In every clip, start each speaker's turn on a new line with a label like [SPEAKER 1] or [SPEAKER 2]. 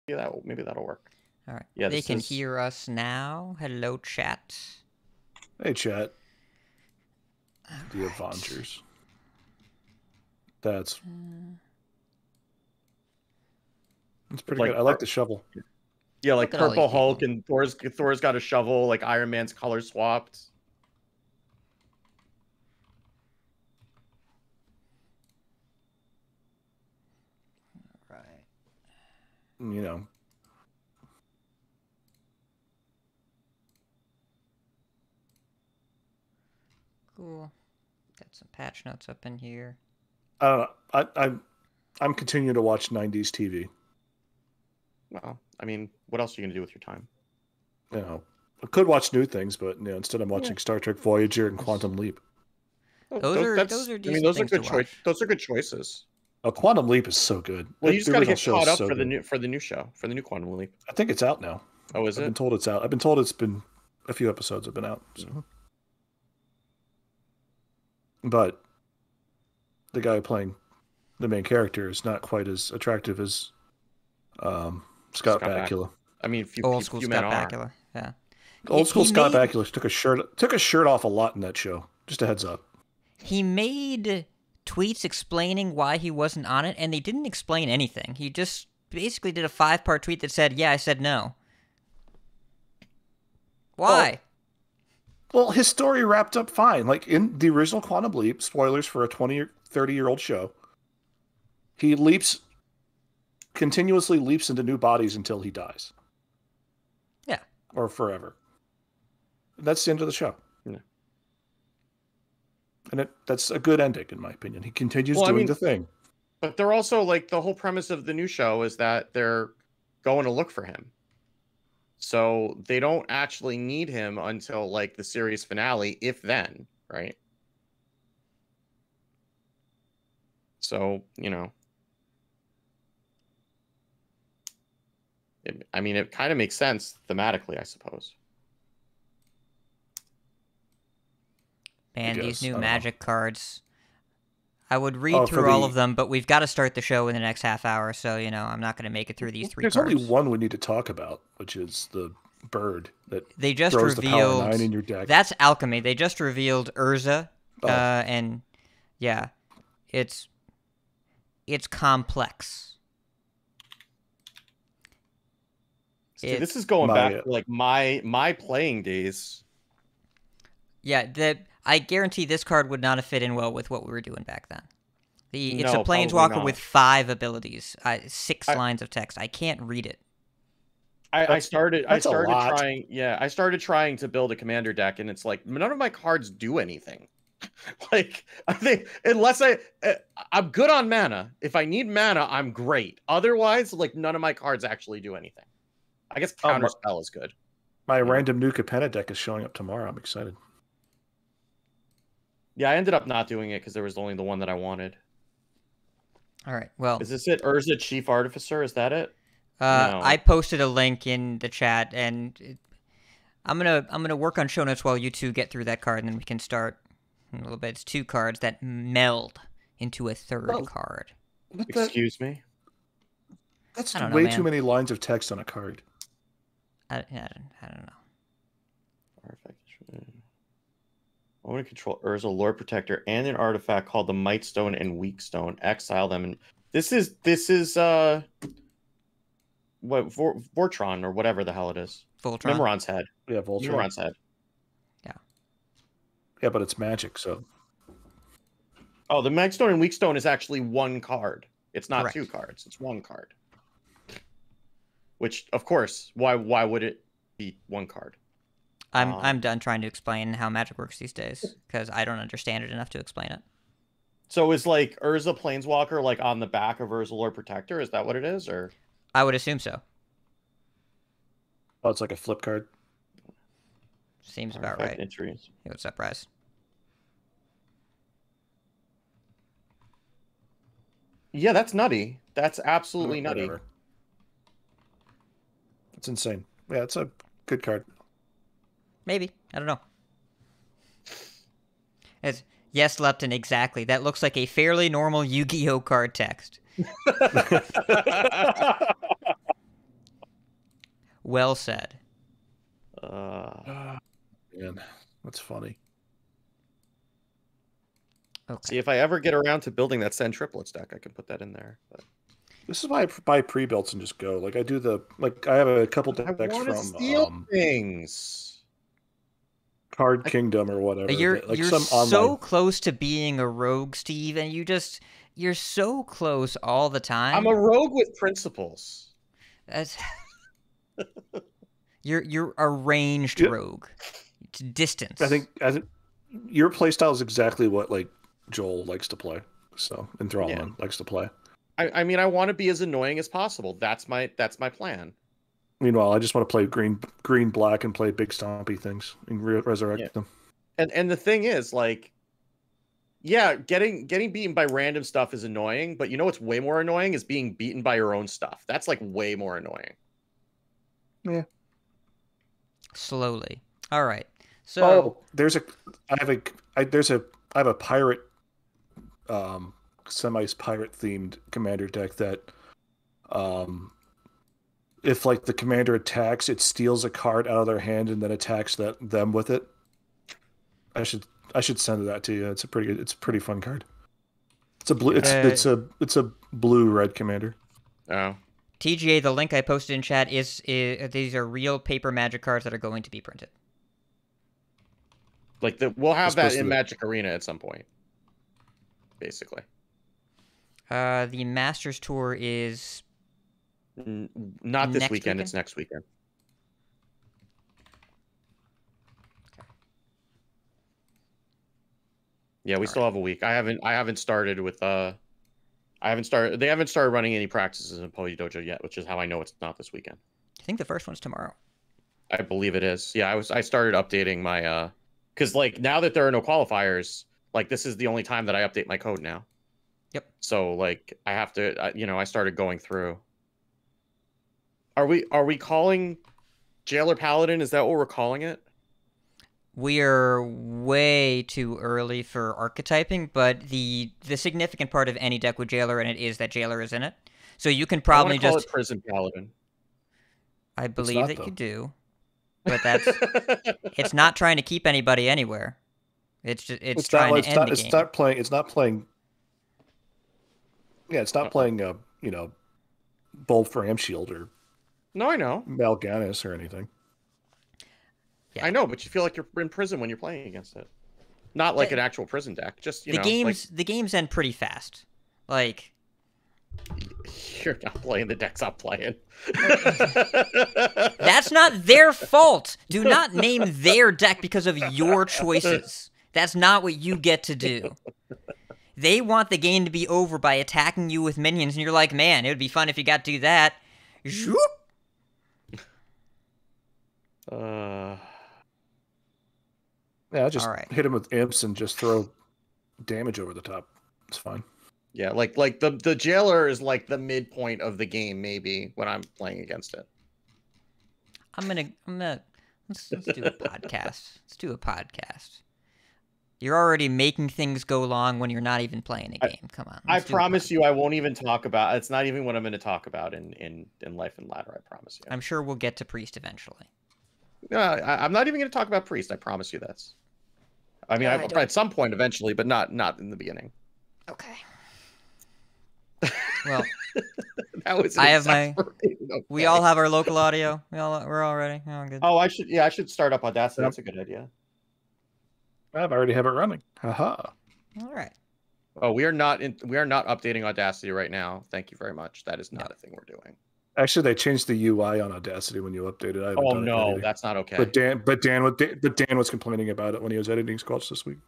[SPEAKER 1] maybe that'll work.
[SPEAKER 2] All right.
[SPEAKER 1] Yeah,
[SPEAKER 2] they can hear us now. Hello, chat.
[SPEAKER 3] Hey, chat. The Avengers. That's pretty good. I like the shovel.
[SPEAKER 1] Yeah, like Purple Hulk and Thor's got a shovel. Like Iron Man's color swapped.
[SPEAKER 2] Right.
[SPEAKER 3] You know.
[SPEAKER 2] Cool. Got some patch notes up in here.
[SPEAKER 3] I don't know. I'm continuing to watch 90s TV.
[SPEAKER 1] Well, I mean, what else are you gonna do with your time?
[SPEAKER 3] You know, I could watch new things, but instead I'm watching Star Trek Voyager and Quantum Leap.
[SPEAKER 2] Those are decent things to watch.
[SPEAKER 1] Those are good choices.
[SPEAKER 3] Oh, Quantum Leap is so good.
[SPEAKER 1] Well, you just got to get caught up for the new show, for the new Quantum Leap.
[SPEAKER 3] I think it's out now.
[SPEAKER 1] Oh, is it?
[SPEAKER 3] I've been told it's out. I've been told it's been a few episodes have been out. So. But the guy playing the main character is not quite as attractive as Scott Bakula.
[SPEAKER 1] I mean,
[SPEAKER 2] old school Scott Bakula. Yeah.
[SPEAKER 3] Old school Scott Bakula took a shirt off a lot in that show. Just a heads up.
[SPEAKER 2] He made tweets explaining why he wasn't on it, and they didn't explain anything. He just basically did a 5-part tweet that said, "Yeah, I said no." Why?
[SPEAKER 3] Well, his story wrapped up fine. Like in the original Quantum Leap, spoilers for a 20 or 30-year-old show, he continuously leaps into new bodies until he dies.
[SPEAKER 2] Yeah.
[SPEAKER 3] Or forever. And that's the end of the show.
[SPEAKER 1] Yeah.
[SPEAKER 3] And that's a good ending, in my opinion. He continues doing the thing.
[SPEAKER 1] But they're also, like, the whole premise of the new show is that they're going to look for him. So they don't actually need him until, like, the series finale, if then, right? So, you know. I mean, it kind of makes sense thematically, I suppose.
[SPEAKER 2] Man, these new Magic cards. I would read through all of them, but we've got to start the show in the next half hour, so, I'm not going to make it through these 3 cards.
[SPEAKER 3] There's only one we need to talk about, which is the bird that
[SPEAKER 2] they just
[SPEAKER 3] throws
[SPEAKER 2] revealed,
[SPEAKER 3] the power 9 in your deck.
[SPEAKER 2] That's alchemy. They just revealed Urza, and, yeah, it's complex.
[SPEAKER 1] See, this is going back to, like, my playing days.
[SPEAKER 2] Yeah, I guarantee this card would not have fit in well with what we were doing back then. It's a planeswalker with 5 abilities, 6 lines of text. I can't read it.
[SPEAKER 1] I started trying to build a commander deck, and it's like none of my cards do anything. Like, I think unless I'm good on mana. If I need mana, I'm great. Otherwise, like, none of my cards actually do anything. I guess Counterspell is good.
[SPEAKER 3] My random new Capenna deck is showing up tomorrow. I'm excited.
[SPEAKER 1] Yeah, I ended up not doing it because there was only the one that I wanted.
[SPEAKER 2] All right, well...
[SPEAKER 1] Is this it? Urza Chief Artificer? Is that it?
[SPEAKER 2] No. I posted a link in the chat, and I'm gonna work on show notes while you two get through that card, and then we can start in a little bit. It's 2 cards that meld into a 3rd card.
[SPEAKER 1] Excuse me?
[SPEAKER 3] That's way too many lines of text on a card.
[SPEAKER 2] I don't know.
[SPEAKER 1] Artifact. I want to control Urza, Lord Protector, and an artifact called the Might Stone and Weak Stone. Exile them, and this is what Voltron or whatever the hell it is.
[SPEAKER 2] Voltron.
[SPEAKER 1] Mimiron's head.
[SPEAKER 3] Yeah, Voltron.
[SPEAKER 1] Mimiron's head.
[SPEAKER 2] Yeah.
[SPEAKER 3] Yeah, but it's magic, so.
[SPEAKER 1] Oh, the Might Stone and Weak Stone is actually 1 card. It's not
[SPEAKER 2] Correct.
[SPEAKER 1] 2 cards. It's 1 card. Which, of course, why would it be 1 card?
[SPEAKER 2] I'm done trying to explain how Magic works these days because I don't understand it enough to explain it.
[SPEAKER 1] So is, like, Urza Planeswalker, like, on the back of Urza Lord Protector? Is that what it is, or?
[SPEAKER 2] I would assume so.
[SPEAKER 3] Oh, it's like a flip card?
[SPEAKER 2] Seems about right.
[SPEAKER 1] Entries.
[SPEAKER 2] Hey, what's up, Rise?
[SPEAKER 1] Yeah, that's nutty. That's absolutely nutty.
[SPEAKER 3] It's insane. Yeah, it's a good card.
[SPEAKER 2] Maybe. I don't know. Yes, Lepton, exactly. That looks like a fairly normal Yu-Gi-Oh card text. Well said.
[SPEAKER 3] Man, that's funny.
[SPEAKER 2] Okay.
[SPEAKER 1] See, if I ever get around to building that Send triplets deck, I can put that in there. But
[SPEAKER 3] This is why I buy pre-builts and just go. Like I do I have a couple
[SPEAKER 1] I
[SPEAKER 3] decks
[SPEAKER 1] want to
[SPEAKER 3] from
[SPEAKER 1] steal things.
[SPEAKER 3] Card Kingdom or whatever.
[SPEAKER 2] You're
[SPEAKER 3] some
[SPEAKER 2] so
[SPEAKER 3] online.
[SPEAKER 2] close to being a rogue, Steve, and you're so close all the time.
[SPEAKER 1] I'm a rogue with principles.
[SPEAKER 2] That's you're a ranged rogue. It's distance.
[SPEAKER 3] I think your playstyle is exactly what like Joel likes to play. So Enthrallment likes to play.
[SPEAKER 1] I mean, I want to be as annoying as possible. That's my plan.
[SPEAKER 3] Meanwhile, I just want to play green, black, and play big stompy things and resurrect them.
[SPEAKER 1] And the thing is, like, yeah, getting beaten by random stuff is annoying, but you know what's way more annoying is being beaten by your own stuff. That's like way more annoying.
[SPEAKER 3] Yeah.
[SPEAKER 2] Slowly. All right. So
[SPEAKER 3] I have a pirate, semi-pirate themed commander deck that, if like the commander attacks, it steals a card out of their hand and then attacks them with it. I should send that to you. It's a pretty fun card. It's a blue. It's a blue red commander.
[SPEAKER 1] Oh.
[SPEAKER 2] TGA, the link I posted in chat is these are real paper Magic cards that are going to be printed.
[SPEAKER 1] Like we'll have that in Magic Arena at some point. Basically.
[SPEAKER 2] The Masters Tour is
[SPEAKER 1] not this weekend. It's next weekend.
[SPEAKER 2] Okay.
[SPEAKER 1] Yeah, we still have a week. I haven't started with They haven't started running any practices in Poly Dojo yet, which is how I know it's not this weekend.
[SPEAKER 2] I think the first one's tomorrow.
[SPEAKER 1] I believe it is. Yeah, I started updating my because like now that there are no qualifiers, like this is the only time that I update my code now.
[SPEAKER 2] Yep.
[SPEAKER 1] So like I have to, I started going through. Are we calling Jailer Paladin? Is that what we're calling it?
[SPEAKER 2] We are way too early for archetyping, but the significant part of any deck with Jailer in it is that Jailer is in it. So you can probably
[SPEAKER 1] call it Prison Paladin.
[SPEAKER 2] I believe that you do, but it's not trying to keep anybody anywhere. It's trying to end the game.
[SPEAKER 3] It's not playing. Yeah, it's not playing. Bolt for Amshield or.
[SPEAKER 1] No, I know.
[SPEAKER 3] Mal'Ganis or anything.
[SPEAKER 2] Yeah.
[SPEAKER 1] I know, but you feel like you're in prison when you're playing against it. Not like an actual prison deck. Just
[SPEAKER 2] the games end pretty fast. Like
[SPEAKER 1] you're not playing the decks I'm playing.
[SPEAKER 2] That's not their fault. Do not name their deck because of your choices. That's not what you get to do. They want the game to be over by attacking you with minions, and you're like, man, it would be fun if you got to do that. Zoop.
[SPEAKER 3] Yeah, just hit him with imps and just throw damage over the top. It's fine.
[SPEAKER 1] Yeah, like the Jailer is like the midpoint of the game, maybe, when I'm playing against it.
[SPEAKER 2] I'm gonna let's do a podcast. Let's do a podcast. You're already making things go long when you're not even playing a game. Come on.
[SPEAKER 1] I promise you I won't even talk about it's not even what I'm going to talk about in Life and Ladder, I promise you.
[SPEAKER 2] I'm sure we'll get to Priest eventually.
[SPEAKER 1] I'm not even going to talk about Priest, I promise you this. I mean, at some point eventually, but not in the beginning.
[SPEAKER 2] Okay. Well,
[SPEAKER 1] that was
[SPEAKER 2] I have my. Okay. We all have our local audio. We're all ready. Oh, good.
[SPEAKER 1] Oh, I should start up Audacity. That's a good idea.
[SPEAKER 3] I already have it running. Haha.
[SPEAKER 2] All right.
[SPEAKER 1] Oh, we are not updating Audacity right now. Thank you very much. That is not a thing we're doing.
[SPEAKER 3] Actually, they changed the UI on Audacity when you updated.
[SPEAKER 1] Oh no, that's not okay.
[SPEAKER 3] But Dan was complaining about it when he was editing Squelch this week.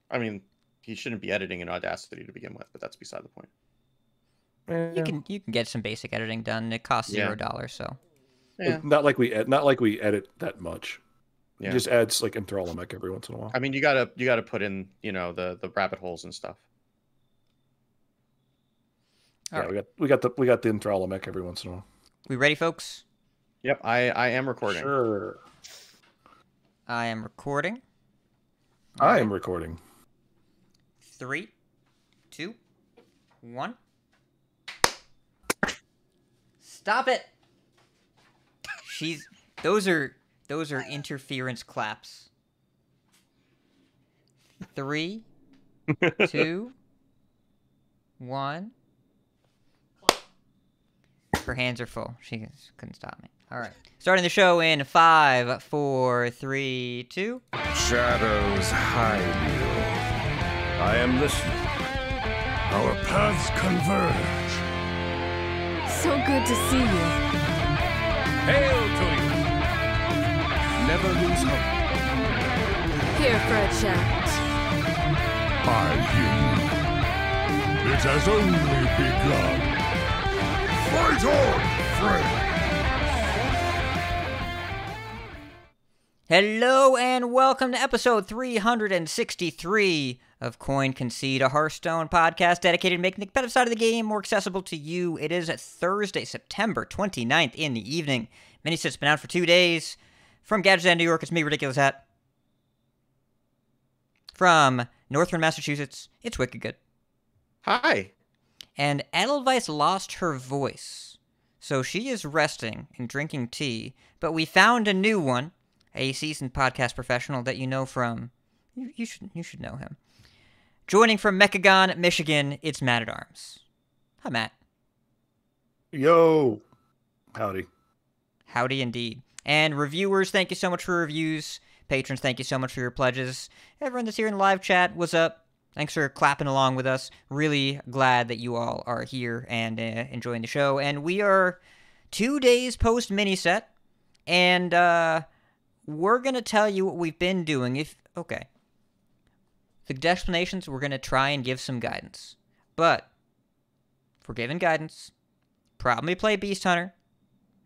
[SPEAKER 1] I mean, he shouldn't be editing in Audacity to begin with, but that's beside the point.
[SPEAKER 2] You can get some basic editing done. It costs $0, so.
[SPEAKER 3] Yeah. Not like we edit that much. Yeah. It just adds like Enthrallment every once in a while.
[SPEAKER 1] I mean, you gotta put in the rabbit holes and stuff.
[SPEAKER 3] We got the Enthrallment every once in a while.
[SPEAKER 2] We ready, folks?
[SPEAKER 1] Yep, I am recording.
[SPEAKER 3] Sure.
[SPEAKER 2] I am recording.
[SPEAKER 3] I am recording.
[SPEAKER 2] 3, 2, 1. Stop it. Those are interference claps. 3, 2, 1. Her hands are full. She couldn't stop me. All right. Starting the show in 5, 4, 3, 2.
[SPEAKER 4] Shadows hide you. I am listening. Our paths converge.
[SPEAKER 5] So good to see you.
[SPEAKER 4] Hail to you. Never lose hope.
[SPEAKER 5] Here for a chat.
[SPEAKER 4] I hear you. It has only begun. Fight on, friend!
[SPEAKER 2] Hello and welcome to episode 363 of Coin Concede, a Hearthstone podcast dedicated to making the competitive side of the game more accessible to you. It is Thursday, September 29th in the evening. Miniset's been out for 2 days. From Gadget New York, it's me, Ridiculous Hat. From Northern Massachusetts, it's Wicked Good.
[SPEAKER 1] Hi.
[SPEAKER 2] And Edelweiss lost her voice, so she is resting and drinking tea, but we found a new one, a seasoned podcast professional that you know from, you should know him. Joining from Mechagon, Michigan, it's Mattatarms. Hi, Matt.
[SPEAKER 3] Yo. Howdy.
[SPEAKER 2] Howdy indeed. And reviewers, thank you so much for reviews. Patrons, thank you so much for your pledges. Everyone that's here in the live chat, what's up? Thanks for clapping along with us. Really glad that you all are here and enjoying the show. And we are 2 days post mini-set, and we're going to tell you what we've been doing. The explanations, we're going to try and give some guidance. But if we're giving guidance, probably play Beast Hunter.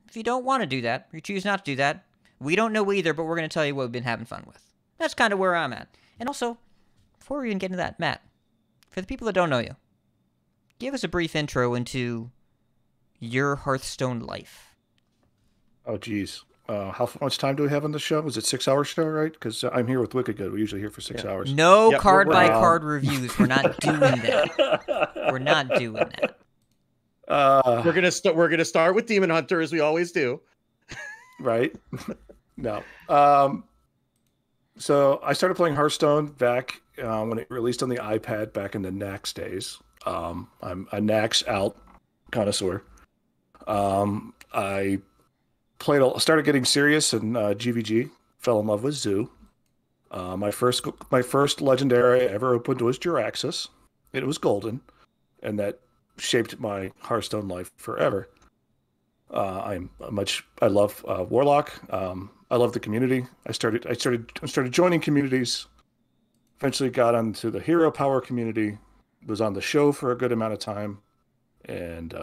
[SPEAKER 2] If you don't want to do that, or you choose not to do that, we don't know either, but we're going to tell you what we've been having fun with. That's kind of where I'm at. And also, before we even get into that, Matt, for the people that don't know you, give us a brief intro into your Hearthstone life.
[SPEAKER 3] Oh, geez. How much time do we have on the show? Was it 6 hour show, right? Because I'm here with Wicked Good. We're usually here for 6 hours.
[SPEAKER 2] No card-by-card reviews. We're not doing that. We're not doing that.
[SPEAKER 1] We're gonna start with Demon Hunter as we always do.
[SPEAKER 3] Right? No. So I started playing Hearthstone back when it released on the iPad back in the Nax days. I'm a Nax out connoisseur. I started getting serious in GVG. Fell in love with Zoo. My first legendary I ever opened was Jiraxis. It was golden, and that shaped my Hearthstone life forever. I love Warlock. I love the community. I started joining communities. Eventually got onto the Hero Power community. Was on the show for a good amount of time, and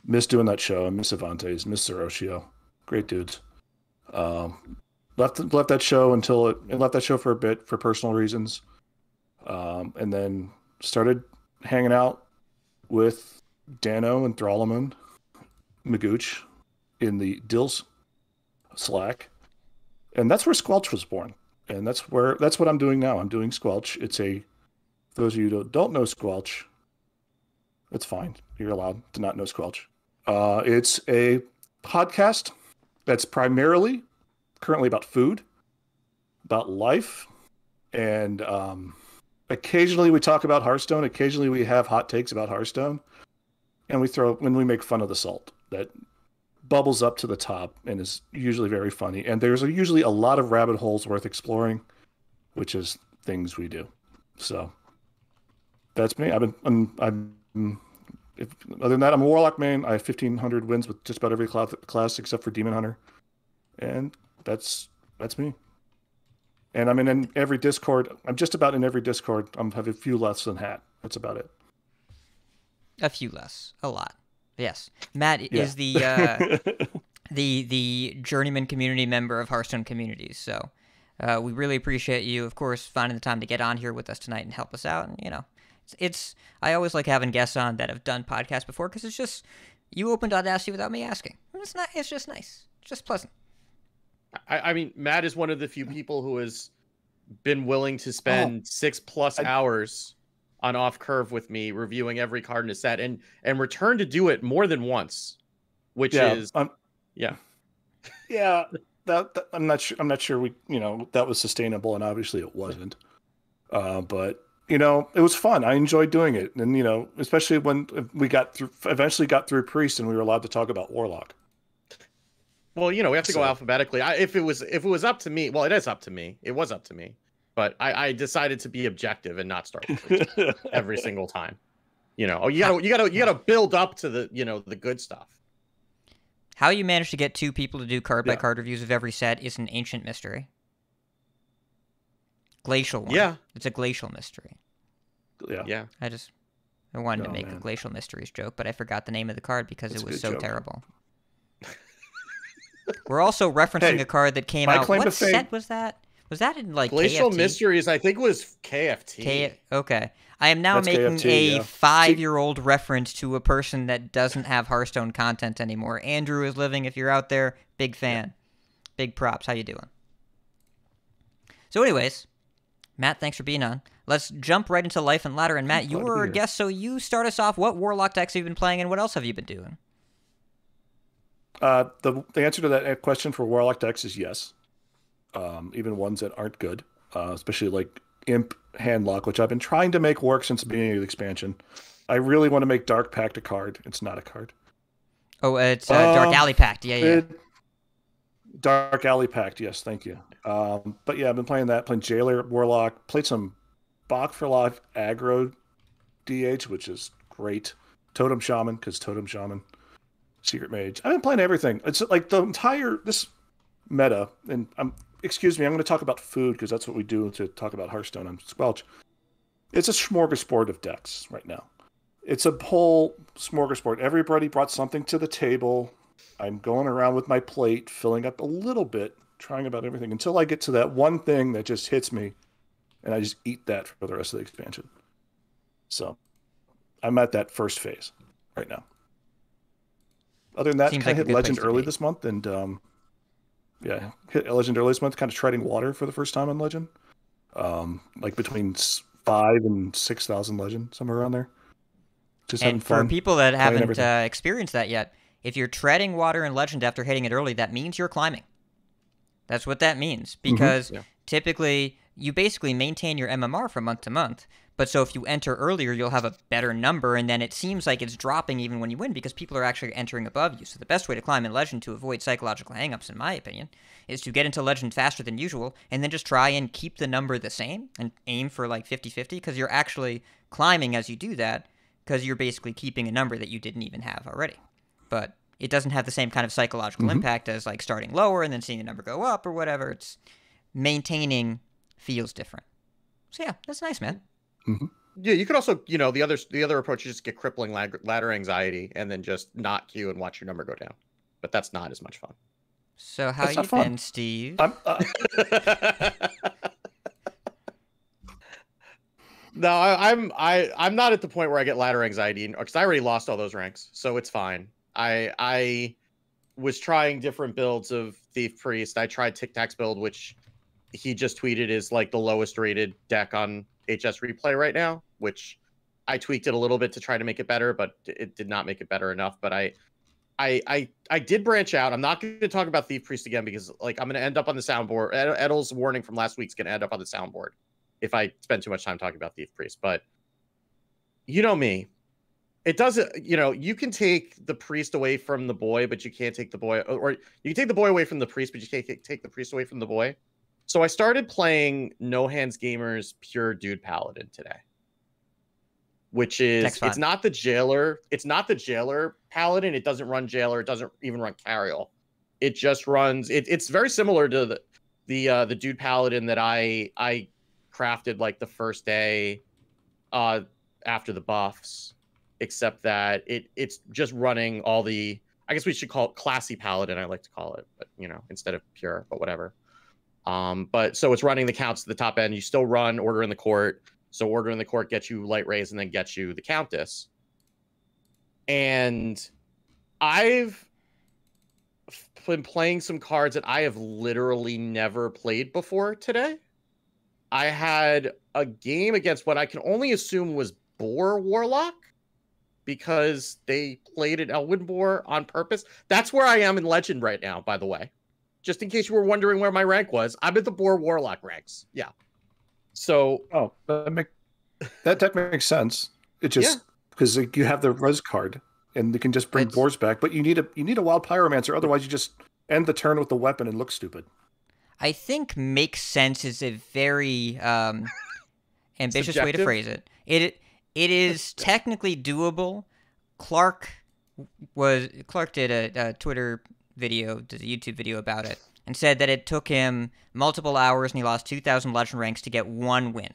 [SPEAKER 3] miss doing that show. I miss Avantes, miss Zeroshio. Great dudes. Left that show until it left that show for a bit for personal reasons, and then started hanging out with Dano and Thralaman Magooch in the Dills Slack, and that's where Squelch was born, and that's what I'm doing now. I'm doing Squelch. For those of you who don't know Squelch, it's fine. You're allowed to not know Squelch. It's a podcast that's primarily currently about food, about life, and occasionally we talk about Hearthstone. Occasionally we have hot takes about Hearthstone, and we make fun of the salt that bubbles up to the top and is usually very funny. And there's usually a lot of rabbit holes worth exploring, which is things we do. So that's me. Other than that, I'm a Warlock main. I have 1,500 wins with just about every class except for Demon Hunter, and that's me. And I'm in every Discord. I'm just about in every Discord. I have a few less than Hat. That's about it.
[SPEAKER 2] A few less. A lot. Yes. Matt is the journeyman community member of Hearthstone Communities. So we really appreciate you, of course, finding the time to get on here with us tonight and help us out. And, I always like having guests on that have done podcasts before because it's just, you opened Audacity without me asking. It's just nice. It's just pleasant.
[SPEAKER 1] I mean, Matt is one of the few people who has been willing to spend 6+ hours on Off Curve with me, reviewing every card in a set, and returned to do it more than once, which is yeah.
[SPEAKER 3] Yeah, that I'm not sure. I'm not sure that was sustainable, and obviously it wasn't. But it was fun. I enjoyed doing it, and especially when we eventually got through Priest, and we were allowed to talk about Warlock.
[SPEAKER 1] Well, we have to go alphabetically. If it was up to me, well, it is up to me. It was up to me, but I decided to be objective and not start with Priest every single time. You gotta build up to the the good stuff.
[SPEAKER 2] How you managed to get 2 people to do card-by-card reviews of every set is an ancient mystery. Glacial one.
[SPEAKER 1] Yeah.
[SPEAKER 2] It's a glacial mystery.
[SPEAKER 3] Yeah.
[SPEAKER 2] I wanted to make a glacial mysteries joke, but I forgot the name of the card because it was so terrible. We're also referencing a card that came out. What set was that? Was that in
[SPEAKER 1] Glacial
[SPEAKER 2] KFT?
[SPEAKER 1] Mysteries? I think it was KFT.
[SPEAKER 2] Okay. I am now making
[SPEAKER 3] KFT,
[SPEAKER 2] a 5-year-old reference to a person that doesn't have Hearthstone content anymore. Andrew is living. If you're out there, big fan. Big props. How you doing? So anyways, Matt, thanks for being on. Let's jump right into Life and Ladder. And Matt, you were a guest, so you start us off. What Warlock decks have you been playing, and what else have you been doing?
[SPEAKER 3] The answer to that question for Warlock decks is yes. Even ones that aren't good, especially like Imp Handlock, which I've been trying to make work since the beginning of the expansion. I really want to make Dark Pact a card. It's not a card.
[SPEAKER 2] Oh, it's Dark Alley Pact. Yeah.
[SPEAKER 3] Dark Alley Pact. Yes, thank you. But yeah, I've been playing that. Playing Jailer Warlock. Played some Bach for Life aggro DH, which is great. Totem Shaman, because Totem Shaman. Secret Mage. I've been playing everything. It's like this meta, and excuse me, I'm going to talk about food because that's what we do to talk about Hearthstone on Squelch. It's a smorgasbord of decks right now. It's a whole smorgasbord. Everybody brought something to the table. I'm going around with my plate, filling up a little bit, trying about everything until I get to that one thing that just hits me, and I just eat that for the rest of the expansion. So I'm at that first phase right now. Other than that, I hit Legend early this month, and hit Legend early this month, kind of treading water for the first time on Legend. Like between 5,000 and 6,000 Legend, somewhere around there. Just
[SPEAKER 2] and for people that haven't experienced that yet, if you're treading water in Legend after hitting it early, that means you're climbing. That's what that means, because typically you basically maintain your MMR from month to month. But so if you enter earlier, you'll have a better number, and then it seems like it's dropping even when you win because people are actually entering above you. So the best way to climb in Legend to avoid psychological hangups, in my opinion, is to get into Legend faster than usual and then just try and keep the number the same and aim for like 50-50 because you're actually climbing as you do that because you're basically keeping a number that you didn't even have already. But it doesn't have the same kind of psychological impact as like starting lower and then seeing the number go up or whatever. It's maintaining feels different. So yeah, that's nice, man.
[SPEAKER 1] Yeah, you could also, the other approach is just get crippling ladder anxiety and then just not queue and watch your number go down. But that's not as much fun.
[SPEAKER 2] So how you been, Steve?
[SPEAKER 1] No, I'm not at the point where I get ladder anxiety because I already lost all those ranks, so it's fine. I was trying different builds of Thief Priest. I tried Tic Tac's build, which he just tweeted is like the lowest rated deck on HS Replay right now, which I tweaked it a little bit to try to make it better, but it did not make it better enough. But I did branch out. I'm not going to talk about Thief Priest again because like I'm going to end up on the soundboard. Edel's warning from last week's going to end up on the soundboard if I spend too much time talking about Thief Priest. But you know me, it doesn't. You can take the priest away from the boy, but you can't take the boy, or you can take the boy away from the priest, but you can't take the priest away from the boy. So I started playing No Hands Gamer's Pure Dude Paladin today, which is it's not the jailer. It's not the jailer paladin. It doesn't run jailer. It doesn't even run carriel. It just runs. It's very similar to the dude paladin that I crafted like the first day after the buffs, except that it's just running all the. I guess we should call it classy paladin. I like to call it, but instead of pure, but whatever. But so it's running the counts to the top end. You still run Order in the Court. So Order in the Court gets you Light Raise and then gets you the Countess. And I've been playing some cards that I have literally never played before today. I had a game against what I can only assume was Boar Warlock because they played an Elwyn Boar on purpose. That's where I am in Legend right now, by the way. Just in case you were wondering where my rank was, I'm at the Boar Warlock ranks. Yeah. So.
[SPEAKER 3] Oh, that makes sense. It just because you have the res card and you can just bring boars back, but you need a wild pyromancer. Otherwise, you just end the turn with the weapon and look stupid.
[SPEAKER 2] I think makes sense is a very ambitious way to phrase it. It is technically doable. Clark did a Twitter video, did a YouTube video about it, and said that it took him multiple hours and he lost 2,000 legend ranks to get one win.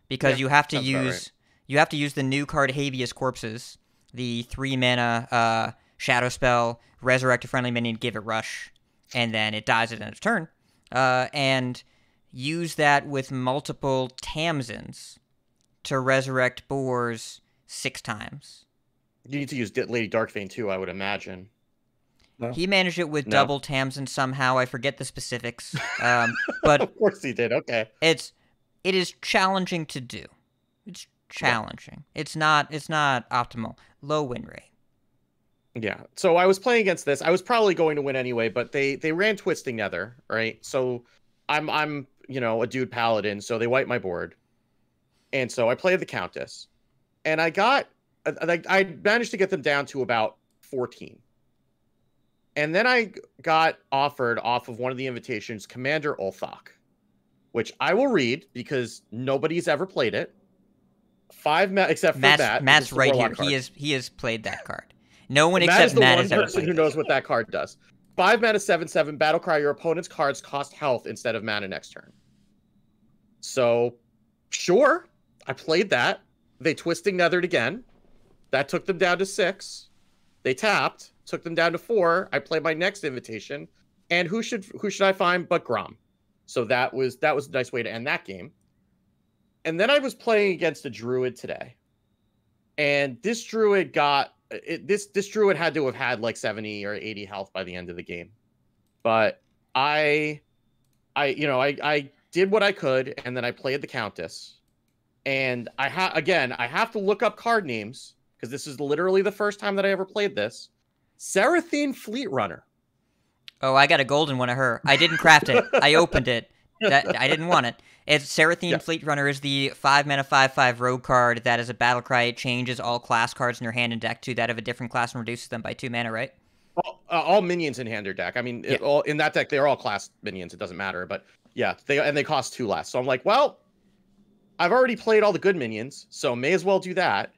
[SPEAKER 2] Because you have to use the new card Habeas Corpses, the 3-mana shadow spell, resurrect a friendly minion, give it rush, and then it dies at the end of turn. And use that with multiple Tamsins to resurrect boars 6 times.
[SPEAKER 1] You need to use Lady Darkvein too, I would imagine.
[SPEAKER 3] No.
[SPEAKER 2] He managed it with double Tamsin somehow. I forget the specifics. But
[SPEAKER 1] of course he did. Okay.
[SPEAKER 2] It is challenging to do. It's challenging. Yeah. It's not optimal. Low win rate.
[SPEAKER 1] Yeah. So I was playing against this. I was probably going to win anyway, but they ran Twisting Nether, right? So I'm a dude paladin, so they wiped my board. And so I played the Countess. And I managed to get them down to about 14. And then I got offered off of one of the invitations Commander Ulthok, which I will read because nobody's ever played it. 5 except for Matt.
[SPEAKER 2] Matt's right here. Card. He has played that card. No one except Matt has ever played it. Matt is the one person
[SPEAKER 1] who knows what that card does. 5 mana, 7/7, Battlecry. Your opponent's cards cost health instead of mana next turn. So, sure, I played that. They Twisting Nethered again. That took them down to 6. They tapped, took them down to 4. I played my next invitation, and who should I find but Grom? So that was a nice way to end that game. And then I was playing against a druid today, and this druid this druid had to have had like 70 or 80 health by the end of the game. But I did what I could, and then I played the Countess. And I have to look up card names because this is literally the first time that I ever played this. Seraphine Fleet Runner.
[SPEAKER 2] Oh, I got a golden one of her. I didn't craft it. I opened it. I didn't want it. It's Seraphine Fleet Runner is the 5-mana 5/5 rogue card that is a battle cry. It changes all class cards in your hand and deck to that of a different class and reduces them by 2 mana, right?
[SPEAKER 1] All minions in hand or deck. I mean, in that deck, they're all class minions. It doesn't matter. But yeah, they cost 2 less. So I'm like, well, I've already played all the good minions, so may as well do that.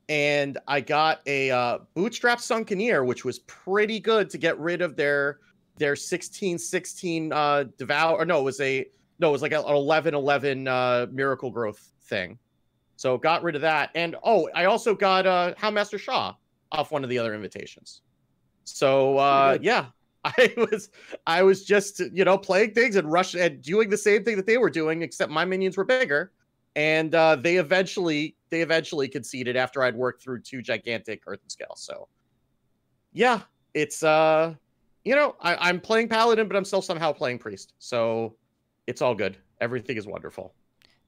[SPEAKER 1] And I got a Bootstrap Sunkeneer, which was pretty good to get rid of their 16/16 Devour. Or no, it was like an 11/11 Miracle Growth thing. So got rid of that. And I also got Houndmaster Shaw off one of the other invitations. So yeah, I was just playing things and rushing and doing the same thing that they were doing, except my minions were bigger. And they eventually conceded after I'd worked through 2 gigantic Earthen Scales. So yeah, it's I'm playing Paladin, but I'm still somehow playing Priest. So it's all good. Everything is wonderful.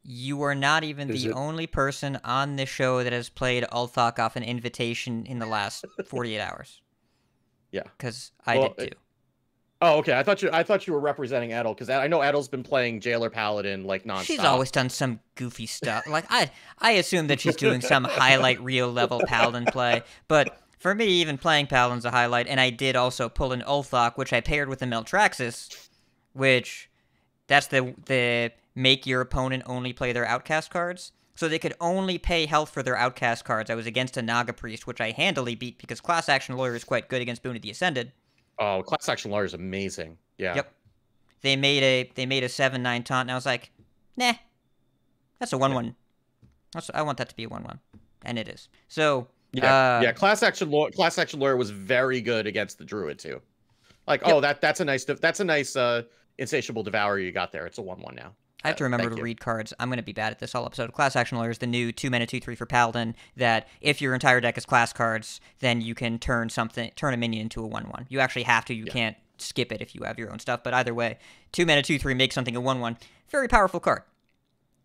[SPEAKER 2] You are not even the only person on this show that has played Ulthok off an invitation in the last 48 hours.
[SPEAKER 1] Yeah,
[SPEAKER 2] because I did too.
[SPEAKER 1] Oh, okay. I thought you were representing Edel because I know Edel's been playing Jailer Paladin like nonstop.
[SPEAKER 2] She's always done some goofy stuff. Like I assume that she's doing some highlight reel level Paladin play, but for me, even playing Paladin's a highlight. And I did also pull an Ulthok, which I paired with the Meltraxis, which that's the make your opponent only play their Outcast cards. So they could only pay health for their Outcast cards. I was against a Naga Priest, which I handily beat because Class Action Lawyer is quite good against Boon of the Ascended.
[SPEAKER 1] Oh, Class Action Lawyer is amazing. Yeah.
[SPEAKER 2] Yep. They made a 7/9 taunt, and I was like, nah, that's a 1/1. I want that to be a 1/1, and it is. So
[SPEAKER 1] yeah. Class Action Lawyer was very good against the Druid too. Like, yep. that's a nice Insatiable Devourer you got there. It's a 1/1 now.
[SPEAKER 2] I have to remember to read cards. I'm going to be bad at this all episode. Class Action Lawyer is the new 2-mana 2/3 for Paladin that if your entire deck is class cards, then you can turn a minion into a 1/1. You actually have to. You can't skip it if you have your own stuff. But either way, 2 mana, 2/3 make something a 1/1. Very powerful card.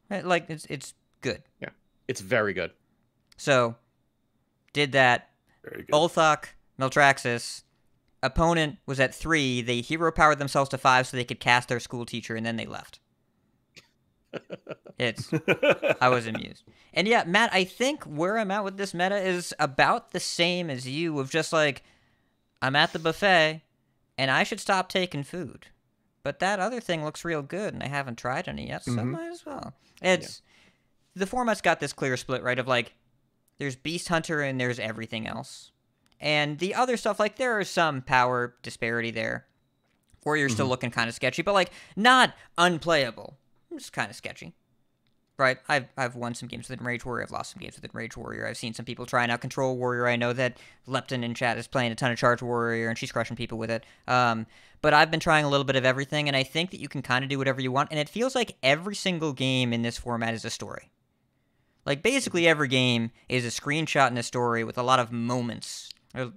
[SPEAKER 2] Like it's good.
[SPEAKER 1] Yeah, it's very good.
[SPEAKER 2] So did that.
[SPEAKER 3] Very good.
[SPEAKER 2] Ulthok, Meltraxis. Opponent was at 3. They hero powered themselves to 5 so they could cast their school teacher, and then they left. I was amused. And yeah, Matt, I think where I'm at with this meta is about the same as you, of just like, I'm at the buffet, and I should stop taking food. But that other thing looks real good, and I haven't tried any yet, so I might as well. The format's got this clear split, right, of like, there's Beast Hunter and there's everything else. And the other stuff, like, there is some power disparity there. Warrior's still looking kind of sketchy, but, like, not unplayable. It's kind of sketchy. Right? I've won some games with Enraged Warrior. I've lost some games with Enraged Warrior. I've seen some people trying out Control Warrior. I know that Lepton in chat is playing a ton of Charge Warrior, and she's crushing people with it. But I've been trying a little bit of everything, and I think that you can kind of do whatever you want. And it feels like every single game in this format is a story. Like, basically every game is a screenshot and a story with a lot of moments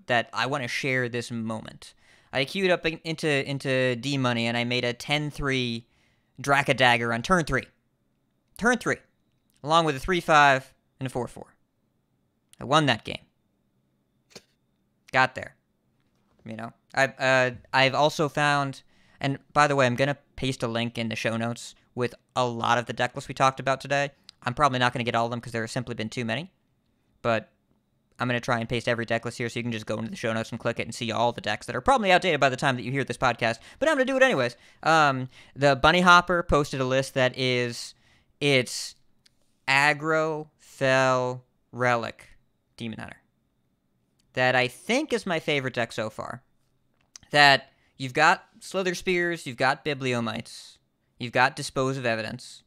[SPEAKER 2] that I want to share this moment. I queued up into D-Money, and I made a 10-3 Draka Dagger on turn 3. Turn 3. Along with a 3-5 and a 4-4. I won that game. Got there. You know, I've also found, and by the way, I'm going to paste a link in the show notes with a lot of the deck lists we talked about today. I'm probably not going to get all of them because there have simply been too many. But I'm going to try and paste every deck list here so you can just go into the show notes and click it and see all the decks that are probably outdated by the time that you hear this podcast. But I'm going to do it anyways. The Bunny Hopper posted a list that is, it's aggro, fel, relic, Demon Hunter. That I think is my favorite deck so far. That you've got Slither Spears, you've got Bibliomites, you've got Dispose of Evidence,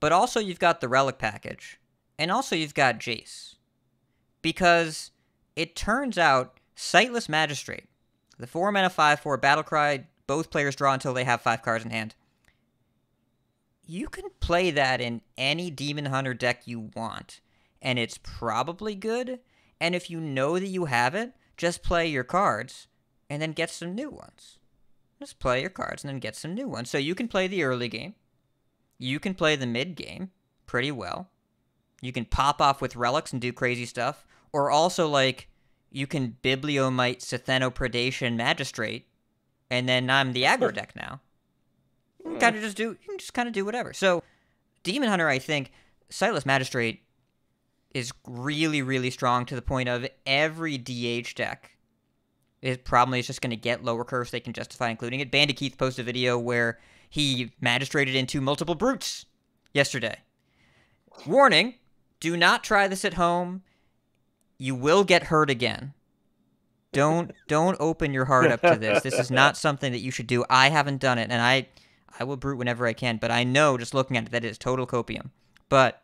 [SPEAKER 2] but also you've got the Relic package, and also you've got Jace. Because it turns out Sightless Magistrate, the 4-mana 5/4 Battlecry, both players draw until they have 5 cards in hand. You can play that in any Demon Hunter deck you want, and it's probably good. And if you know that you have it, just play your cards and then get some new ones. Just play your cards and then get some new ones. So you can play the early game. You can play the mid game pretty well. You can pop off with relics and do crazy stuff. Or also, like, you can Bibliomite, Sathenopredation, Magistrate, and then I'm the aggro deck now. You can just kind of do whatever. So, Demon Hunter, I think, Sightless Magistrate is really, really strong to the point of every DH deck it probably is just going to get lower curves they can justify including it. Bandit Keith posted a video where he magistrated into multiple brutes yesterday. Warning, do not try this at home. You will get hurt again. Don't open your heart up to this. This is not something that you should do. I haven't done it, and I will brute whenever I can, but I know just looking at it that it is total copium. But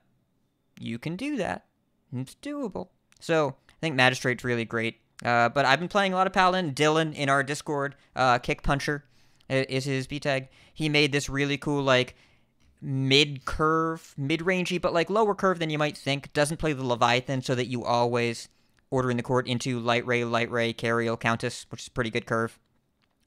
[SPEAKER 2] you can do that. It's doable. So I think Magistrate's really great. But I've been playing a lot of Paladin. Dylan in our Discord, Kick Puncher is his B tag. He made this really cool, like, mid-curve, mid-rangey, but, like, lower curve than you might think. Doesn't play the Leviathan so that you always order in the court into Light Ray, Cariel, Countess, which is a pretty good curve.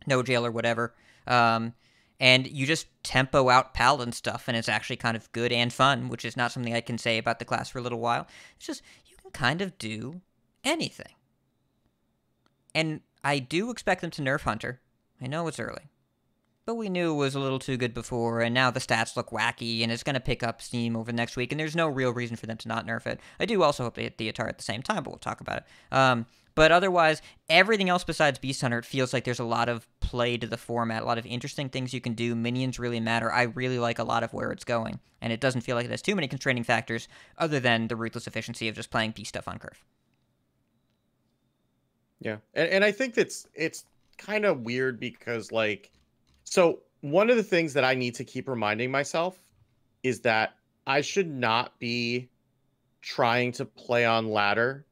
[SPEAKER 2] No jail or whatever. And you just tempo out Paladin stuff, and it's actually kind of good and fun, which is not something I can say about the class for a little while. It's just, you can kind of do anything. And I do expect them to nerf Hunter. I know it's early. But we knew it was a little too good before, and now the stats look wacky, and it's going to pick up steam over the next week, and there's no real reason for them to not nerf it. I do also hope they hit Theatar at the same time, but we'll talk about it. But otherwise, everything else besides Beast Hunter, it feels like there's a lot of play to the format, a lot of interesting things you can do. Minions really matter. I really like a lot of where it's going, and it doesn't feel like it has too many constraining factors other than the ruthless efficiency of just playing Beast stuff on curve.
[SPEAKER 1] Yeah, and I think it's kind of weird because, like, so one of the things that I need to keep reminding myself is that I should not be trying to play on ladder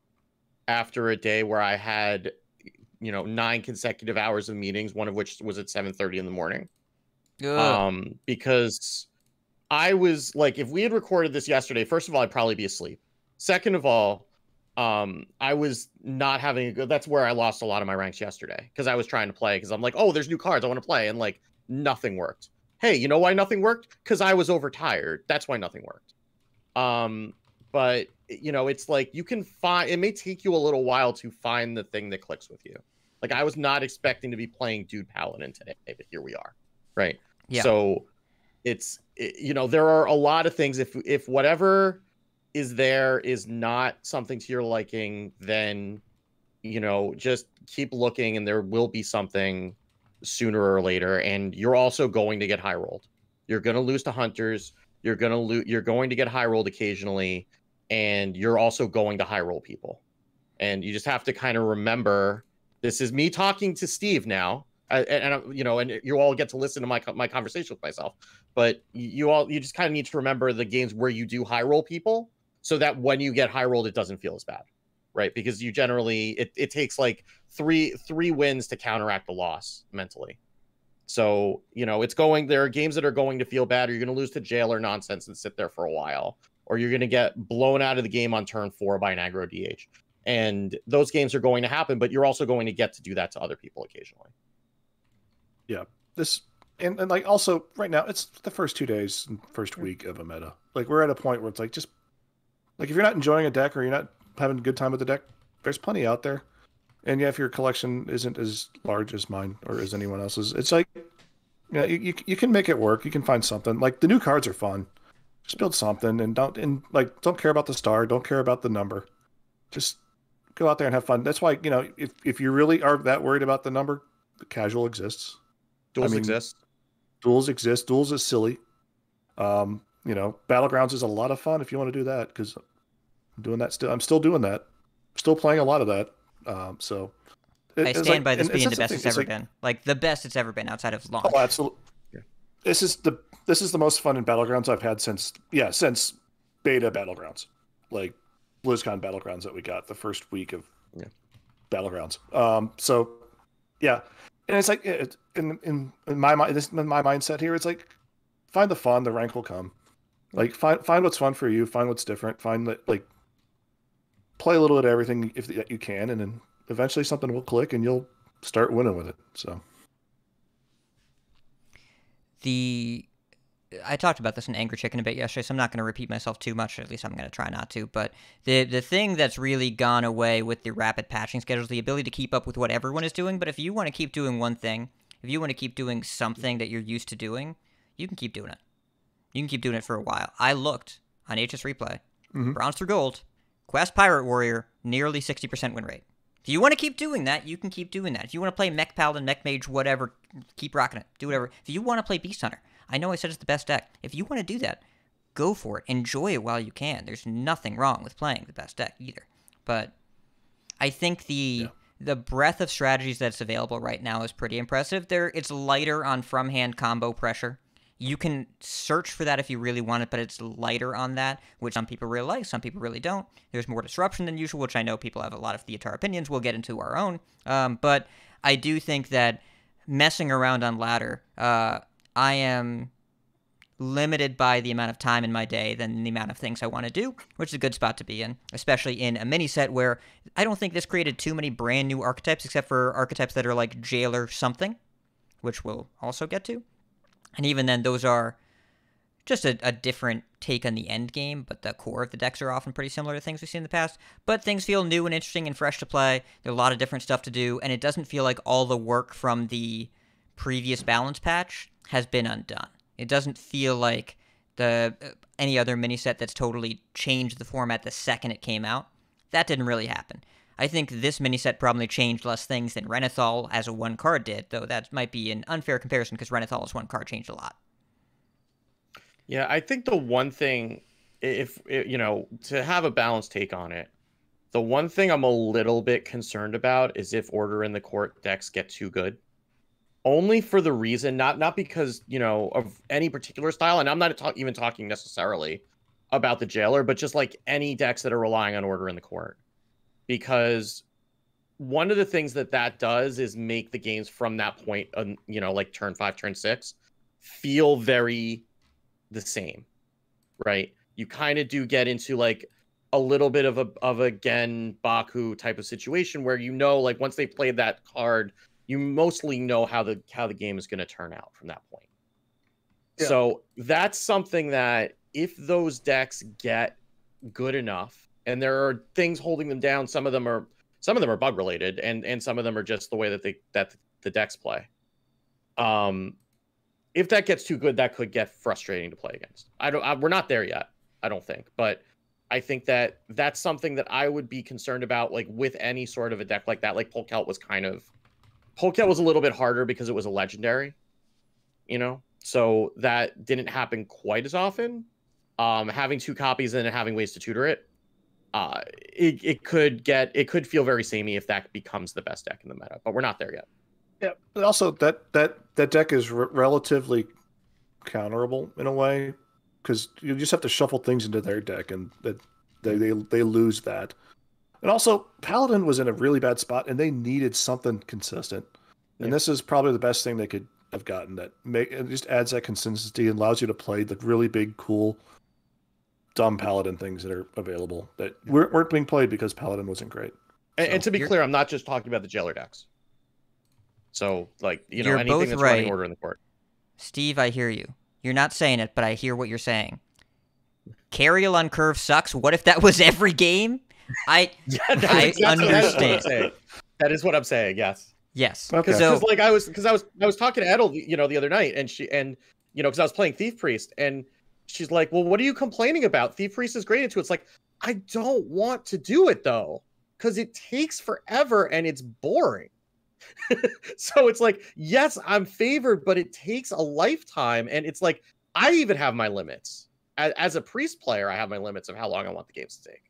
[SPEAKER 1] after a day where I had, 9 consecutive hours of meetings, one of which was at 7:30 in the morning. Because I was like, if we had recorded this yesterday, first of all, I'd probably be asleep. Second of all, I was not having a good. That's where I lost a lot of my ranks yesterday because I was trying to play because I'm like, oh, there's new cards, I want to play, and like nothing worked. Hey, you know why nothing worked? Because I was overtired. That's why nothing worked. But you know, it's like you can find. It may take you a little while to find the thing that clicks with you. Like I was not expecting to be playing Dude Paladin today, but here we are, right?
[SPEAKER 2] Yeah.
[SPEAKER 1] So you know, there are a lot of things. If whatever is there is not something to your liking, then you know, just keep looking, and there will be something sooner or later. And you're also going to get high rolled. You're going to lose to hunters. You're going to get high rolled occasionally, and you're also going to high roll people. And you just have to kind of remember, this is me talking to Steve now, and you know, and you all get to listen to my conversation with myself. But you just kind of need to remember the games where you do high roll people, so that when you get high rolled, it doesn't feel as bad, right? Because you generally it takes like three wins to counteract the loss mentally. So you know, there are games that are going to feel bad, or you're going to lose to jail or nonsense and sit there for a while, or you're going to get blown out of the game on turn 4 by an aggro DH. And those games are going to happen, but you're also going to get to do that to other people occasionally.
[SPEAKER 3] Yeah. And like also right now, it's the first 2 days, first week of a meta. Like we're at a point where it's like, just like if you're not enjoying a deck or you're not having a good time with the deck, there's plenty out there. And yeah, if your collection isn't as large as mine or as anyone else's, it's like, you know, you can make it work. You can find something. Like the new cards are fun. Just build something and don't care about the star. Don't care about the number. Just go out there and have fun. That's why, you know, if you really are that worried about the number, the casual exists.
[SPEAKER 1] Duels exist.
[SPEAKER 3] Duels exist. Duels is silly. You know, Battlegrounds is a lot of fun if you want to do that, because I'm doing that still. I'm still doing that. Still playing a lot of that. So
[SPEAKER 2] I stand by this being the best it's ever been. Like the best it's ever been outside of launch.
[SPEAKER 3] Oh, absolutely. Yeah. This is the most fun in Battlegrounds I've had since beta Battlegrounds. Like BlizzCon Battlegrounds that we got the first week of Battlegrounds. So yeah, and it's like in my mind, my mindset here, it's like find the fun, the rank will come. Like find what's fun for you, find what's different, find that, like play a little bit of everything if you can, and then eventually something will click and you'll start winning with it. So
[SPEAKER 2] I talked about this in Angry Chicken a bit yesterday, so I'm not going to repeat myself too much, or at least I'm going to try not to. But the thing that's really gone away with the rapid patching schedule is the ability to keep up with what everyone is doing. But if you want to keep doing one thing, if you want to keep doing something that you're used to doing, you can keep doing it. You can keep doing it for a while. I looked on HS Replay, Bronze through Gold, Quest Pirate Warrior, nearly 60% win rate. If you want to keep doing that, you can keep doing that. If you want to play Mech Paladin, Mech Mage, whatever, keep rocking it. Do whatever. If you want to play Beast Hunter, I know I said it's the best deck. If you want to do that, go for it. Enjoy it while you can. There's nothing wrong with playing the best deck either. But I think the breadth of strategies that's available right now is pretty impressive. It's lighter on from-hand combo pressure. You can search for that if you really want it, but it's lighter on that, which some people really like, some people really don't. There's more disruption than usual, which I know people have a lot of Theatar opinions. We'll get into our own. But I do think that messing around on ladder, I am limited by the amount of time in my day than the amount of things I want to do, which is a good spot to be in, especially in a mini set where I don't think this created too many brand new archetypes, except for archetypes that are like Jailer something, which we'll also get to. And even then, those are just a different take on the end game, but the core of the decks are often pretty similar to things we've seen in the past. But things feel new and interesting and fresh to play. There's a lot of different stuff to do, and it doesn't feel like all the work from the previous balance patch has been undone. It doesn't feel like any other mini set that's totally changed the format the second it came out. That didn't really happen. I think this mini set probably changed less things than Renathal as a one card did, though that might be an unfair comparison because Renathal as one card changed a lot.
[SPEAKER 1] Yeah, I think the one thing, to have a balanced take on it, the one thing I'm a little bit concerned about is if Order in the Court decks get too good. Only for the reason, not because, of any particular style, and I'm not even talking necessarily about the Jailer, but just like any decks that are relying on Order in the Court. Because one of the things that does is make the games from that point, like turn 5, turn 6, feel very the same, right? You kind of do get into like a little bit of a Gen Baku type of situation where like once they played that card, you mostly know how the game is going to turn out from that point. Yeah. So that's something that if those decks get good enough, and there are things holding them down, some of them are bug related, and some of them are just the way that the decks play. If that gets too good, that could get frustrating to play against. We're not there yet, I don't think, but I think that that's something that I would be concerned about, like with any sort of a deck like that. Like Polkelt was a little bit harder because it was a legendary, so that didn't happen quite as often. Having 2 copies and having ways to tutor it, it could feel very samey if that becomes the best deck in the meta, but we're not there yet.
[SPEAKER 3] Yeah, but also that deck is relatively counterable in a way, because you just have to shuffle things into their deck, and that they lose that. And also, Paladin was in a really bad spot, and they needed something consistent. And this is probably the best thing they could have gotten. It just adds that consistency and allows you to play the really big, cool, dumb Paladin things that are available that weren't being played because Paladin wasn't great.
[SPEAKER 1] And to be clear, I'm not just talking about the jailer decks. So, like,
[SPEAKER 2] You're
[SPEAKER 1] anything
[SPEAKER 2] both
[SPEAKER 1] that's
[SPEAKER 2] right.
[SPEAKER 1] running order in the court.
[SPEAKER 2] Steve, I hear you. You're not saying it, but I hear what you're saying. Cariel on curve sucks. What if that was every game? I understand.
[SPEAKER 1] That is what I'm saying. Yes.
[SPEAKER 2] Yes.
[SPEAKER 3] Okay.
[SPEAKER 1] Because I was talking to Edel, the other night, and because I was playing Thief Priest, and she's like, "Well, what are you complaining about? Thief Priest is great into it." It's like, I don't want to do it though, because it takes forever and it's boring. So it's like, yes, I'm favored, but it takes a lifetime, and it's like I even have my limits. As a priest player, I have my limits of how long I want the games to take.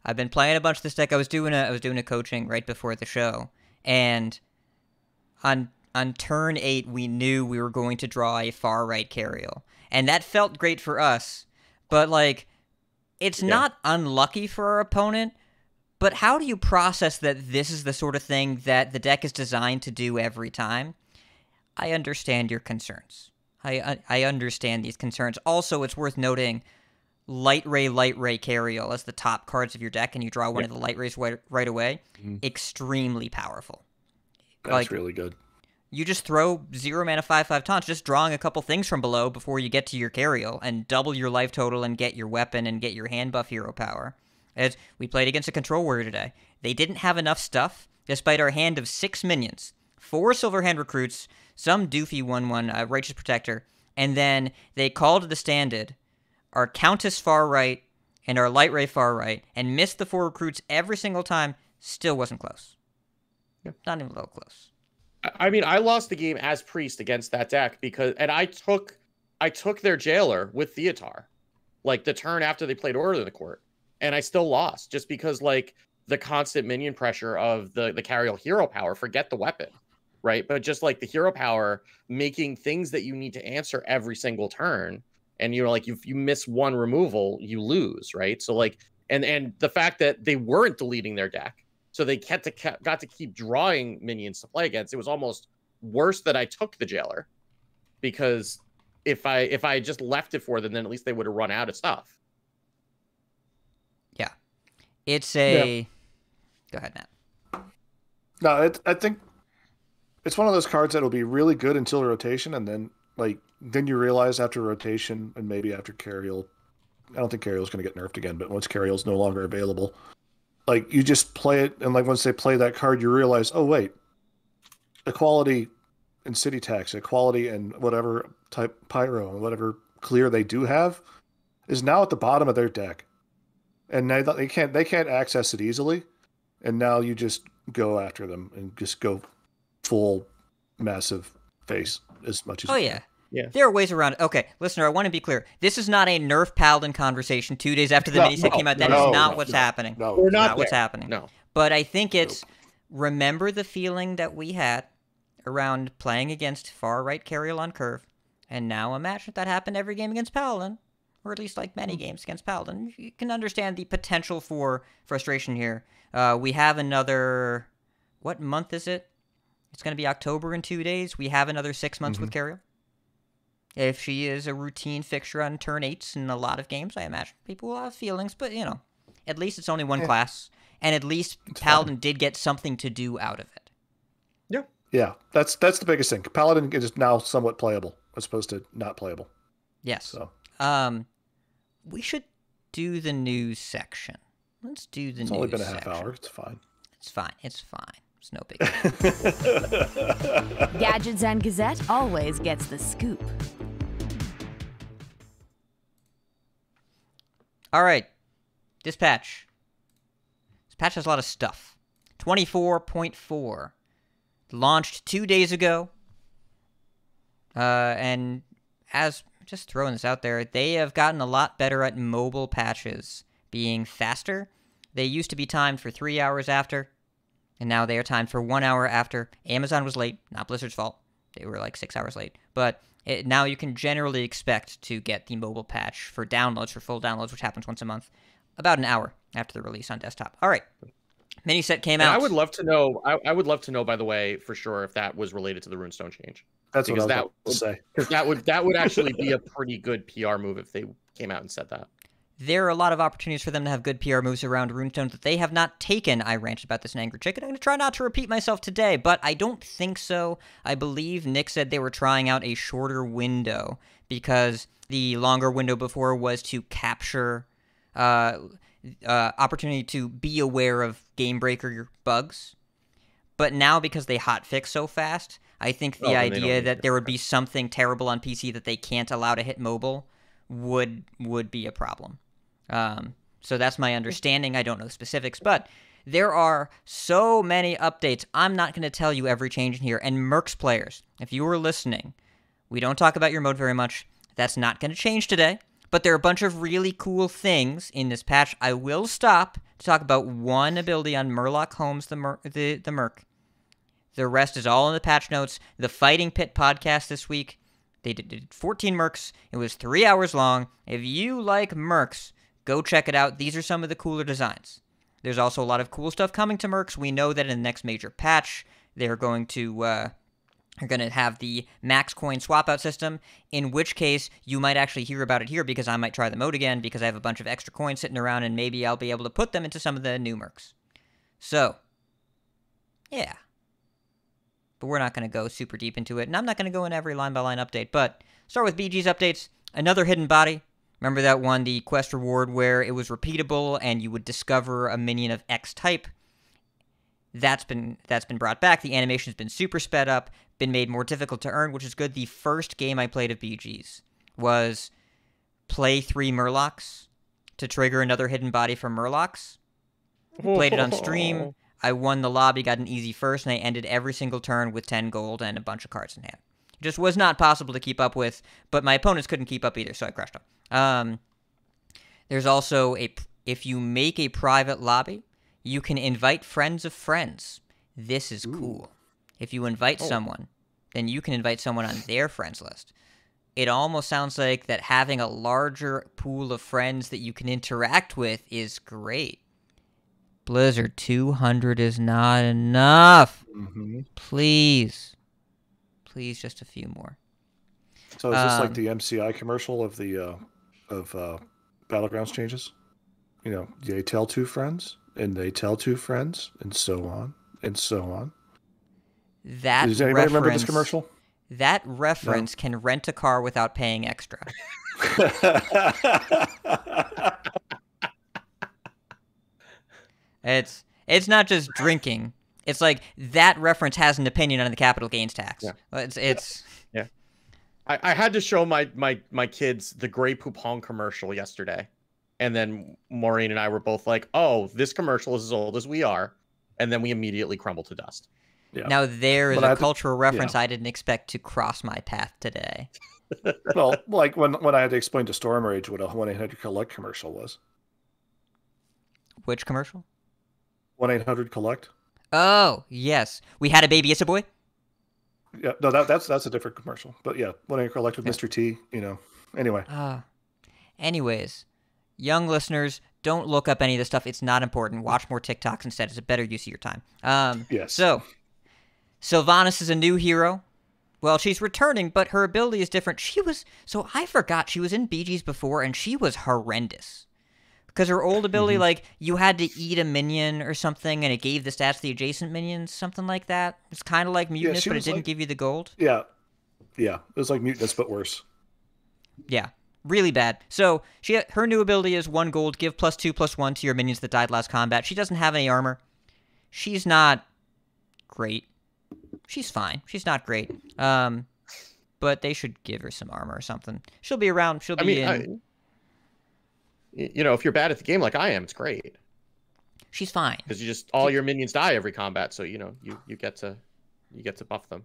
[SPEAKER 2] I've been playing a bunch of this deck. I was doing a coaching right before the show, and on turn 8 we knew we were going to draw a far right Cariel, and that felt great for us. But like, it's not unlucky for our opponent. But how do you process that this is the sort of thing that the deck is designed to do every time? I understand your concerns. I understand these concerns. Also, it's worth noting Light Ray, Cariel as the top cards of your deck, and you draw one of the Light Rays right away. Mm-hmm. Extremely powerful.
[SPEAKER 3] That's really good.
[SPEAKER 2] You just throw 0 mana 5/5 taunts, just drawing a couple things from below before you get to your Cariel, and double your life total and get your weapon and get your hand buff hero power. As we played against a control warrior today. They didn't have enough stuff, despite our hand of 6 minions, 4 Silverhand recruits, some doofy 1/1 Righteous Protector, and then they called the standard, our Countess far right, and our Light Ray far right, and missed the 4 recruits every single time. Still wasn't close. Not even a little close.
[SPEAKER 1] I mean, I lost the game as priest against that deck and I took their jailer with Theotar, like the turn after they played order in the court. And I still lost just because, like, the constant minion pressure of the Cariel hero power, forget the weapon, right? But just like the hero power making things that you need to answer every single turn. And like, if you miss one removal, you lose, right? So like, and the fact that they weren't deleting their deck, so they got to keep drawing minions to play against. It was almost worse that I took the jailer, because if I just left it for them, then at least they would have run out of stuff.
[SPEAKER 2] It's a... Go ahead, Matt.
[SPEAKER 3] No, I think it's one of those cards that will be really good until rotation, and then you realize after rotation and maybe after Cariel, I don't think Cariel's going to get nerfed again, but once Cariel's no longer available, like, you just play it, and like once they play that card, you realize, oh wait, equality and city tax, equality and whatever type pyro and whatever clear they do have is now at the bottom of their deck. And now they can't access it easily, and now you just go after them and just go full massive face as much as you can.
[SPEAKER 2] Yeah. There are ways around it. Okay, listener, I want to be clear. This is not a nerf Paladin conversation 2 days after the mini-set came out. That is not what's happening.
[SPEAKER 3] No,
[SPEAKER 1] we're not
[SPEAKER 2] what's happening.
[SPEAKER 1] No.
[SPEAKER 2] But I think it's remember the feeling that we had around playing against far right Cariel on curve, and now imagine if that happened every game against Paladin. Or at least like many games against Paladin. You can understand the potential for frustration here. We have another... What month is it? It's going to be October in 2 days. We have another 6 months with Cariel. If she is a routine fixture on turn 8s in a lot of games, I imagine people will have feelings, but, at least it's only one class, and at least Paladin did get something to do out of it.
[SPEAKER 1] Yeah.
[SPEAKER 3] Yeah, that's the biggest thing. Paladin is now somewhat playable as opposed to not playable.
[SPEAKER 2] Yes.
[SPEAKER 3] So
[SPEAKER 2] we should do the news section. Let's do the news section.
[SPEAKER 3] It's only been a half hour. It's fine.
[SPEAKER 2] It's fine. It's no big deal.
[SPEAKER 5] Gadgets and Gazette always gets the scoop.
[SPEAKER 2] All right. This patch. This patch has a lot of stuff. 24.4. Launched 2 days ago. And as just throwing this out there, they have gotten a lot better at mobile patches being faster. They used to be timed for 3 hours after, and now they are timed for 1 hour after. Amazon was late, not Blizzard's fault. They were like 6 hours late. But now you can generally expect to get the mobile patch for downloads, for full downloads, which happens once a month, about an hour after the release on desktop. All right. Mini set came out.
[SPEAKER 1] I would love to know. I would love to know, by the way, for sure, if that was related to the Runestone change.
[SPEAKER 3] That's what I was about to say.
[SPEAKER 1] Because that would actually be a pretty good PR move if they came out and said that.
[SPEAKER 2] There are a lot of opportunities for them to have good PR moves around Runestone that they have not taken. I ranted about this in Angry Chicken. I'm going to try not to repeat myself today, but I don't think so. I believe Nick said they were trying out a shorter window because the longer window before was to capture opportunity to be aware of game breaker bugs. But now, because they hotfix so fast, I think the idea that there would be something terrible on PC that they can't allow to hit mobile would be a problem. So that's my understanding. I don't know the specifics, but there are so many updates. I'm not going to tell you every change in here. And Mercs players, if you were listening, we don't talk about your mode very much. That's not going to change today. But there are a bunch of really cool things in this patch. I will stop to talk about one ability on Murloc Holmes, the Merc. The rest is all in the patch notes. The Fighting Pit podcast this week, they did 14 Mercs. It was 3 hours long. If you like Mercs, go check it out. These are some of the cooler designs. There's also a lot of cool stuff coming to Mercs. We know that in the next major patch, they're going to have the max coin swap out system, in which case you might actually hear about it here because I might try the mode again because I have a bunch of extra coins sitting around and maybe I'll be able to put them into some of the new Mercs. So, yeah. But we're not going to go super deep into it, and I'm not going to go in every line-by-line update, but start with BG's updates. Another hidden body. Remember that one, the quest reward where it was repeatable and you would discover a minion of X type? That's been brought back. The animation's been super sped up, been made more difficult to earn, which is good. The first game I played of BG's was play 3 Murlocs to trigger another hidden body from Murlocs. Played it on stream. I won the lobby, got an easy first, and I ended every single turn with 10 gold and a bunch of cards in hand. It just was not possible to keep up with, but my opponents couldn't keep up either, so I crashed them. There's also if you make a private lobby, you can invite friends of friends. This is cool. If you invite someone, then you can invite someone on their friends list. It almost sounds like that having a larger pool of friends that you can interact with is great. Blizzard, 200 is not enough. Mm-hmm. Please, just a few more.
[SPEAKER 3] So is this like the MCI commercial of the Battlegrounds changes? You know, they tell 2 friends, and they tell 2 friends, and so on, and so on. Does anybody remember this commercial?
[SPEAKER 2] That reference can rent a car without paying extra. It's not just drinking. It's like that reference has an opinion on the capital gains tax. Yeah. It's
[SPEAKER 1] yeah. I had to show my kids the Grey Poupon commercial yesterday, and then Maureen and I were both like, "Oh, this commercial is as old as we are," and then we immediately crumbled to dust.
[SPEAKER 2] Yeah. Now there is a cultural reference I didn't expect to cross my path today.
[SPEAKER 3] Well, like when I had to explain to Storm Rage what a 1-800-COLLECT commercial was.
[SPEAKER 2] Which commercial?
[SPEAKER 3] 1-800-COLLECT.
[SPEAKER 2] Oh, yes. We had a baby, it's a boy?
[SPEAKER 3] Yeah, no, that's a different commercial. But yeah, 1-800-COLLECT with Mr. T, you know. Anyway.
[SPEAKER 2] Anyways, young listeners, don't look up any of this stuff. It's not important. Watch more TikToks instead. It's a better use of your time.
[SPEAKER 3] Yes.
[SPEAKER 2] So, Sylvanas is a new hero. Well, she's returning, but her ability is different. So I forgot she was in BGs before, and she was horrendous. Because her old ability, like, you had to eat a minion or something, and it gave the stats to the adjacent minions, something like that. It's kind of like Mutinous, but it didn't give you the gold.
[SPEAKER 3] Yeah. Yeah, it was like Mutinous, but worse.
[SPEAKER 2] Yeah, really bad. So her new ability is 1 gold, give +2/+1 to your minions that died last combat. She doesn't have any armor. She's not great. She's fine. She's not great. But they should give her some armor or something. She'll be around. She'll be in...
[SPEAKER 1] if you're bad at the game like I am, it's great.
[SPEAKER 2] She's fine.
[SPEAKER 1] Because all your minions die every combat, so you get to buff them.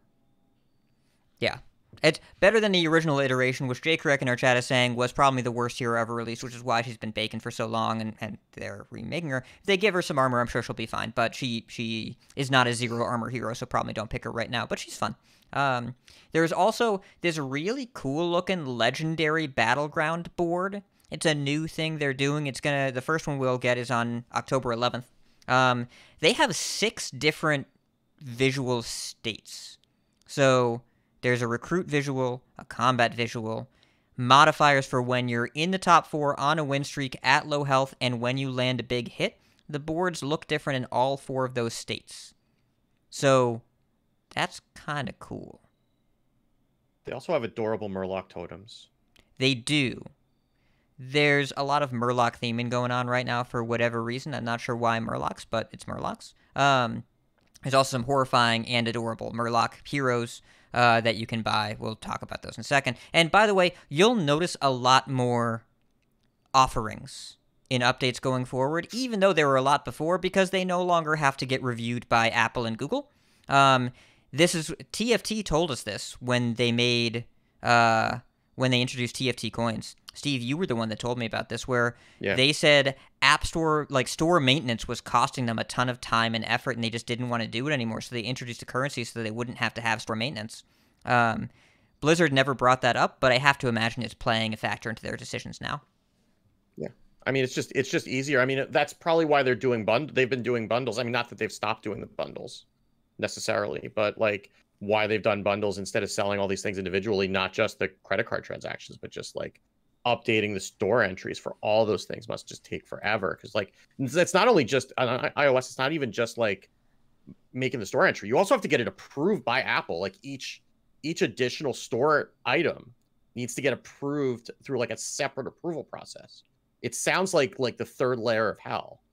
[SPEAKER 2] Yeah. It's better than the original iteration, which Jay Correct in our chat is saying was probably the worst hero ever released, which is why she's been baking for so long, and they're remaking her. If they give her some armor, I'm sure she'll be fine, but she is not a 0 armor hero, so probably don't pick her right now, but she's fun. There's also this really cool-looking legendary battleground board. It's a new thing they're doing. The first one we'll get is on October 11th. They have 6 different visual states. So there's a recruit visual, a combat visual, modifiers for when you're in the top 4 on a win streak at low health, and when you land a big hit. The boards look different in all 4 of those states. So that's kind of cool.
[SPEAKER 1] They also have adorable Murloc totems.
[SPEAKER 2] They do. There's a lot of Murloc theming going on right now for whatever reason. I'm not sure why Murlocs, but it's Murlocs. There's also some horrifying and adorable Murloc heroes that you can buy. We'll talk about those in a second. And by the way, you'll notice a lot more offerings in updates going forward, even though there were a lot before, because they no longer have to get reviewed by Apple and Google. TFT told us this when they introduced TFT coins. Steve, you were the one that told me about this, where they said App Store, like store maintenance, was costing them a ton of time and effort, and they just didn't want to do it anymore, so they introduced a currency so that they wouldn't have to have store maintenance. Blizzard never brought that up, but I have to imagine it's playing a factor into their decisions now.
[SPEAKER 1] Yeah. I mean, it's just easier. I mean, that's probably why they're doing they've been doing bundles. I mean, not that they've stopped doing the bundles necessarily, but like why they've done bundles instead of selling all these things individually, not just the credit card transactions, but just like updating the store entries for all those things must just take forever. Because like it's not only just on iOS, it's not even just like making the store entry. You also have to get it approved by Apple. Like each additional store item needs to get approved through like a separate approval process. It sounds like the 3rd layer of hell.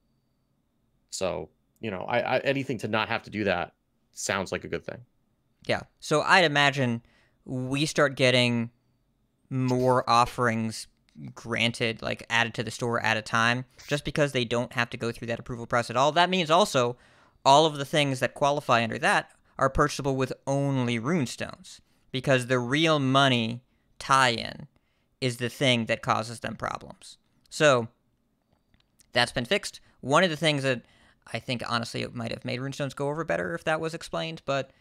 [SPEAKER 1] So, I anything to not have to do that sounds like a good thing.
[SPEAKER 2] Yeah. So I'd imagine we start getting more offerings granted, like added to the store at a time, just because they don't have to go through that approval process at all. That means also all of the things that qualify under that are purchasable with only runestones, because the real money tie-in is the thing that causes them problems. So that's been fixed. One of the things that I think, honestly, it might have made runestones go over better if that was explained, but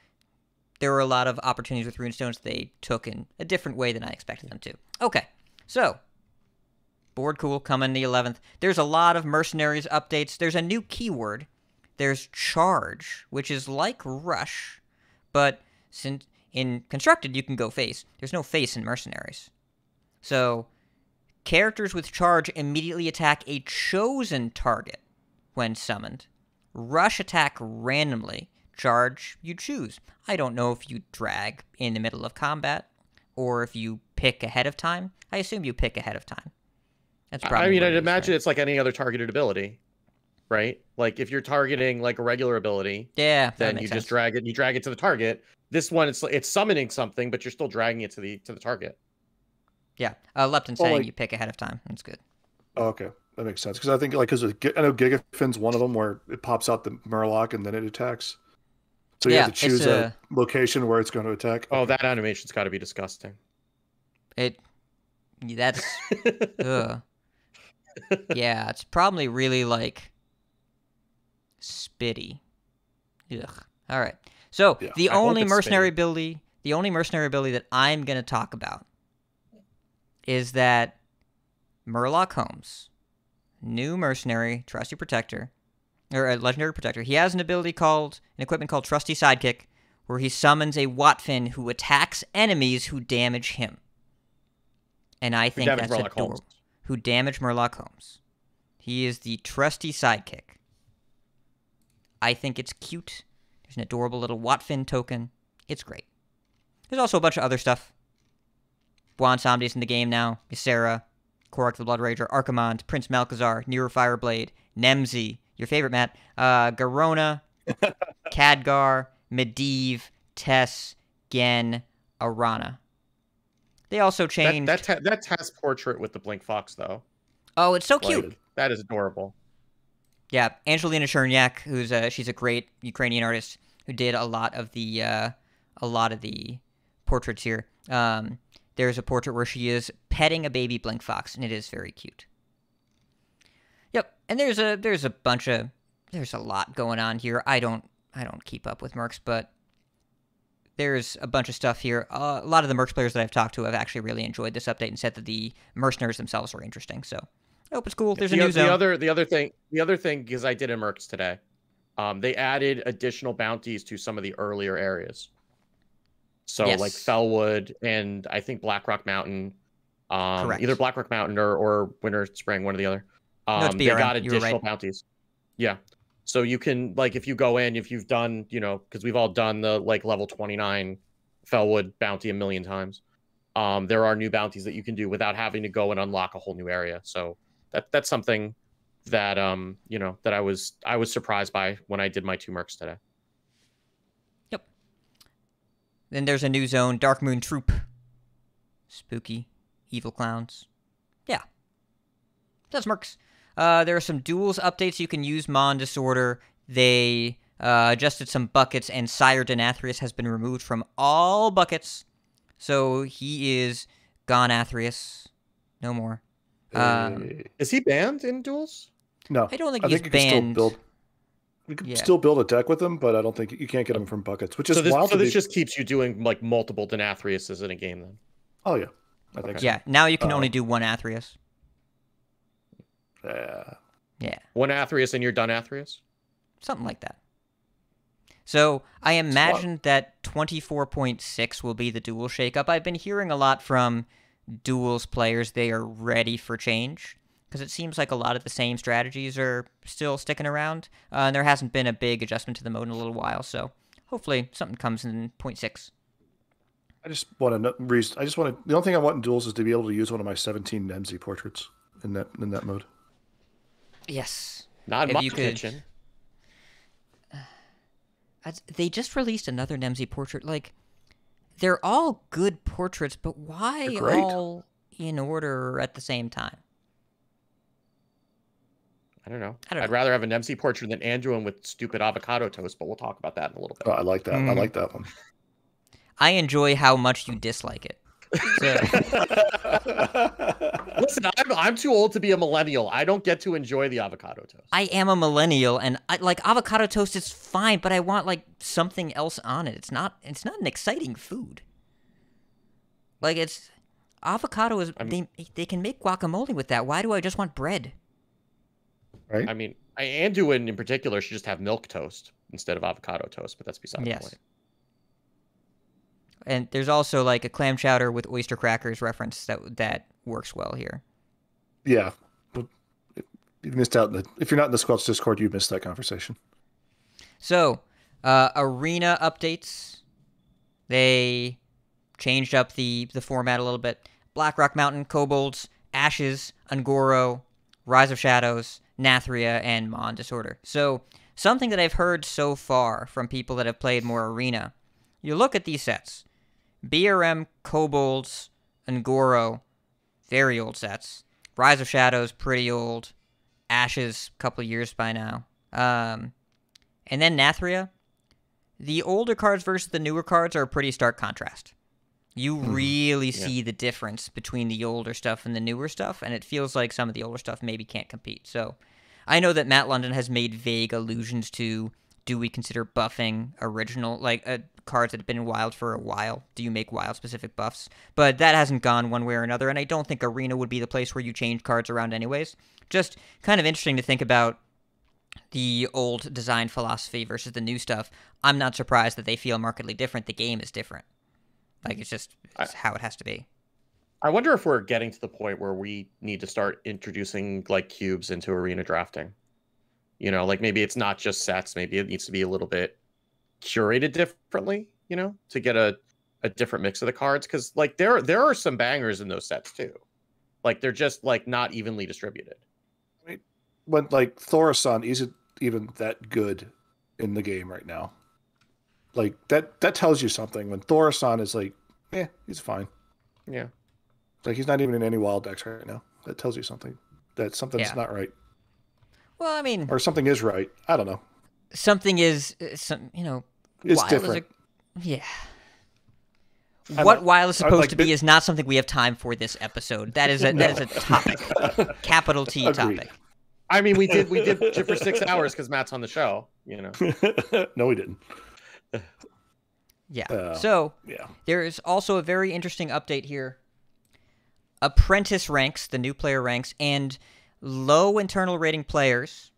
[SPEAKER 2] there were a lot of opportunities with runestones they took in a different way than I expected them to. Okay, so board cool coming the 11th. There's a lot of mercenaries updates. There's a new keyword. There's charge, which is like rush, but since in constructed you can go face. There's no face in mercenaries. So characters with charge immediately attack a chosen target when summoned. Rush attack randomly. Charge you choose. I don't know if you drag in the middle of combat or if you pick ahead of time. I assume you pick ahead of time. That's probably.
[SPEAKER 1] I mean, I'd imagine it's like any other targeted ability, right? Like if you're targeting like a regular ability, then you just drag it. You drag it to the target. This one, it's summoning something, but you're still dragging it to the target.
[SPEAKER 2] Yeah, Lepton saying you pick ahead of time. That's good.
[SPEAKER 3] Oh, okay. That makes sense, because I think because I know Gigafin's one of them where it pops out the Murloc and then it attacks. So you have to choose a location where it's going to attack.
[SPEAKER 1] Oh, that animation's got to be disgusting.
[SPEAKER 2] That's ugh. Yeah, it's probably really like spitty. Ugh. All right. So the only mercenary ability that I'm going to talk about is that Murloc Holmes, new mercenary, trusty protector, or a legendary protector. He has an equipment called Trusty Sidekick, where he summons a Watfin who attacks enemies who damage him. And I think that's adorable. Who damage Murloc Holmes. He is the trusty sidekick. I think it's cute. There's an adorable little Watfin token. It's great. There's also a bunch of other stuff. Bwonsamdi's in the game now. Ysera, Korok the Blood Rager, Archimond, Prince Malchezaar, Nero Fireblade, Nemzi, your favorite, Matt, Garona, Khadgar, Medivh, Tess, Gen, Arana. They also changed...
[SPEAKER 1] That Tess portrait with the Blink Fox, though.
[SPEAKER 2] Oh, it's so cute.
[SPEAKER 1] That is adorable.
[SPEAKER 2] Yeah, Angelina Chernyak, she's a great Ukrainian artist who did a lot of the portraits here. There's a portrait where she is petting a baby Blink Fox, and it is very cute. Yep, and there's a lot going on here. I don't keep up with Mercs, but there's a bunch of stuff here. A lot of the Mercs players that I've talked to have actually really enjoyed this update and said that the mercenaries themselves are interesting. So I hope it's cool. There's a new zone. The other thing, because I did in Mercs today, they added additional bounties to some of the earlier areas. So like Fellwood and I think Blackrock Mountain, either Blackrock Mountain or Winter Spring, one or the other. They got additional bounties. Yeah. So you can, like, if you go in, if you've done, because we've all done the like level 29 Fellwood bounty a million times. There are new bounties that you can do without having to go and unlock a whole new area. So that's something that that I was surprised by when I did my 2 Mercs today. Yep. Then there's a new zone, Dark Moon Troop. Spooky, evil clowns. Yeah. That's Mercs. There are some duels updates. You can use Mon Disorder. They adjusted some buckets, and Sire Denathrius has been removed from all buckets. So he is gone Athreus. No more.
[SPEAKER 1] Is he banned in duels?
[SPEAKER 3] No.
[SPEAKER 2] I don't think he's banned.
[SPEAKER 3] You can still build a deck with him, but I don't think you can't get him from buckets, which is wild.
[SPEAKER 1] So this just keeps you doing like multiple Denathriuses in a game then?
[SPEAKER 3] Oh, yeah. I think so.
[SPEAKER 2] Yeah, now you can only do one Athreus.
[SPEAKER 3] Yeah.
[SPEAKER 1] One Athreus and you're done Athreus?
[SPEAKER 2] Something like that. So I imagine that 24.6 will be the duel shakeup. I've been hearing a lot from duels players. They are ready for change because it seems like a lot of the same strategies are still sticking around. And there hasn't been a big adjustment to the mode in a little while. So hopefully something comes in 0.6.
[SPEAKER 3] I just want to. The only thing I want in duels is to be able to use one of my 17 Nemzi portraits in that mode.
[SPEAKER 2] Yes.
[SPEAKER 1] Not in my kitchen.
[SPEAKER 2] They just released another Nemzi portrait. Like, they're all good portraits, but why all in order at the same time?
[SPEAKER 1] I don't know. I'd rather have a Nemzi portrait than Anduin with stupid avocado toast, but we'll talk about that in a little bit.
[SPEAKER 3] Oh, I like that. I like that one.
[SPEAKER 2] I enjoy how much you dislike it.
[SPEAKER 1] Listen, I'm too old to be a millennial. I don't get to enjoy the avocado toast.
[SPEAKER 2] I am a millennial, and I like avocado toast is fine, but I want like something else on it. It's not an exciting food. Like avocado is they can make guacamole with that. Why do I just want bread?
[SPEAKER 3] Right.
[SPEAKER 1] I mean, Anduin in particular should just have milk toast instead of avocado toast, but that's beside the point.
[SPEAKER 2] And there's also like a clam chowder with oyster crackers reference that works well here.
[SPEAKER 3] Yeah. You missed out. If you're not in the Squelch Discord, you missed that conversation.
[SPEAKER 2] So, arena updates. They changed up the format a little bit. Blackrock Mountain, Kobolds, Ashes, Ungoro, Rise of Shadows, Nathria, and Mon Disorder. So, something that I've heard so far from people that have played more arena. You look at these sets. BRM, Kobolds, Ungoro, very old sets. Rise of Shadows, pretty old. Ashes, couple years by now. And then Nathria. The older cards versus the newer cards are a pretty stark contrast. You really see the difference between the older stuff and the newer stuff, and it feels like some of the older stuff maybe can't compete. So I know that Matt London has made vague allusions to, do we consider buffing original, cards that have been in Wild for a while? Do you make Wild-specific buffs? But that hasn't gone one way or another, and I don't think Arena would be the place where you change cards around anyways. Just kind of interesting to think about the old design philosophy versus the new stuff, I'm not surprised that they feel markedly different. The game is different. Like, it's how it has to be.
[SPEAKER 1] I wonder if we're getting to the point where we need to start introducing like cubes into arena drafting. You know, like maybe it's not just sets. Maybe it needs to be a little bit curated differently, you know, to get a different mix of the cards. Because like there are some bangers in those sets too. Like they're just like not evenly distributed.
[SPEAKER 3] I mean, when like Thorison isn't even that good in the game right now. Like that tells you something. When Thorison is like, he's fine.
[SPEAKER 1] Yeah.
[SPEAKER 3] Like he's not even in any wild decks right now. That tells you something. That something's not right.
[SPEAKER 2] Well, I mean,
[SPEAKER 3] or something is right. I don't know.
[SPEAKER 2] Something is it's
[SPEAKER 3] different.
[SPEAKER 2] Yeah. What Wild is supposed to be is not something we have time for this episode. That is a topic, capital T topic.
[SPEAKER 1] I mean, we did it for 6 hours because Matt's on the show. You know.
[SPEAKER 3] No, we didn't.
[SPEAKER 2] Yeah. There is also a very interesting update here. Apprentice ranks, the new player ranks, and low internal rating players,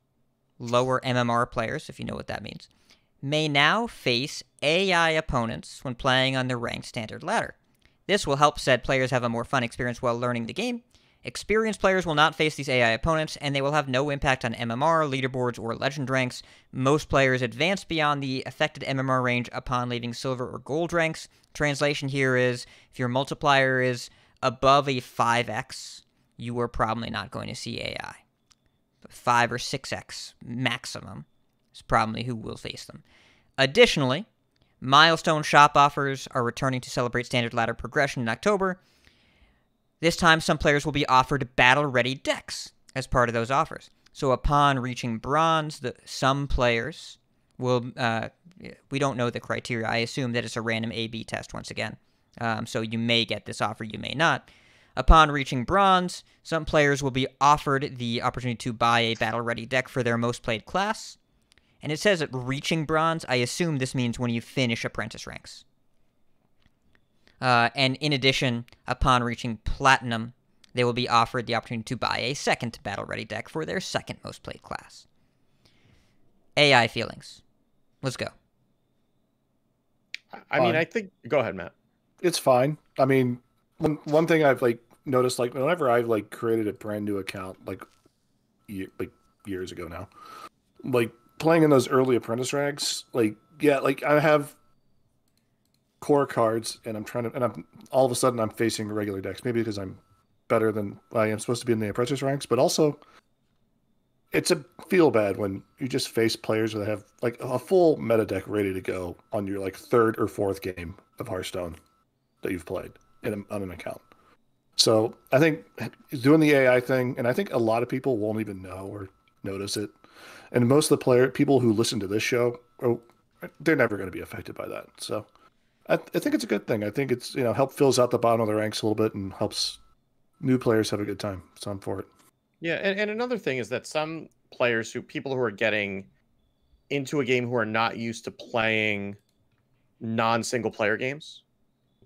[SPEAKER 2] lower MMR players, if you know what that means, may now face AI opponents when playing on the ranked standard ladder. This will help said players have a more fun experience while learning the game. Experienced players will not face these AI opponents, and they will have no impact on MMR, leaderboards, or legend ranks. Most players advance beyond the affected MMR range upon leaving silver or gold ranks. Translation here is, if your multiplier is above a 5x, you are probably not going to see AI. 5 or 6x maximum is probably who will face them. Additionally, milestone shop offers are returning to celebrate standard ladder progression in October. This time, some players will be offered battle-ready decks as part of those offers. So upon reaching bronze, some players will... we don't know the criteria. I assume that it's a random A/B test once again. So you may get this offer, you may not. Upon reaching bronze, some players will be offered the opportunity to buy a battle-ready deck for their most played class. And it says at reaching bronze. I assume this means when you finish apprentice ranks. And in addition, upon reaching platinum, they will be offered the opportunity to buy a second battle-ready deck for their second most played class. AI feelings. Let's go.
[SPEAKER 1] I mean, I think... Go ahead, Matt.
[SPEAKER 3] It's fine. I mean, one thing I've like noticed, like whenever I've like created a brand new account, like years ago now, like playing in those early apprentice ranks, like I have core cards, and I'm all of a sudden I'm facing regular decks, maybe because I'm better than I am supposed to be in the apprentice ranks, but also it's a feel bad when you just face players that have like a full meta deck ready to go on your like third or fourth game of Hearthstone that you've played on an account. So I think doing the AI thing, and I think a lot of people won't even know or notice it. And most of the people who listen to this show, they're never going to be affected by that. So I think it's a good thing. I think it's, help fills out the bottom of the ranks a little bit and helps new players have a good time. So I'm for it.
[SPEAKER 1] Yeah, and another thing is that some players people who are getting into a game who are not used to playing non-single player games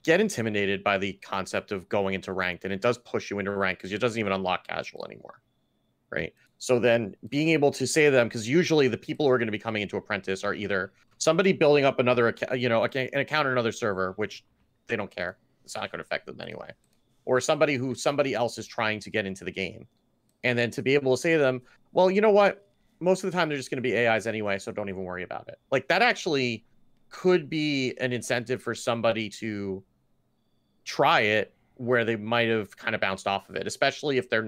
[SPEAKER 1] get intimidated by the concept of going into ranked, and it does push you into rank because it doesn't even unlock casual anymore, right? So then being able to say to them, because usually the people who are going to be coming into apprentice are either somebody building up another an account on another server, which they don't care, it's not going to affect them anyway, or somebody else is trying to get into the game, and then to be able to say to them, well, you know what, most of the time they're just going to be AIs anyway, so don't even worry about it. Like that actually could be an incentive for somebody to try it where they might have kind of bounced off of it, especially if they're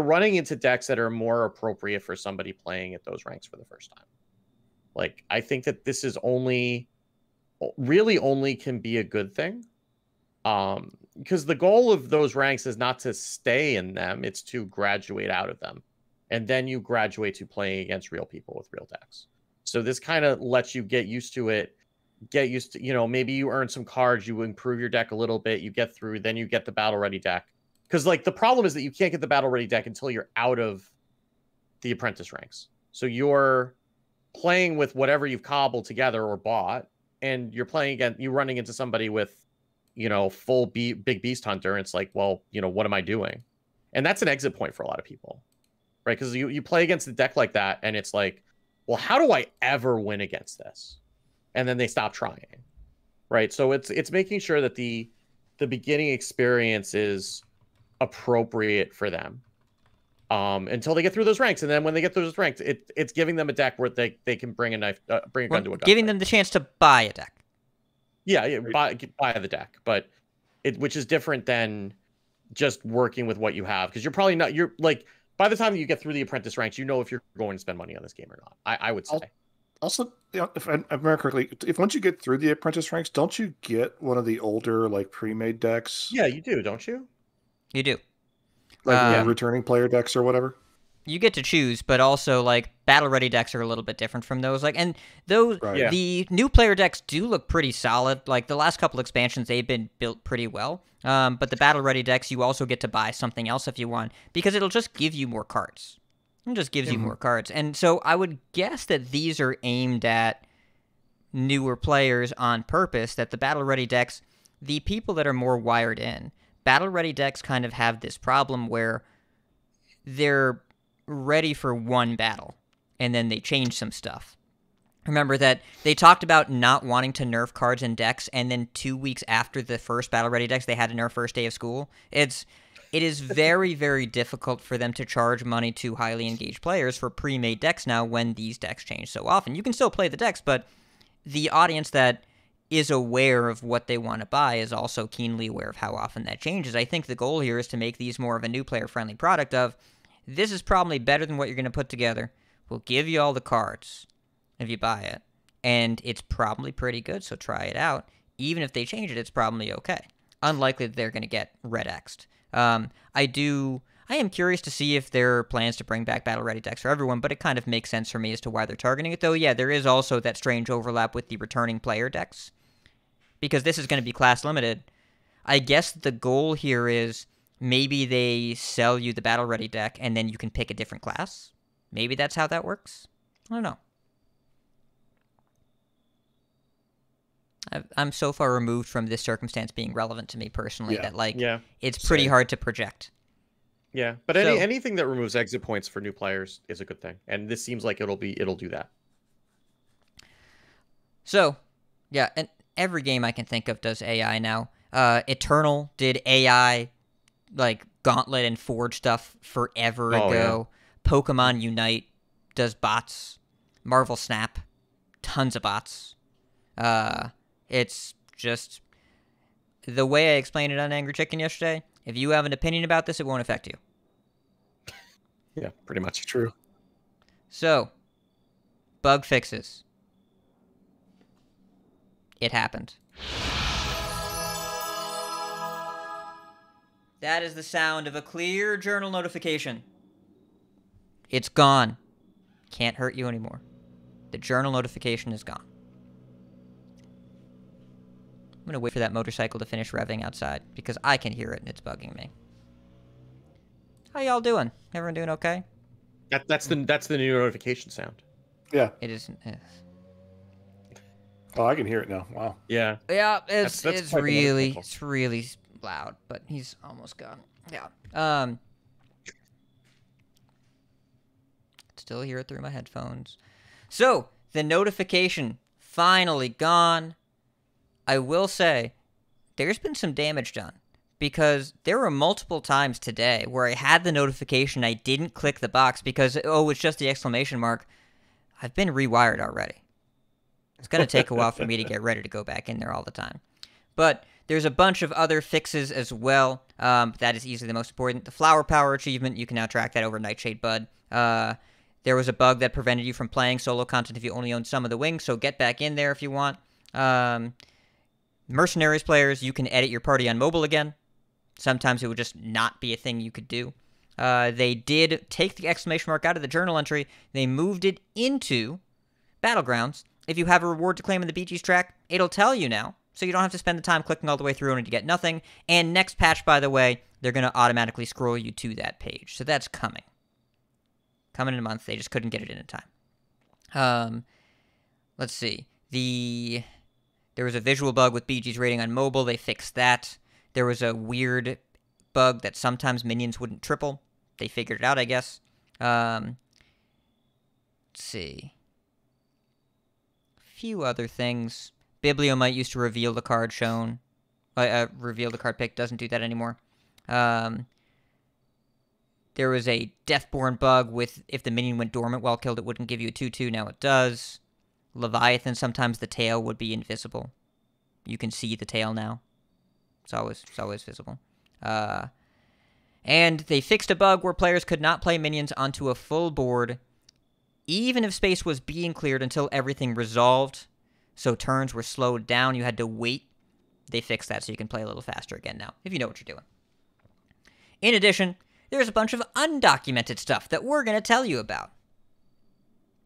[SPEAKER 1] running into decks that are more appropriate for somebody playing at those ranks for the first time. Like, I think that this is really only can be a good thing. Because the goal of those ranks is not to stay in them, it's to graduate out of them. And then you graduate to playing against real people with real decks. So this kind of lets you get used to it, maybe you earn some cards, you improve your deck a little bit, you get through, then you get the battle ready deck. Because like the problem is that you can't get the battle ready deck until you're out of the apprentice ranks. So you're playing with whatever you've cobbled together or bought, and you're running into somebody with, full big beast hunter. And it's like, well, what am I doing? And that's an exit point for a lot of people, right? Because you play against a deck like that, and it's like, well, how do I ever win against this? And then they stop trying, right? So it's making sure that the beginning experience is appropriate for them until they get through those ranks, and then when they get through those ranks, it's giving them a deck where they can bring a knife, bring a gun to a gun,
[SPEAKER 2] giving them the chance to buy a deck.
[SPEAKER 1] Yeah, buy the deck, but which is different than just working with what you have, because you're like, by the time you get through the apprentice ranks, you know if you're going to spend money on this game or not. I would say.
[SPEAKER 3] Also, if I remember correctly, if once you get through the apprentice ranks, don't you get one of the older like pre-made decks?
[SPEAKER 1] Yeah, you do, don't you?
[SPEAKER 2] You do.
[SPEAKER 3] Like returning player decks or whatever.
[SPEAKER 2] You get to choose, but also like battle ready decks are a little bit different from those. Like, and those the new player decks do look pretty solid. Like the last couple expansions, they've been built pretty well. But the battle ready decks, you also get to buy something else if you want, because it'll just give you more cards. It just gives you more cards. And so I would guess that these are aimed at newer players on purpose, that the battle ready decks, the people that are more wired in, battle ready decks kind of have this problem where they're ready for one battle, and then they change some stuff. Remember that they talked about not wanting to nerf cards in decks, and then 2 weeks after the first battle ready decks, they had to nerf first day of school. It is very, very difficult for them to charge money to highly engaged players for pre-made decks now when these decks change so often. You can still play the decks, but the audience that is aware of what they want to buy is also keenly aware of how often that changes. I think the goal here is to make these more of a new player-friendly product of, this is probably better than what you're going to put together. We'll give you all the cards if you buy it, and it's probably pretty good, so try it out. Even if they change it, it's probably okay. Unlikely that they're going to get red X'd. I am curious to see if there are plans to bring back battle ready decks for everyone, but it kind of makes sense for me as to why they're targeting it. Though, yeah, there is also that strange overlap with the returning player decks, because this is going to be class limited. I guess the goal here is maybe they sell you the battle ready deck and then you can pick a different class. Maybe that's how that works. I don't know. I'm so far removed from this circumstance being relevant to me personally that it's pretty hard to project.
[SPEAKER 1] Yeah, but anything that removes exit points for new players is a good thing, and this seems like it'll do that.
[SPEAKER 2] So, yeah, and every game I can think of does AI now. Eternal did AI like Gauntlet and Forge stuff forever ago. Yeah. Pokemon Unite does bots. Marvel Snap, tons of bots. It's just the way I explained it on Angry Chicken yesterday. If you have an opinion about this, it won't affect you.
[SPEAKER 1] Yeah, pretty much
[SPEAKER 3] true.
[SPEAKER 2] So, bug fixes. It happened. That is the sound of a clear journal notification. It's gone. Can't hurt you anymore. The journal notification is gone. I'm going to wait for that motorcycle to finish revving outside, because I can hear it and it's bugging me. How y'all doing? Everyone doing okay?
[SPEAKER 1] That's the new notification sound.
[SPEAKER 3] Yeah.
[SPEAKER 2] It is.
[SPEAKER 3] Oh, I can hear it now. Wow.
[SPEAKER 1] Yeah.
[SPEAKER 2] Yeah, it's really
[SPEAKER 1] wonderful.
[SPEAKER 2] Loud, but he's almost gone. Yeah. Still hear it through my headphones. So, the notification finally gone. I will say, there's been some damage done, because there were multiple times today where I had the notification, I didn't click the box because, it's just the exclamation mark. I've been rewired already. It's going to take a while for me to get ready to go back in there all the time. But there's a bunch of other fixes as well. That is easily the most important. The Flower Power achievement, you can now track that over Nightshade Bud. There was a bug that prevented you from playing solo content if you only own some of the wings, so get back in there if you want. Mercenaries players, you can edit your party on mobile again. Sometimes it would just not be a thing you could do. They did take the exclamation mark out of the journal entry. They moved it into Battlegrounds. If you have a reward to claim in the Bee Gees track, it'll tell you now, so you don't have to spend the time clicking all the way through only to get nothing. And next patch, by the way, they're going to automatically scroll you to that page. So that's coming. Coming in a month. They just couldn't get it in time. Let's see. There was a visual bug with Bee Gees rating on mobile. They fixed that. There was a weird bug that sometimes minions wouldn't triple. They figured it out, I guess. Let's see. A few other things. Bibliomite used to reveal the card shown. Reveal the card pick. Doesn't do that anymore. There was a Deathborn bug with if the minion went dormant while killed, it wouldn't give you a 2/2. Now it does. Leviathan, sometimes the tail would be invisible. You can see the tail now. It's always visible. And they fixed a bug where players could not play minions onto a full board, even if space was being cleared until everything resolved. So turns were slowed down. You had to wait. They fixed that so you can play a little faster again now, if you know what you're doing. In addition, there's a bunch of undocumented stuff that we're going to tell you about.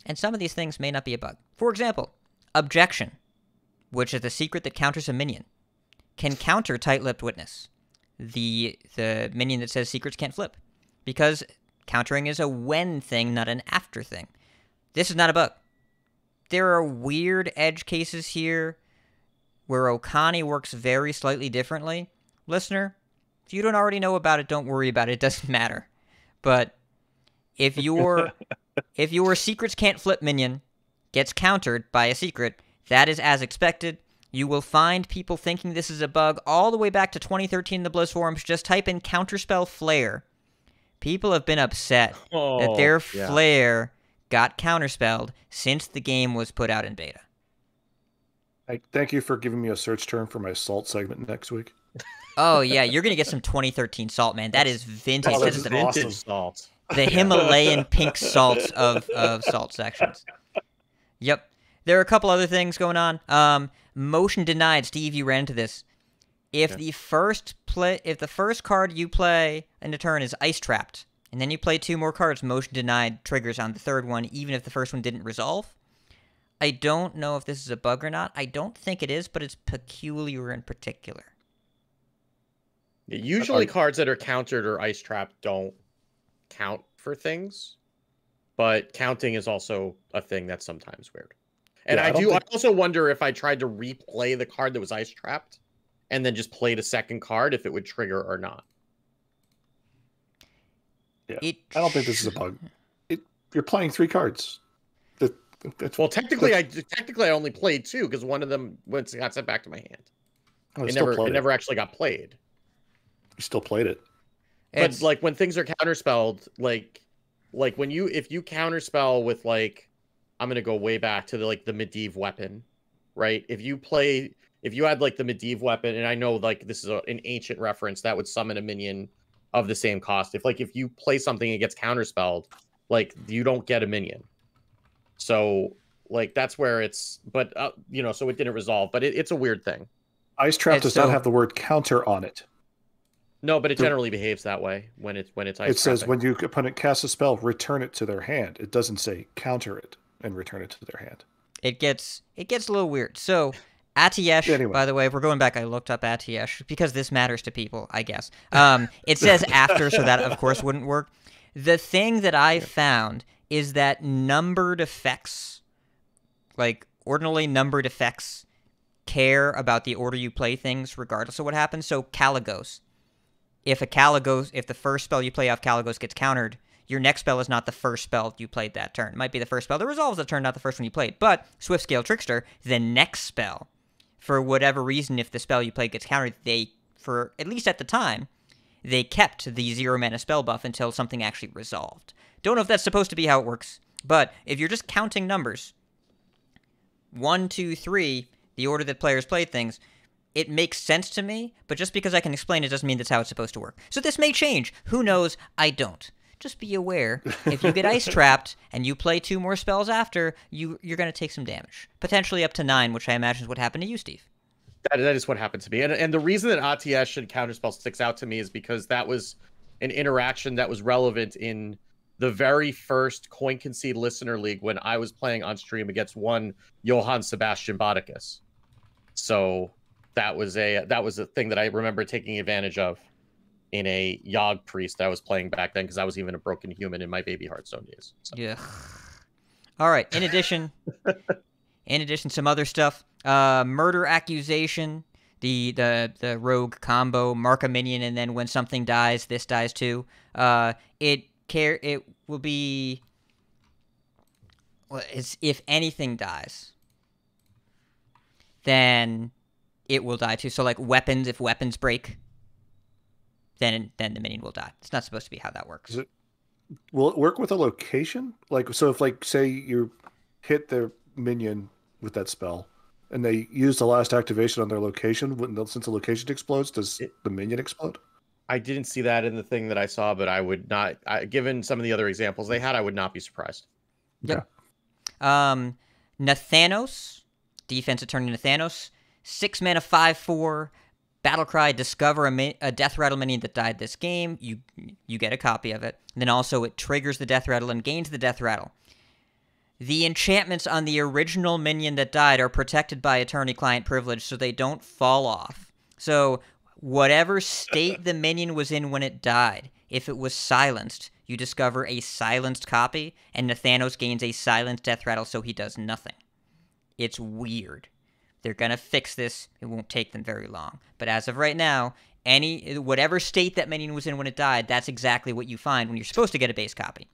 [SPEAKER 2] And some of these things may not be a bug. For example, Objection, which is the secret that counters a minion, can counter Tight-Lipped Witness, the minion that says secrets can't flip, because countering is a when thing, not an after thing. This is not a bug. There are weird edge cases here where Okani works very slightly differently. Listener, if you don't already know about it, don't worry about it. It doesn't matter. But if your secrets can't flip minion gets countered by a secret, that is as expected. You will find people thinking this is a bug all the way back to 2013 in the Blizz forums. Just type in Counterspell Flare. People have been upset that their Flare got counterspelled since the game was put out in beta.
[SPEAKER 3] Thank you for giving me a search term for my salt segment next week.
[SPEAKER 2] Oh, yeah, you're going to get some 2013 salt, man. That is vintage.
[SPEAKER 3] Oh,
[SPEAKER 2] that is the
[SPEAKER 1] vintage salt.
[SPEAKER 2] The Himalayan pink salts of salt sections. Yep. There are a couple other things going on. Motion denied. Steve, you ran into this. If the first card you play in a turn is ice trapped, and then you play 2 more cards, motion denied triggers on the third one, even if the first one didn't resolve. I don't know if this is a bug or not. I don't think it is, but it's peculiar in particular.
[SPEAKER 1] Usually cards that are countered or ice trapped don't count for things, but counting is also a thing that's sometimes weird. And I also wonder if I tried to replay the card that was ice trapped and then just played a second card, if it would trigger or not.
[SPEAKER 3] Yeah, I don't think this is a bug. You're playing 3 cards.
[SPEAKER 1] Well, technically, I only played 2 because one of them got sent back to my hand. It never actually got played.
[SPEAKER 3] You still played it.
[SPEAKER 1] But like when things are counterspelled, like if you counterspell with like, I'm gonna go way back to the Medivh weapon, right? If you had like the Medivh weapon, and I know like this is an ancient reference that would summon a minion of the same cost. If you play something and it gets counterspelled, like you don't get a minion. So like that's where it's, but so it didn't resolve. But it's a weird thing.
[SPEAKER 3] Ice Trap does not have the word counter on it.
[SPEAKER 1] No, but it generally behaves that way when it's ice.
[SPEAKER 3] It says when your opponent casts a spell, return it to their hand. It doesn't say counter it and return it to their hand.
[SPEAKER 2] It gets a little weird. So Atiesh, anyway. By the way, if we're going back, I looked up Atiesh because this matters to people, I guess. It says after, so that of course wouldn't work. The thing that I found is that numbered effects, like ordinarily numbered effects, care about the order you play things regardless of what happens. So Caligos. If the first spell you play off Caligos gets countered, your next spell is not the first spell you played that turn. It might be the first spell that resolves the turn, not the first one you played. But Swift-Scale Trickster, the next spell, for whatever reason, if the spell you played gets countered, for at least at the time, they kept the 0-mana spell buff until something actually resolved. Don't know if that's supposed to be how it works, but if you're just counting numbers, 1, 2, 3, the order that players played things, it makes sense to me, but just because I can explain it doesn't mean that's how it's supposed to work. So this may change. Who knows? I don't. Just be aware, if you get ice trapped and you play 2 more spells after, you're going to take some damage. Potentially up to 9, which I imagine is what happened to you, Steve.
[SPEAKER 1] That is what happened to me. And the reason that Atiesh and Counterspell sticks out to me is because that was an interaction that was relevant in the very first Coin Concede Listener League when I was playing on stream against one Johann Sebastian Bodicus. So that was a thing that I remember taking advantage of in a Yogg Priest that I was playing back then because I was even a broken human in my baby Hearthstone days. So.
[SPEAKER 2] Yeah. All right. In addition, some other stuff. Murder Accusation, the rogue combo, mark a minion, and then when something dies, this dies too. It care. It will be. Well, it's if anything dies, then it will die too. So like weapons, if weapons break, then the minion will die. It's not supposed to be how that works.
[SPEAKER 3] Will it work with a location? Like, so if, like, say you hit their minion with that spell, and they use the last activation on their location, since the location explodes, does the minion explode?
[SPEAKER 1] I didn't see that in the thing that I saw, but I would not. Given some of the other examples they had, I would not be surprised.
[SPEAKER 2] Yep. Nathanos, defensive turn into Nathanos, 6 mana, 5/4, Battlecry, discover a Death Rattle minion that died this game. You get a copy of it. And then also it triggers the Death Rattle and gains the Death Rattle. The enchantments on the original minion that died are protected by attorney-client privilege, so they don't fall off. So whatever state the minion was in when it died, if it was silenced, you discover a silenced copy, and Nathanos gains a silenced Death Rattle, so he does nothing. It's weird. They're going to fix this. It won't take them very long. But as of right now, whatever state that minion was in when it died, that's exactly what you find when you're supposed to get a base copy.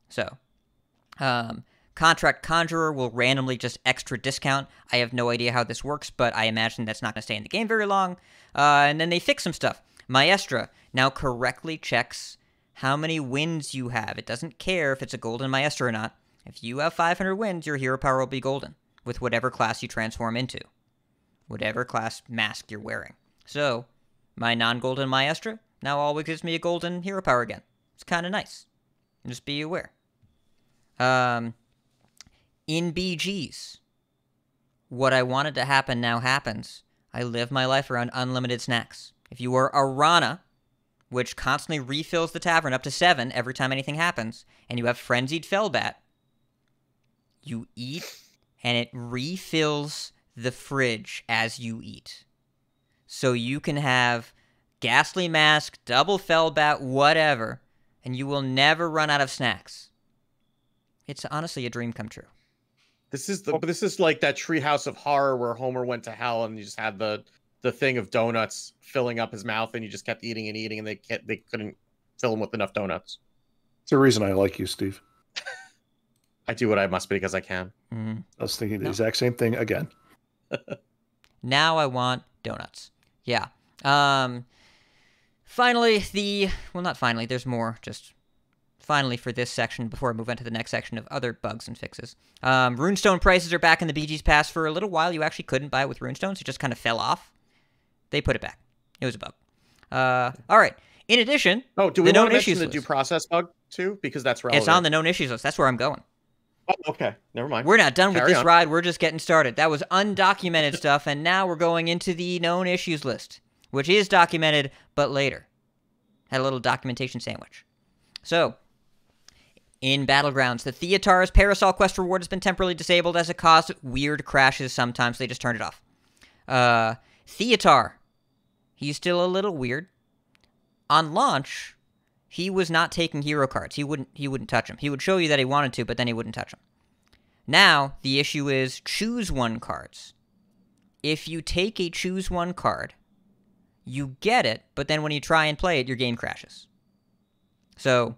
[SPEAKER 2] So, Contract Conjurer will randomly just extra discount. I have no idea how this works, but I imagine that's not going to stay in the game very long. And then they fix some stuff. Maestra now correctly checks how many wins you have. It doesn't care if it's a golden Maestra or not. If you have 500 wins, your hero power will be golden, with whatever class you transform into. Whatever class mask you're wearing. So, my non-golden Maestra now always gives me a golden hero power again. It's kind of nice. Just be aware. In BGs, what I wanted to happen now happens. I live my life around unlimited snacks. If you are a Rana, which constantly refills the tavern up to 7 every time anything happens, and you have Frenzied Fellbat, you eat, and it refills the fridge as you eat. So you can have Ghastly Mask, Double Fellbat, whatever, and you will never run out of snacks. It's honestly a dream come true.
[SPEAKER 1] This is like that Treehouse of Horror where Homer went to hell and you just had the thing of donuts filling up his mouth, and you just kept eating and eating, and they couldn't fill him with enough donuts.
[SPEAKER 3] It's the reason I like you, Steve.
[SPEAKER 1] I do what I must because I can.
[SPEAKER 3] I was thinking the exact same thing again.
[SPEAKER 2] Now I want donuts. Yeah. Finally, not finally, there's more. Just finally for this section before I move on to the next section of other bugs and fixes. Runestone prices are back in the BG's Pass. For a little while, you actually couldn't buy it with runestones. It just kind of fell off. They put it back. It was a bug. All right. In addition,
[SPEAKER 1] do we want to mention the due process bug too? Because that's relevant.
[SPEAKER 2] It's on the known issues list. That's where I'm going.
[SPEAKER 1] Oh, okay. Never mind.
[SPEAKER 2] We're not done with this ride. We're just getting started. That was undocumented stuff, and now we're going into the known issues list, which is documented, but later. Had a little documentation sandwich. So, in Battlegrounds, the Theatar's Parasol quest reward has been temporarily disabled as it caused weird crashes sometimes. They just turned it off. Theatar. He's still a little weird. On launch, he was not taking hero cards. He wouldn't touch them. He would show you that he wanted to, but then he wouldn't touch them. Now, the issue is choose one cards. If you take a choose one card, you get it, but then when you try and play it, your game crashes. So,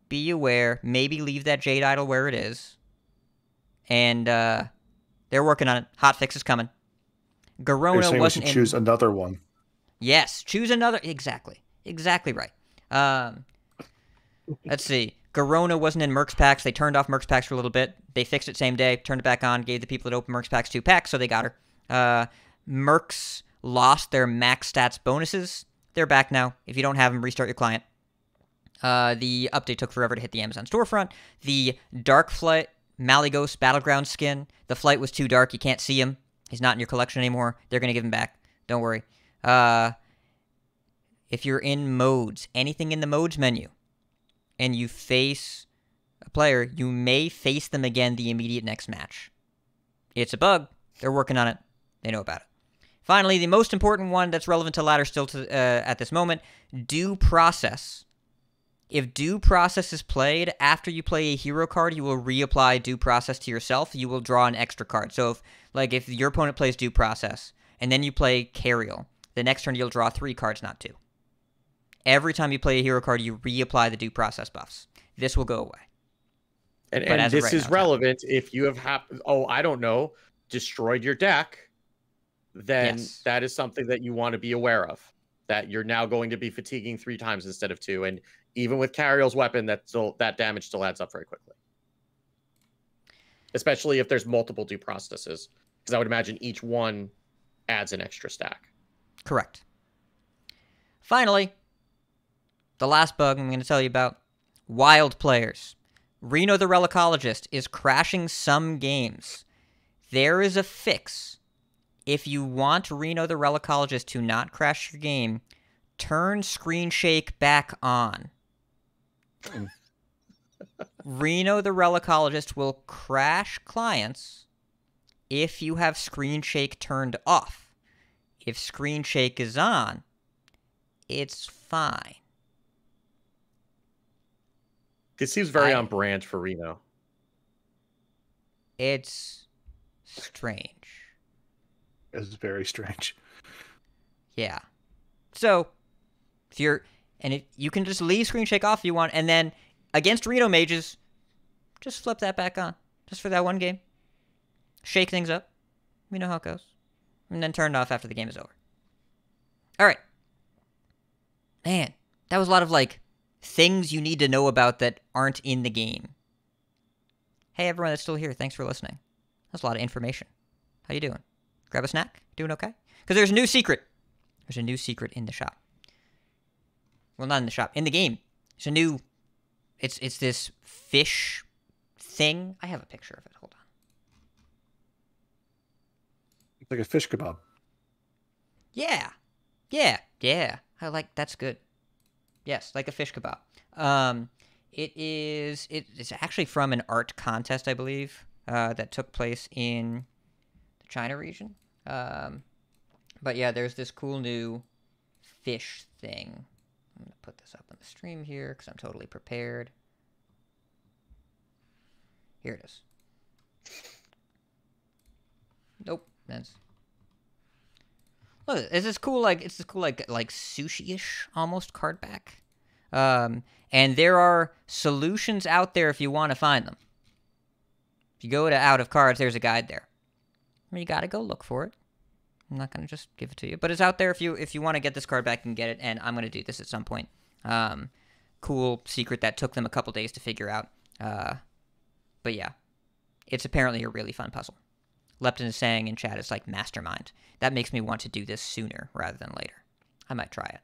[SPEAKER 2] be aware. Maybe leave that Jade Idol where it is. And they're working on it. Hot fix is coming. Garona wasn't in...
[SPEAKER 3] choose another one.
[SPEAKER 2] Yes, choose another. Exactly right. Let's see. Garona wasn't in Mercs packs. They turned off Mercs packs for a little bit. They fixed it same day, turned it back on, gave the people that open Mercs packs 2 packs, so they got her. Mercs lost their max stats bonuses. They're back now. If you don't have them, restart your client. The update took forever to hit the Amazon storefront. The Dark Flight Malygos Battleground skin. The flight was too dark. You can't see him. He's not in your collection anymore. They're going to give him back. Don't worry. If you're in modes, anything in the modes menu, and you face a player, you may face them again the immediate next match. It's a bug. They're working on it. They know about it. Finally, the most important one that's relevant to ladder still at this moment, due process. If due process is played, after you play a hero card, you will reapply due process to yourself. You will draw an extra card. So if your opponent plays due process, and then you play Cariel, the next turn you'll draw 3 cards, not 2. every time you play a hero card, you reapply the due process buffs. This will go away.
[SPEAKER 1] And this is relevant if you have I don't know, destroyed your deck, then that is something that you want to be aware of. That you're now going to be fatiguing 3 times instead of 2. And even with Cariel's weapon, that damage still adds up very quickly. Especially if there's multiple due processes. Because I would imagine each one adds an extra stack.
[SPEAKER 2] Correct. Finally, the last bug I'm going to tell you about. Wild players. Reno the Relicologist is crashing some games. There is a fix. If you want Reno the Relicologist to not crash your game, turn Screen Shake back on. Reno the Relicologist will crash clients if you have Screen Shake turned off. If Screen Shake is on, it's fine.
[SPEAKER 1] This seems very on brand for Reno.
[SPEAKER 2] It's strange.
[SPEAKER 3] It's very strange.
[SPEAKER 2] Yeah. So, you can just leave Screen Shake off if you want, and then against Reno mages, just flip that back on. Just for that one game. Shake things up. We know how it goes. And then turn it off after the game is over. Alright. Man, that was a lot of, things you need to know about that aren't in the game. Hey, everyone that's still here, thanks for listening. That's a lot of information. How you doing? Grab a snack? Doing okay? Because there's a new secret. There's a new secret in the shop. Well, not in the shop. In the game. There's a new... It's this fish thing. I have a picture of it. Hold on.
[SPEAKER 3] It's like a fish kebab.
[SPEAKER 2] Yeah. That's good. Yes, like a fish kebab. It's actually from an art contest, I believe, that took place in the China region. But yeah, there's this cool new fish thing. I'm going to put this up on the stream here because I'm totally prepared. Here it is. Nope. Look, it's this cool, like sushi-ish almost card back. And there are solutions out there if you want to find them. If you go to Out of Cards, there's a guide there. You gotta go look for it. I'm not gonna just give it to you, but it's out there if you want to get this card back and get it. And I'm gonna do this at some point. Cool secret that took them a couple days to figure out. But yeah, it's apparently a really fun puzzle. Lepton is saying in chat, it's like mastermind. That makes me want to do this sooner rather than later. I might try it.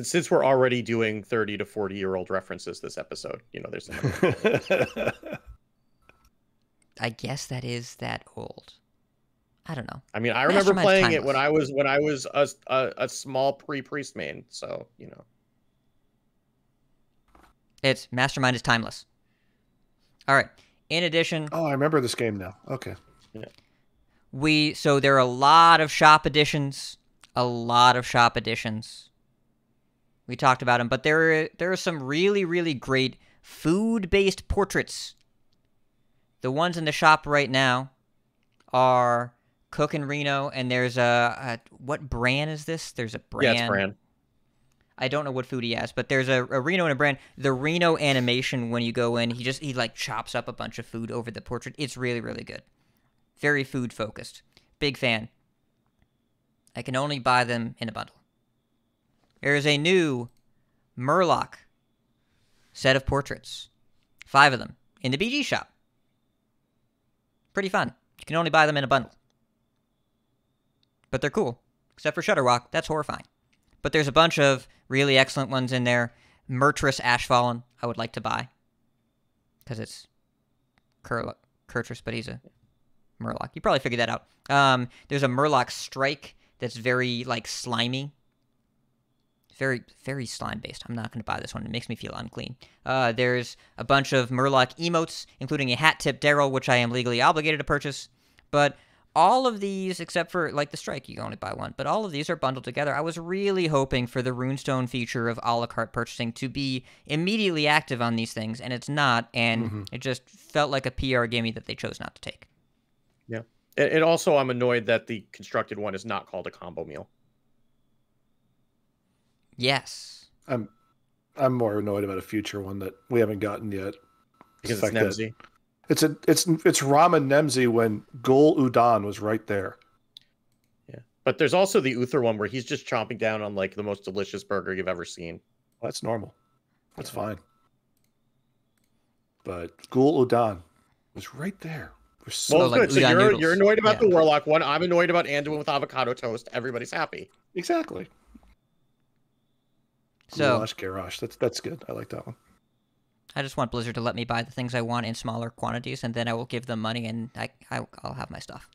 [SPEAKER 1] Since we're already doing 30 to 40-year-old references this episode, there's another.
[SPEAKER 2] I guess that is that old. I don't know.
[SPEAKER 1] I mean, I remember playing it when I was a small pre-priest main, so
[SPEAKER 2] It's Mastermind is timeless. All right. In addition,
[SPEAKER 3] oh, I remember this game now. Okay.
[SPEAKER 1] Yeah.
[SPEAKER 2] So there are a lot of shop editions. We talked about them, but there are some really, really great food-based portraits. The ones in the shop right now are Cook and Reno, and there's what brand is this? There's a brand.
[SPEAKER 1] Yeah, it's brand.
[SPEAKER 2] I don't know what food he has, but there's a Reno and a brand. The Reno animation, when you go in, he chops up a bunch of food over the portrait. It's really, really good. Very food focused. Big fan. I can only buy them in a bundle. There is a new Murloc set of portraits. 5 of them in the BG shop. Pretty fun. You can only buy them in a bundle. But they're cool. Except for Shutterwalk. That's horrifying. But there's a bunch of really excellent ones in there. Murtress Ashfallen, I would like to buy. Because it's Kurtrus, but he's a Murloc. You probably figured that out. There's a Murloc Strike that's very, slimy. Very, very slime-based. I'm not going to buy this one. It makes me feel unclean. There's a bunch of Murloc emotes, including a hat-tip Daryl, which I am legally obligated to purchase. But all of these, except for, the Strike, you can only buy one. But all of these are bundled together. I was really hoping for the Runestone feature of a la carte purchasing to be immediately active on these things, and it's not. And it just felt like a PR gimme that they chose not to take.
[SPEAKER 1] Yeah. And also, I'm annoyed that the constructed one is not called a combo meal.
[SPEAKER 2] Yes.
[SPEAKER 3] I'm more annoyed about a future one that we haven't gotten yet.
[SPEAKER 1] Because
[SPEAKER 3] The
[SPEAKER 1] it's
[SPEAKER 3] fact
[SPEAKER 1] Nemsy.
[SPEAKER 3] that it's ramen Nemzi when Gul Udon was right there.
[SPEAKER 1] Yeah. But there's also the Uther one where he's just chomping down on like the most delicious burger you've ever seen.
[SPEAKER 3] Well, that's normal. That's fine. But Gul Udon was right there. We're so
[SPEAKER 1] Well,
[SPEAKER 2] like
[SPEAKER 1] good. So
[SPEAKER 2] udon
[SPEAKER 1] you're
[SPEAKER 2] noodles.
[SPEAKER 1] annoyed about
[SPEAKER 2] Yeah.
[SPEAKER 1] the Warlock one. I'm annoyed about Anduin with avocado toast. Everybody's happy.
[SPEAKER 3] exactly.
[SPEAKER 2] So
[SPEAKER 3] Goulash Garrosh. That's good. I like that one.
[SPEAKER 2] I just want Blizzard to let me buy the things I want in smaller quantities, and then I will give them money, and I'll have my stuff.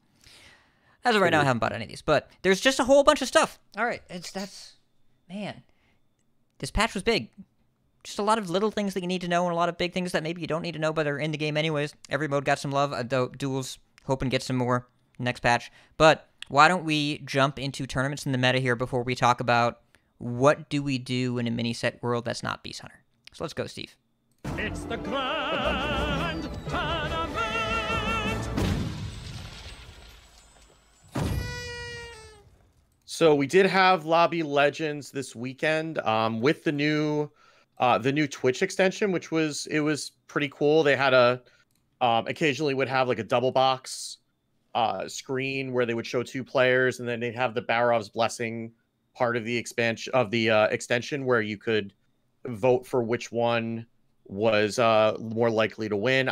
[SPEAKER 2] As of right now, I haven't bought any of these, but there's just a whole bunch of stuff. All right, man, this patch was big. Just a lot of little things that you need to know, and a lot of big things that maybe you don't need to know, but are in the game anyways. Every mode got some love. Though duels, hoping to get some more next patch. But why don't we jump into tournaments in the meta here before we talk about what do we do in a mini set world that's not Beast Hunter? So let's go, Steve.
[SPEAKER 6] It's the grand tournament.
[SPEAKER 1] So we did have Lobby Legends this weekend with the new Twitch extension, which was pretty cool. They had occasionally would have like a double box screen where they would show two players, and then they'd have the Barov's Blessing part of the extension where you could vote for which one was more likely to win.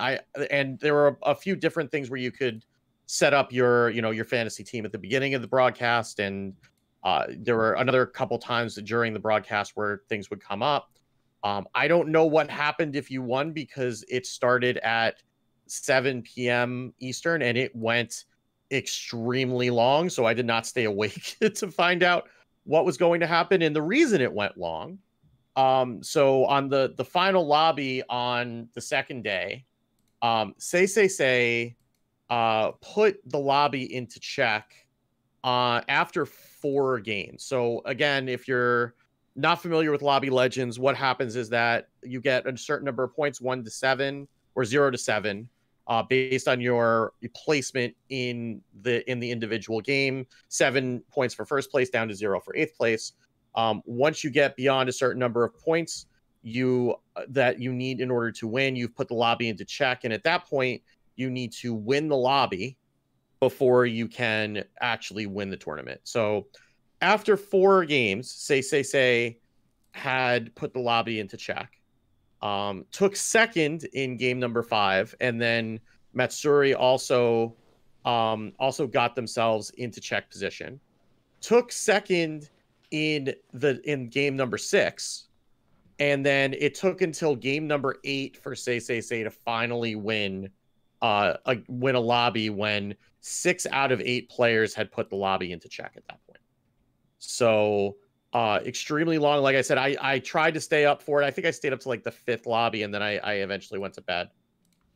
[SPEAKER 1] And there were a few different things where you could set up your fantasy team at the beginning of the broadcast, and there were another couple times during the broadcast where things would come up. I don't know what happened if you won, because it started at 7 p.m. Eastern and it went extremely long, so I did not stay awake to find out what was going to happen. And the reason it went long, so on the final lobby on the second day, Say put the lobby into check after 4 games. So again, if you're not familiar with Lobby Legends, what happens is that you get a certain number of points, 1 to 7 or 0 to 7, based on your placement in the individual game. 7 points for first place, down to 0 for 8th place. Once you get beyond a certain number of points that you need in order to win, you've put the lobby into check, and at that point, you need to win the lobby before you can actually win the tournament. So after 4 games, Say had put the lobby into check, took second in game number 5, and then Matsuri also got themselves into check position, took second in game number 6, and then it took until game number 8 for Say to finally win a lobby when 6 out of 8 players had put the lobby into check at that point. So extremely long. Like I said, I tried to stay up for it. I think I stayed up to like the 5th lobby, and then I eventually went to bed.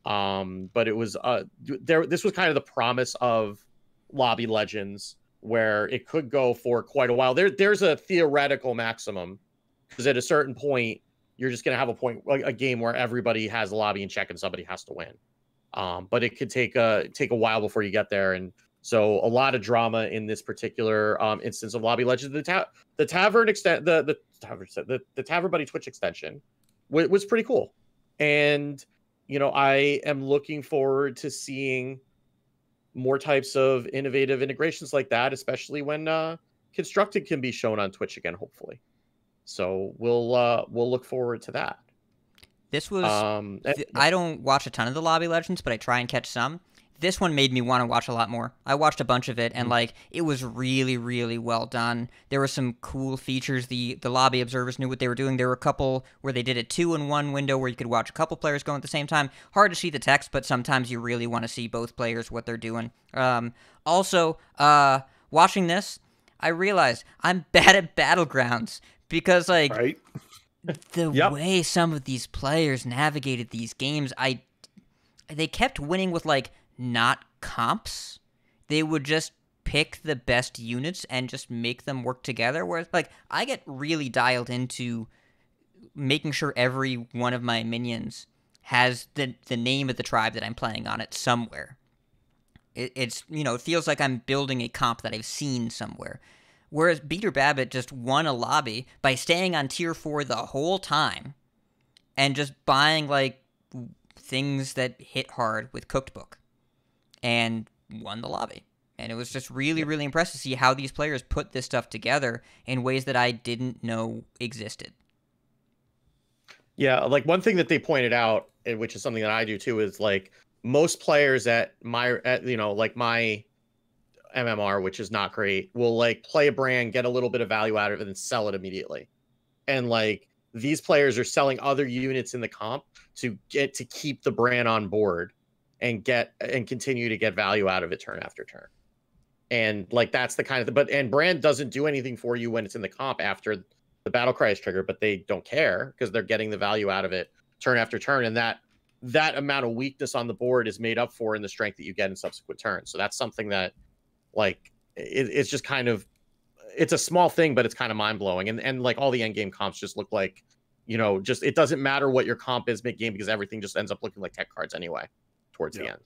[SPEAKER 1] But it was this was kind of the promise of Lobby Legends, where it could go for quite a while. There's a theoretical maximum, because at a certain point you're just gonna have a game where everybody has a lobby in check and somebody has to win. But it could take a while before you get there, and so a lot of drama in this particular instance of Lobby Legends. The Tavern Buddy Twitch extension was pretty cool, and I am looking forward to seeing more types of innovative integrations like that, especially when Constructed can be shown on Twitch again, hopefully. So we'll look forward to that.
[SPEAKER 2] This was I don't watch a ton of the Lobby Legends, but I try and catch some. This one made me want to watch a lot more. I watched a bunch of it, and it was really, really well done. There were some cool features. The lobby observers knew what they were doing. There were a couple where they did a 2-in-1 window where you could watch a couple players going at the same time. Hard to see the text, but sometimes you really want to see both players, what they're doing. Also, watching this, I realized I'm bad at Battlegrounds, because
[SPEAKER 3] Right?
[SPEAKER 2] the way some of these players navigated these games, they kept winning with not comps. They would just pick the best units and just make them work together. Whereas I get really dialed into making sure every one of my minions has the name of the tribe that I'm playing on it somewhere. It feels like I'm building a comp that I've seen somewhere. Whereas Beater Babbitt just won a lobby by staying on tier 4 the whole time and just buying like things that hit hard with Cooked Book and won the lobby. And it was just really, really impressive to see how these players put this stuff together in ways that I didn't know existed.
[SPEAKER 1] Yeah, like one thing that they pointed out, which is something that I do too, is like most players at my MMR, which is not great, will like play a brand, get a little bit of value out of it, and sell it immediately. And like these players are selling other units in the comp to keep the brand on board and continue to get value out of it turn after turn. And like that's the kind of and brand doesn't do anything for you when it's in the comp after the battle cry is triggered, but they don't care because they're getting the value out of it turn after turn, and that amount of weakness on the board is made up for in the strength that you get in subsequent turns. So that's something that like it's just kind of, it's a small thing, but it's kind of mind-blowing. And like all the end game comps just look like, just it doesn't matter what your comp is mid-game because everything just ends up looking like tech cards anyway towards the end.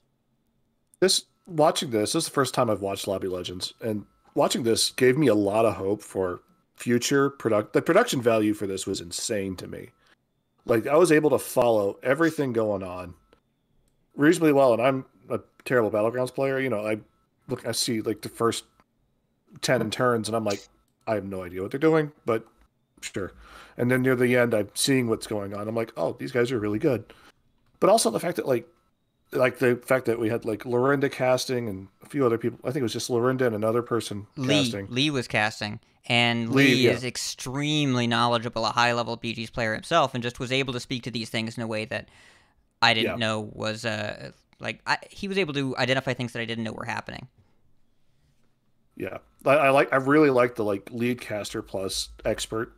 [SPEAKER 1] This
[SPEAKER 3] is the first time I've watched Lobby Legends, and watching this gave me a lot of hope for future the production value for this was insane to me. Like I was able to follow everything going on reasonably well, and I'm a terrible Battlegrounds player. I see like the first 10 turns and I'm like, I have no idea what they're doing, but sure. And then near the end, I'm seeing what's going on. I'm like, oh, these guys are really good. But also the fact that like the fact that we had like Lorinda casting and a few other people. I think it was just Lorinda and another person casting.
[SPEAKER 2] Lee was casting. And Lee is extremely knowledgeable, a high-level BG's player himself, and just was able to speak to these things in a way that I didn't know was he was able to identify things that I didn't know were happening.
[SPEAKER 3] Yeah, I really like the like lead caster plus expert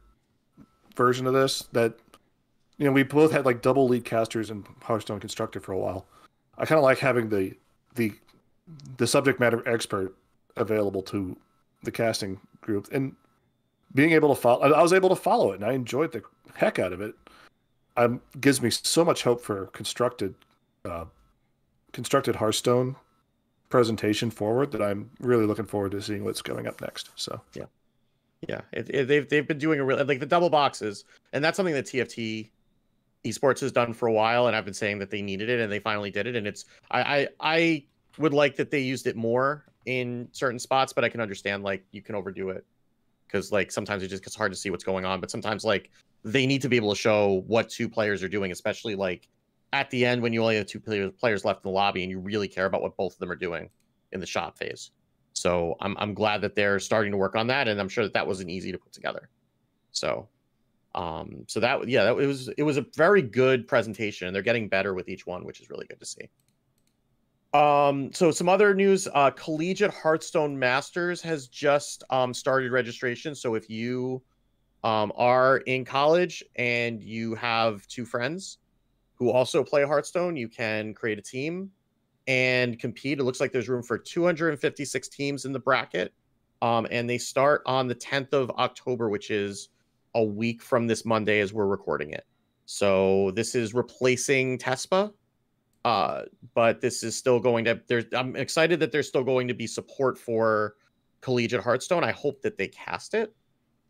[SPEAKER 3] version of this. That we both had like double lead casters in Hearthstone Constructed for a while. I kind of like having the subject matter expert available to the casting group and being able to follow. I was able to follow it, and I enjoyed the heck out of it. Gives me so much hope for constructed Hearthstone presentation forward that I'm really looking forward to seeing what's going up next. So
[SPEAKER 1] they've been doing a really like the double boxes, and that's something that TFT Esports has done for a while, and I've been saying that they needed it, and they finally did it. And it's I would like that they used it more in certain spots, but I can understand like you can overdo it because like sometimes it just gets hard to see what's going on. But sometimes like they need to be able to show what two players are doing, especially like at the end when you only have two players left in the lobby and you really care about what both of them are doing in the shop phase. So I'm glad that they're starting to work on that, and I'm sure that wasn't easy to put together. So it was a very good presentation, and they're getting better with each one, which is really good to see. So some other news, Collegiate Hearthstone Masters has just started registration. So if you are in college and you have two friends who also play Hearthstone, you can create a team and compete. It looks like there's room for 256 teams in the bracket. And they start on the 10th of October, which is a week from this Monday as we're recording it. So this is replacing TESPA. But this is still going to, I'm excited that there's still going to be support for Collegiate Hearthstone. I hope that they cast it.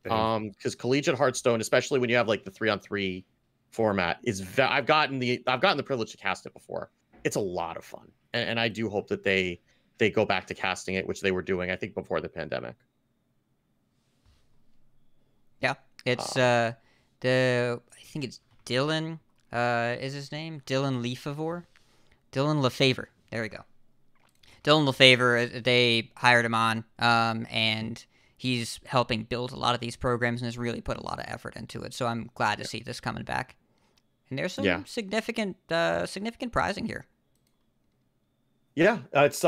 [SPEAKER 1] Because Collegiate Hearthstone, especially when you have like the 3-on-3 format, I've gotten the privilege to cast it before. It's a lot of fun. And I do hope that they go back to casting it, which they were doing, I think, before the pandemic.
[SPEAKER 2] Yeah. It's I think it's Dylan is his name? Dylan Lefevre. Dylan Lefevre. There we go. Dylan Lefevre, they hired him on, and he's helping build a lot of these programs and has really put a lot of effort into it. So I'm glad to see this coming back. And there's some significant prizing here.
[SPEAKER 1] Yeah, it's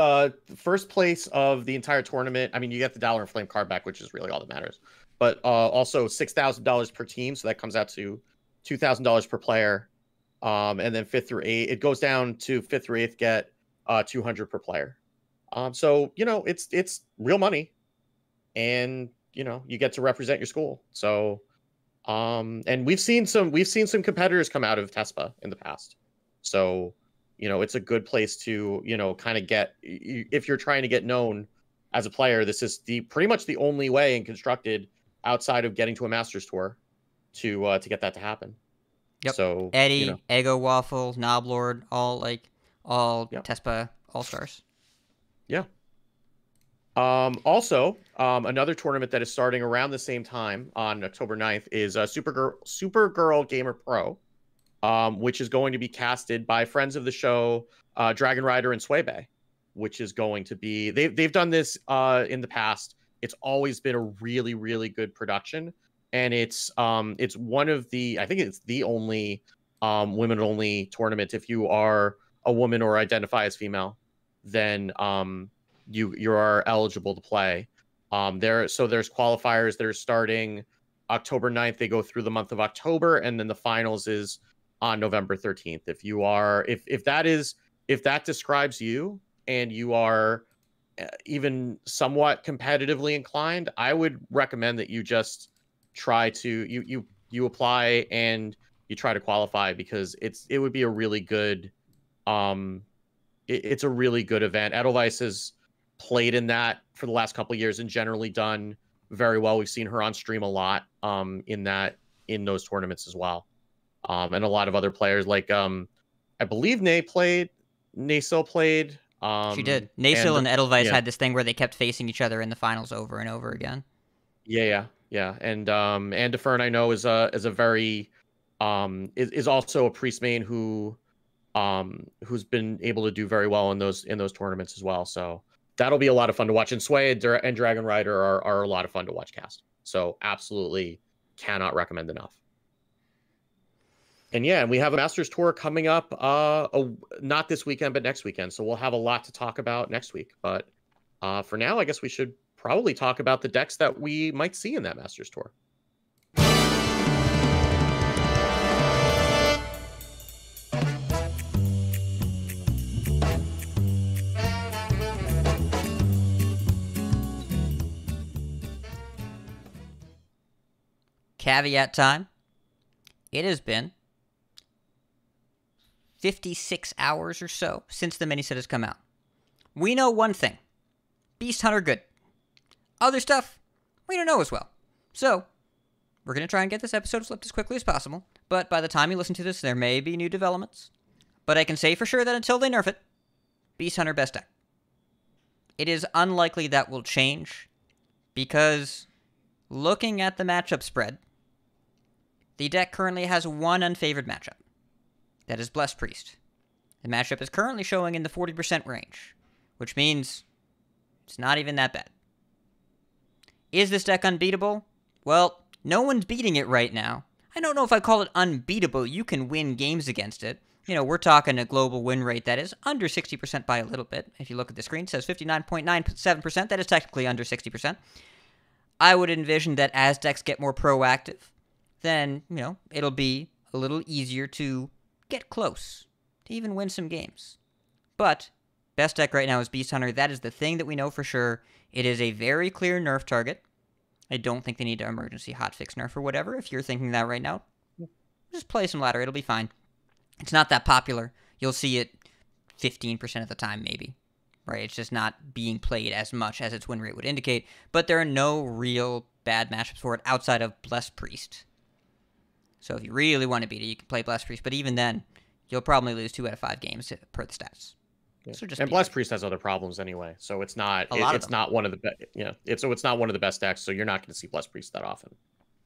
[SPEAKER 1] first place of the entire tournament. I mean, you get the Dollar and Flame card back, which is really all that matters. But also $6,000 per team, so that comes out to $2,000 per player. And then 5th through 8th, it goes down to 5th through 8th get $200 per player. So it's real money, and you get to represent your school. So and we've seen some competitors come out of TESPA in the past. So it's a good place to kind of get, if you're trying to get known as a player, this is pretty much the only way in Constructed outside of getting to a Masters Tour to get that to happen.
[SPEAKER 2] Yep.
[SPEAKER 1] So
[SPEAKER 2] Eddie, Ego Waffle, Noblord, all
[SPEAKER 1] Yep.
[SPEAKER 2] TESPA All-Stars.
[SPEAKER 1] Yeah. Also, another tournament that is starting around the same time on October 9th is Supergirl Gamer Pro, which is going to be casted by friends of the show, Dragon Rider and Swaybe, which is going to be they've done this in the past. It's always been a really, really good production, and it's one of I think it's the only women only tournament. If you are a woman or identify as female, then you are eligible to play. There's qualifiers that are starting October 9th. They go through the month of October, and then the finals is on November 13th. If that describes you and you are even somewhat competitively inclined, I would recommend that you just try to you apply and you try to qualify, because it would be a really good it's a really good event. Edelweiss has played in that for the last couple of years and generally done very well. We've seen her on stream a lot in those tournaments as well. And a lot of other players, like I believe Nasil played.
[SPEAKER 2] She did. Nasil and Edelweiss had this thing where they kept facing each other in the finals over and over again.
[SPEAKER 1] Yeah. And DeFern, I know, is a very is also a priest main who's been able to do very well in those tournaments as well. So that'll be a lot of fun to watch. And Sway and Dragon Rider are a lot of fun to watch cast. So absolutely cannot recommend enough. And yeah, and we have a Masters Tour coming up, not this weekend, but next weekend. So we'll have a lot to talk about next week. But for now, I guess we should probably talk about the decks that we might see in that Masters Tour.
[SPEAKER 2] Caveat time. It has been 56 hours or so since the mini set has come out. We know one thing. Beast Hunter good. Other stuff, we don't know as well. So, we're going to try and get this episode flipped as quickly as possible. But by the time you listen to this, there may be new developments. But I can say for sure that until they nerf it, Beast Hunter best deck. It is unlikely that will change, because looking at the matchup spread, the deck currently has one unfavored matchup. That is Blessed Priest. The matchup is currently showing in the 40% range, which means it's not even that bad. Is this deck unbeatable? Well, no one's beating it right now. I don't know if I call it unbeatable. You can win games against it. You know, we're talking a global win rate that is under 60% by a little bit. If you look at the screen, it says 59.97%. That is technically under 60%. I would envision that as decks get more proactive, then, you know, it'll be a little easier to get close, to even win some games. But best deck right now is Beast Hunter. That is the thing that we know for sure. It is a very clear nerf target. I don't think they need to emergency hotfix nerf or whatever. If you're thinking that right now, just play some ladder. It'll be fine. It's not that popular. You'll see it 15% of the time, maybe. Right? It's just not being played as much as its win rate would indicate. But there are no real bad matchups for it outside of Blessed Priest. So if you really want to beat it, you can play Blessed Priest. But even then, you'll probably lose 2 out of 5 games per the stats.
[SPEAKER 1] Yeah. So and Blessed Priest has other problems anyway, so it's not it's not one of the it's not one of the best decks. So you're not going to see Blessed Priest that often.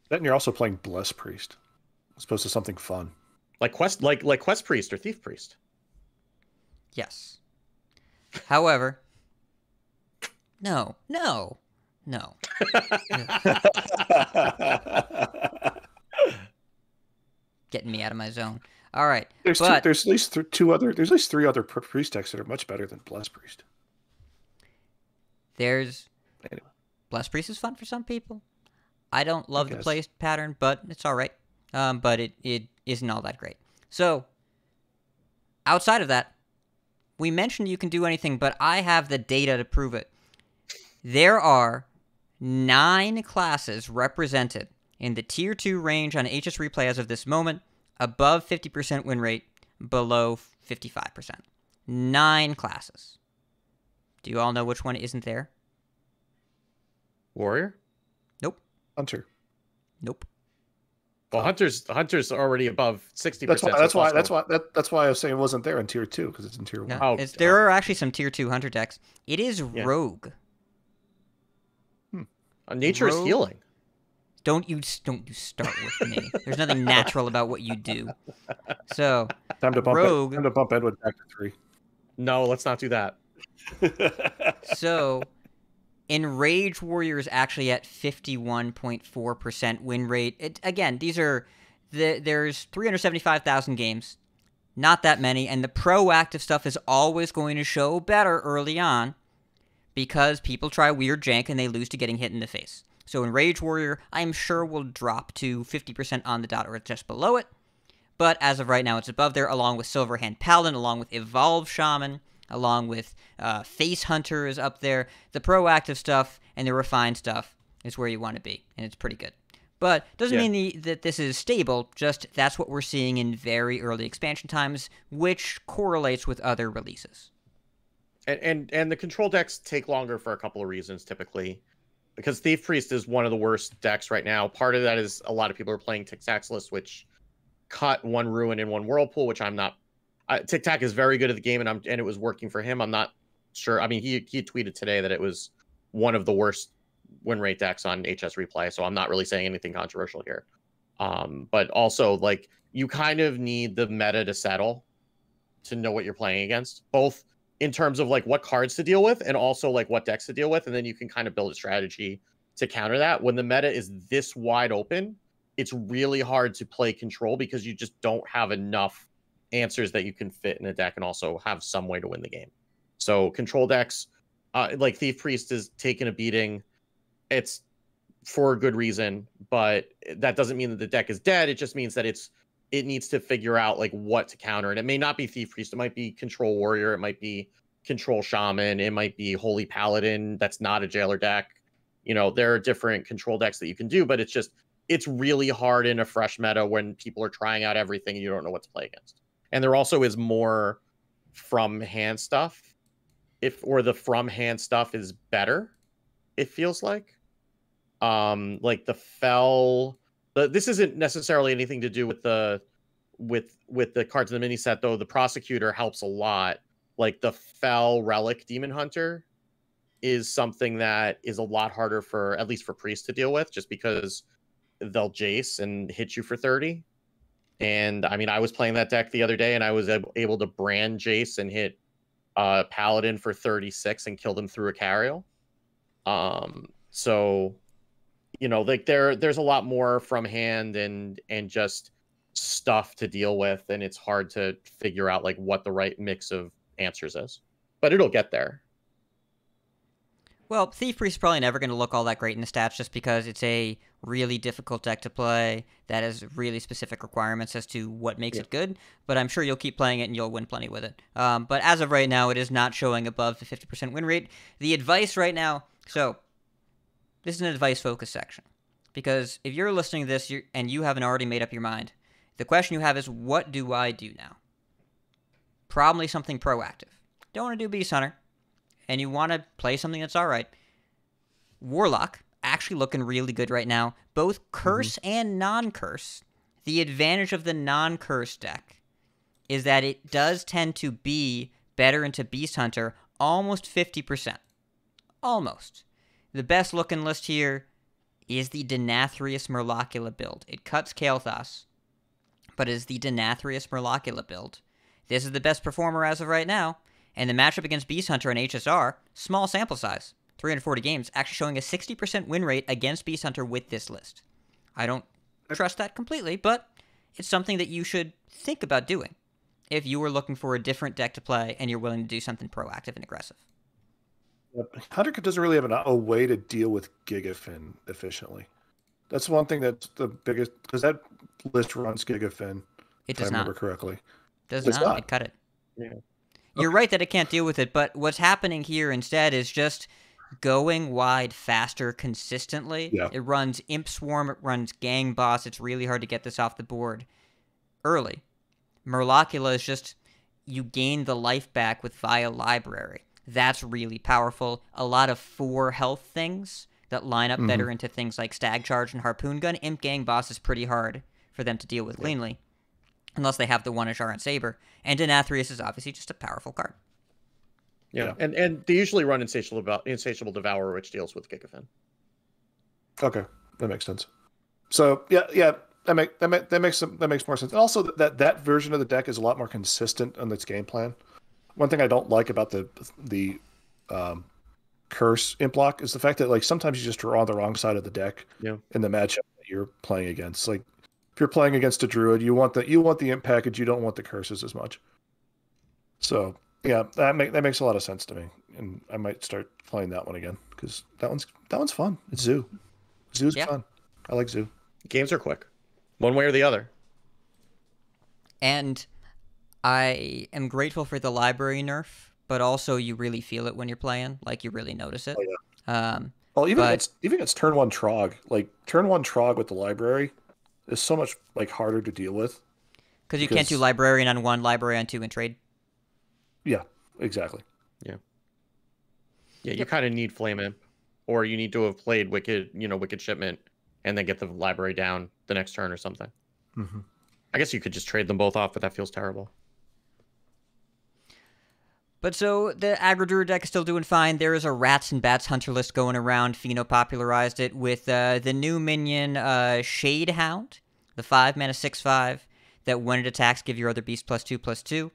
[SPEAKER 3] Then you're also playing Blessed Priest, as opposed to something fun
[SPEAKER 1] like Quest Priest or Thief Priest.
[SPEAKER 2] Yes. However, no. Getting me out of my zone. All right.
[SPEAKER 3] There's at least 3 other priest decks that are much better than Blessed Priest.
[SPEAKER 2] Blessed Priest is fun for some people. I don't love the play pattern, but it's all right. But it isn't all that great. So, outside of that, we mentioned you can do anything, but I have the data to prove it. There are 9 classes represented in the Tier 2 range on HS Replay as of this moment, above 50% win rate, below 55%. 9 classes. Do you all know which one isn't there?
[SPEAKER 1] Warrior?
[SPEAKER 2] Nope.
[SPEAKER 3] Hunter.
[SPEAKER 2] Nope.
[SPEAKER 1] Well, Hunter's already above 60%.
[SPEAKER 3] That's why I was saying it wasn't there in tier 2 because it's in tier 1.
[SPEAKER 2] No,
[SPEAKER 1] Oh,
[SPEAKER 2] there are actually some tier 2 hunter decks. It is Rogue.
[SPEAKER 1] Nature is
[SPEAKER 2] Rogue?
[SPEAKER 1] healing.
[SPEAKER 2] Don't you start with me. There's nothing natural about what you do. So
[SPEAKER 3] Time to bump
[SPEAKER 2] Rogue.
[SPEAKER 3] Time to bump Edward back to 3.
[SPEAKER 1] No, let's not do that.
[SPEAKER 2] So Enrage Warrior is actually at 51.4% win rate. Again, there's 375,000 games. Not that many, and the proactive stuff is always going to show better early on because people try weird jank and they lose to getting hit in the face. So Enrage Warrior, I'm sure will drop to 50% on the dot or just below it, but as of right now, it's above there, along with Silverhand Paladin, along with Evolve Shaman, along with Face Hunter is up there. The proactive stuff and the refined stuff is where you want to be, and it's pretty good. But doesn't mean that this is stable, just that's what we're seeing in very early expansion times, which correlates with other releases.
[SPEAKER 1] And the control decks take longer for a couple of reasons, typically. Because Thief Priest is one of the worst decks right now. Part of that is a lot of people are playing Tic Tac's list, which cut 1 Ruin and 1 Whirlpool, which I'm not... Tic Tac is very good at the game, and it was working for him. I'm not sure. I mean, he tweeted today that it was one of the worst win rate decks on HS Replay, so I'm not really saying anything controversial here. But also, like, you kind of need the meta to settle to know what you're playing against, both in terms of like what cards to deal with and also like what decks to deal with, and then you can kind of build a strategy to counter that. When the meta is this wide open, it's really hard to play control because you just don't have enough answers that you can fit in a deck and also have some way to win the game. So control decks, like Thief Priest is taking a beating. It's for a good reason, but that doesn't mean that the deck is dead. It just means that it needs to figure out like what to counter. And it may not be Thief Priest. It might be Control Warrior. It might be Control Shaman. It might be Holy Paladin. That's not a Jailer deck. You know, there are different control decks that you can do, but it's really hard in a fresh meta when people are trying out everything and you don't know what to play against. And there also is more from hand stuff. The from hand stuff is better, it feels like. Like the Fell, this isn't necessarily anything to do with the cards in the mini set, though. The Prosecutor helps a lot. Like the Fell Relic Demon Hunter is something that is a lot harder for, at least for Priest, to deal with, just because they'll Jace and hit you for 30. And I mean, I was playing that deck the other day and I was able to brand Jace and hit Paladin for 36 and kill them through a Cariel. So, you know, like there's a lot more from hand and just stuff to deal with, and it's hard to figure out like what the right mix of answers is. But it'll get there.
[SPEAKER 2] Well, Thief Priest is probably never going to look all that great in the stats just because it's a really difficult deck to play that has really specific requirements as to what makes it good. But I'm sure you'll keep playing it and you'll win plenty with it. But as of right now, it is not showing above the 50% win rate. The advice right now, so this is an advice-focused section. Because if you're listening to this and you haven't already made up your mind, the question you have is, what do I do now? Probably something proactive. Don't want to do Beast Hunter. And you want to play something that's all right. Warlock, actually looking really good right now. Both curse and non-curse. The advantage of the non-curse deck is that it does tend to be better into Beast Hunter, almost 50%. Almost. The best looking list here is the Denathrius Murlocula build. It cuts Kael'thas, but is the Denathrius Murlocula build. This is the best performer as of right now. And the matchup against Beast Hunter and HSR, small sample size, 340 games, actually showing a 60% win rate against Beast Hunter with this list. I don't trust that completely, but it's something that you should think about doing if you were looking for a different deck to play and you're willing to do something proactive and aggressive.
[SPEAKER 3] Hunter doesn't really have a way to deal with Gigafin efficiently. That's one thing that's the biggest, because that list runs Gigafin.
[SPEAKER 2] It does
[SPEAKER 3] if I
[SPEAKER 2] not.
[SPEAKER 3] remember correctly.
[SPEAKER 2] Does not. It cut it.
[SPEAKER 1] Yeah.
[SPEAKER 2] You're right that it can't deal with it, but what's happening here instead is just going wide faster consistently.
[SPEAKER 3] Yeah.
[SPEAKER 2] It runs Imp Swarm, it runs Gang Boss. It's really hard to get this off the board early. Murlocula is just, you gain the life back with Via Library. That's really powerful. A lot of 4 health things. that line up better into things like Stag Charge and Harpoon Gun, Imp Gang Boss is pretty hard for them to deal with cleanly. Unless they have the one Ashar and Saber. And Denathrius is obviously just a powerful card.
[SPEAKER 1] Yeah. And they usually run Insatiable Devourer, which deals with Gigafin.
[SPEAKER 3] Okay, that makes sense. So that makes more sense. And also that version of the deck is a lot more consistent on its game plan. One thing I don't like about the curse imp block is the fact that like sometimes you just draw on the wrong side of the deck in the matchup that you're playing against. Like if you're playing against a druid, you want the imp package, you don't want the curses as much. So yeah, that makes a lot of sense to me, and I might start playing that one again because that one's fun. It's Zoo. Zoo's fun. I like Zoo.
[SPEAKER 1] Games are quick, one way or the other.
[SPEAKER 2] And I am grateful for the library nerf, but also you really feel it when you're playing, like you really notice it.
[SPEAKER 3] Oh, yeah. Well, even it's turn one Trog. Like turn one Trog with the library is so much like harder to deal with.
[SPEAKER 2] Because you can't do librarian on 1, library on 2 and trade.
[SPEAKER 3] Yeah, exactly.
[SPEAKER 1] Yeah. Yeah, you kind of need Flame Imp, or you need to have played Wicked Shipment, and then get the library down the next turn or something.
[SPEAKER 3] Mm-hmm.
[SPEAKER 1] I guess you could just trade them both off, but that feels terrible.
[SPEAKER 2] But so the Aggro Druid deck is still doing fine. There is a Rats and Bats Hunter list going around. Pheno popularized it with the new minion Shade Hound, the 5-mana 6/5 that when it attacks, give your other beast +2/+2.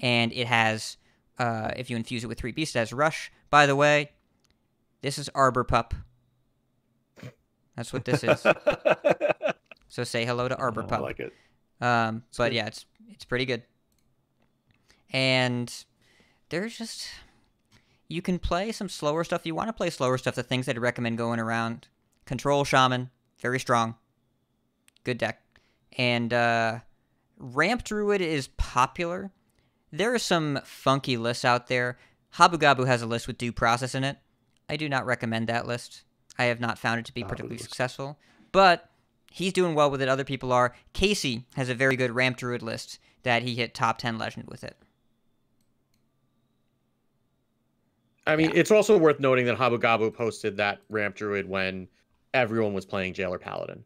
[SPEAKER 2] And it has, if you infuse it with 3 beasts, it has Rush. By the way, this is Arbor Pup. That's what this is. So say hello to Arbor Pup.
[SPEAKER 3] I like it.
[SPEAKER 2] But yeah, it's pretty good. And there's just, you can play some slower stuff. You want to play slower stuff. The things I'd recommend going around: Control Shaman, very strong, good deck, and Ramp Druid is popular. There are some funky lists out there. Habu Gabu has a list with Due Process in it. I do not recommend that list. I have not found it to be particularly successful, but he's doing well with it. Other people are. Casey has a very good Ramp Druid list that he hit top 10 Legend with it.
[SPEAKER 1] I mean, it's also worth noting that Habu Gabu posted that Ramp Druid when everyone was playing Jailer Paladin.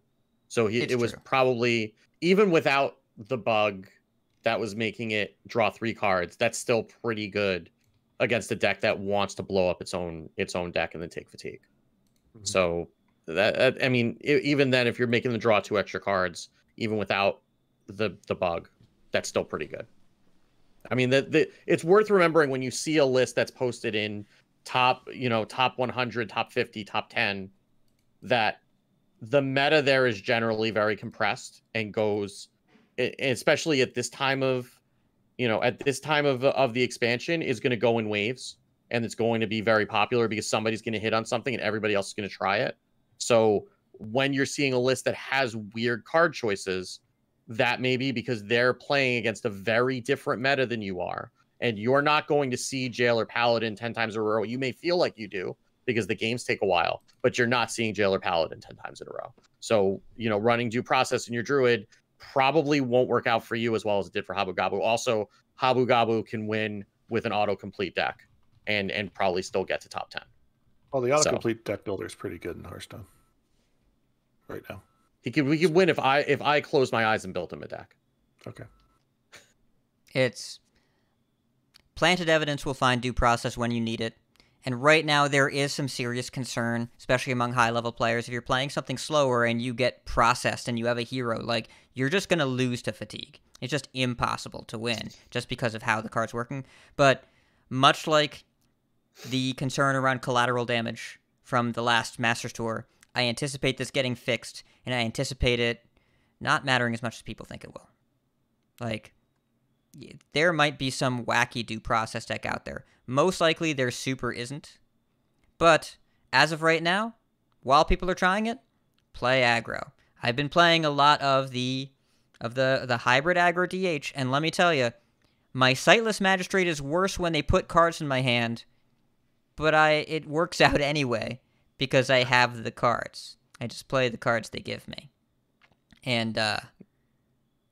[SPEAKER 1] So it was probably, even without the bug that was making it draw 3 cards, that's still pretty good against a deck that wants to blow up its own deck and then take fatigue. Mm-hmm. So that, I mean, even then, if you're making them draw 2 extra cards, even without the bug, that's still pretty good. I mean, it's worth remembering when you see a list that's posted in top 100, top 50, top 10, that the meta there is generally very compressed and goes, especially at this time of the expansion, is going to go in waves, and it's going to be very popular because somebody's going to hit on something and everybody else is going to try it. So when you're seeing a list that has weird card choices, that may be because they're playing against a very different meta than you are, and you're not going to see Jailer Paladin 10 times in a row. You may feel like you do because the games take a while, but you're not seeing Jailer Paladin 10 times in a row. So, running Due Process in your Druid probably won't work out for you as well as it did for Habu Gabu. Also, Habu Gabu can win with an autocomplete deck and probably still get to top 10.
[SPEAKER 3] Well, the autocomplete deck builder is pretty good in Hearthstone right now.
[SPEAKER 1] We could win if I closed my eyes and built him a deck.
[SPEAKER 3] Okay.
[SPEAKER 2] It's planted evidence will find Due Process when you need it. And right now there is some serious concern, especially among high-level players. If you're playing something slower and you get processed and you have a hero, like, you're just going to lose to fatigue. It's just impossible to win just because of how the card's working. But much like the concern around collateral damage from the last Masters Tour, I anticipate this getting fixed, and I anticipate it not mattering as much as people think it will. Like, there might be some wacky Due Process deck out there. Most likely there super isn't. But as of right now, while people are trying it, play aggro. I've been playing a lot of the hybrid aggro DH, and let me tell you, my Sightless Magistrate is worse when they put cards in my hand, but it works out anyway because I have the cards. I just play the cards they give me. And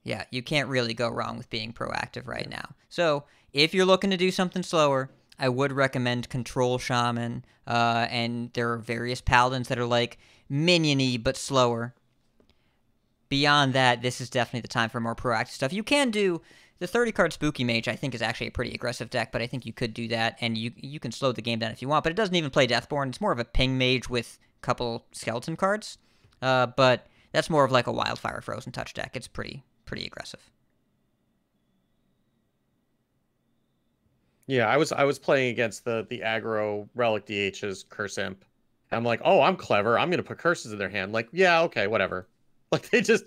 [SPEAKER 2] yeah, you can't really go wrong with being proactive right now. So if you're looking to do something slower, I would recommend Control Shaman, and there are various paladins that are like minion-y but slower. Beyond that, this is definitely the time for more proactive stuff. You can do the 30-card Spooky Mage, I think, is actually a pretty aggressive deck, but I think you could do that, and you can slow the game down if you want, but it doesn't even play Deathborn. It's more of a ping mage with a couple skeleton cards, but that's more of like a Wildfire Frozen Touch deck. It's pretty aggressive.
[SPEAKER 1] Yeah, I was playing against the aggro Relic DH's Curse Imp. I'm like, oh, I'm clever. I'm gonna put curses in their hand. Like, yeah, okay, whatever. Like they just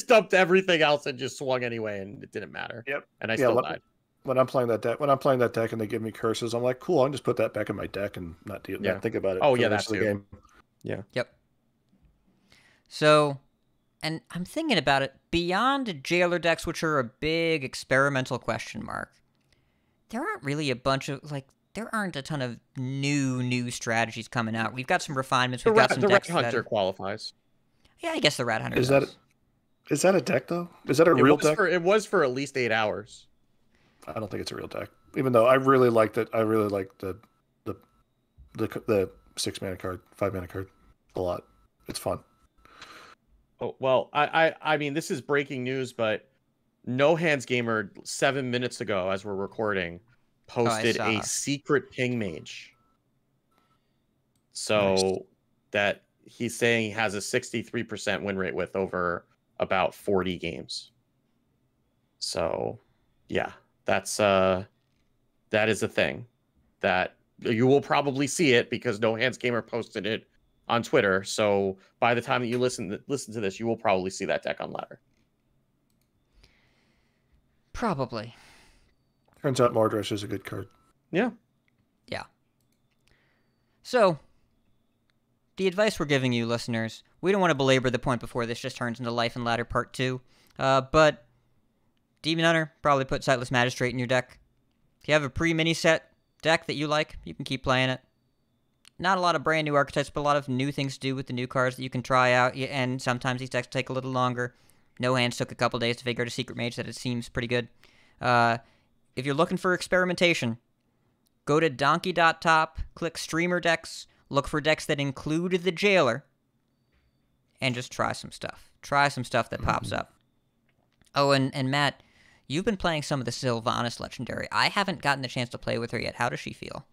[SPEAKER 1] dumped everything else and just swung anyway, and it didn't matter.
[SPEAKER 3] Yep.
[SPEAKER 1] And I still died.
[SPEAKER 3] When I'm playing that deck, and they give me curses, I'm like, cool. I'll just put that back in my deck and not think about it.
[SPEAKER 1] Oh
[SPEAKER 3] for
[SPEAKER 1] yeah,
[SPEAKER 3] the rest
[SPEAKER 1] that
[SPEAKER 3] of the
[SPEAKER 1] too.
[SPEAKER 3] game.
[SPEAKER 1] Yeah.
[SPEAKER 2] Yep. So, and I'm thinking about it, beyond jailer decks, which are a big experimental question mark, there aren't really a bunch of, like, there aren't a ton of new strategies coming out. We've got some refinements. We've got some
[SPEAKER 1] The Rat
[SPEAKER 2] decks
[SPEAKER 1] Hunter
[SPEAKER 2] that...
[SPEAKER 1] qualifies.
[SPEAKER 2] Yeah, I guess the Rat Hunter
[SPEAKER 3] Is
[SPEAKER 2] does.
[SPEAKER 3] Is that a deck though? Is that a real deck?
[SPEAKER 1] It was for at least 8 hours.
[SPEAKER 3] I don't think it's a real deck. Even though I really liked it. I really liked the 6-mana card, 5-mana card a lot. It's fun.
[SPEAKER 1] Oh well, I mean this is breaking news, but No Hands Gamer 7 minutes ago, as we're recording, posted a secret ping mage. So
[SPEAKER 3] Nice.
[SPEAKER 1] that he's saying he has a 63% win rate with over about 40 games. So yeah, that is a thing that you will probably see it because No Hands Gamer posted it on Twitter. So by the time that you listen to this, you will probably see that deck on ladder.
[SPEAKER 2] Probably.
[SPEAKER 3] Turns out Mordresh is a good card.
[SPEAKER 1] Yeah.
[SPEAKER 2] Yeah. So, the advice we're giving you, listeners, we don't want to belabor the point before this just turns into Life and Ladder Part 2, but Demon Hunter, probably put Sightless Magistrate in your deck. If you have a pre-mini set deck that you like, you can keep playing it. Not a lot of brand new archetypes, but a lot of new things to do with the new cards that you can try out, and sometimes these decks take a little longer. No Hands took a couple days to figure out a Secret Mage that it seems pretty good. If you're looking for experimentation, go to donkey.top, click Streamer Decks, look for decks that include the Jailer, and just try some stuff. Try some stuff that pops up. Oh, and Matt, you've been playing some of the Sylvanas Legendary. I haven't gotten the chance to play with her yet. How does she feel?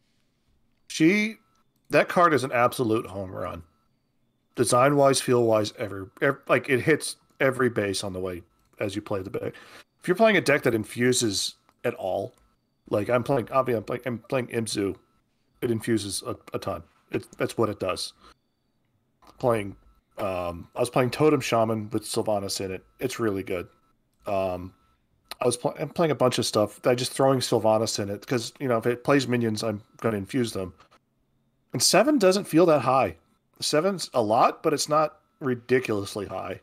[SPEAKER 3] That card is an absolute home run. Design-wise, feel-wise, like it hits every base on the way as you play the deck. If you're playing a deck that infuses at all, like I'm playing Imzu, it infuses a ton. That's what it does. I was playing Totem Shaman with Sylvanas in it. It's really good. I'm playing a bunch of stuff. Just throwing Sylvanas in it because if it plays minions, I'm going to infuse them. And 7 doesn't feel that high. 7's a lot, but it's not ridiculously high.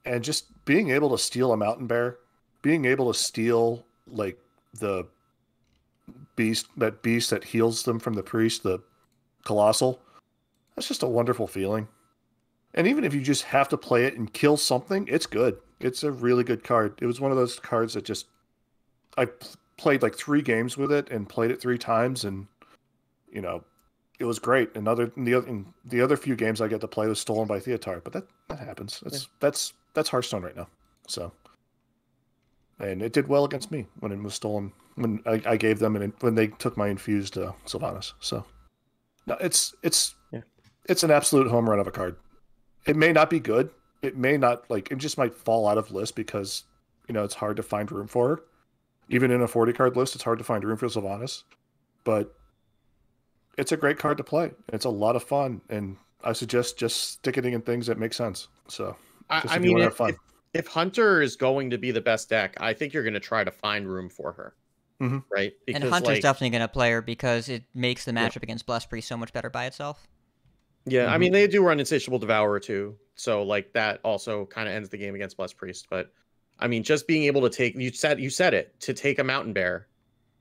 [SPEAKER 3] And just being able to steal a Mountain Bear, being able to steal like the beast that heals them from the priest, the Colossal, that's just a wonderful feeling. And even if you just have to play it and kill something, it's good. It's a really good card. It was one of those cards that I played like 3 games with it and played it 3 times, and it was great. And the other few games I get to play was stolen by Theotar, but that happens. That's Hearthstone right now. So, and it did well against me when it was stolen. When I gave them when they took my infused Sylvanas. So, no, it's an absolute home run of a card. It may not be good. It may not it just might fall out of list because it's hard to find room for her. Even in a 40 card list, it's hard to find room for Sylvanas. But it's a great card to play. It's a lot of fun, and I suggest just stick it in things that make sense. So,
[SPEAKER 1] I mean, if Hunter is going to be the best deck, I think you're going to try to find room for her, right? Because,
[SPEAKER 2] and Hunter's definitely going to play her because it makes the matchup against Blessed Priest so much better by itself.
[SPEAKER 1] Yeah, I mean, they do run Insatiable Devourer too, so that also kind of ends the game against Blessed Priest. But I mean, just being able to take you said it to take a Mountain Bear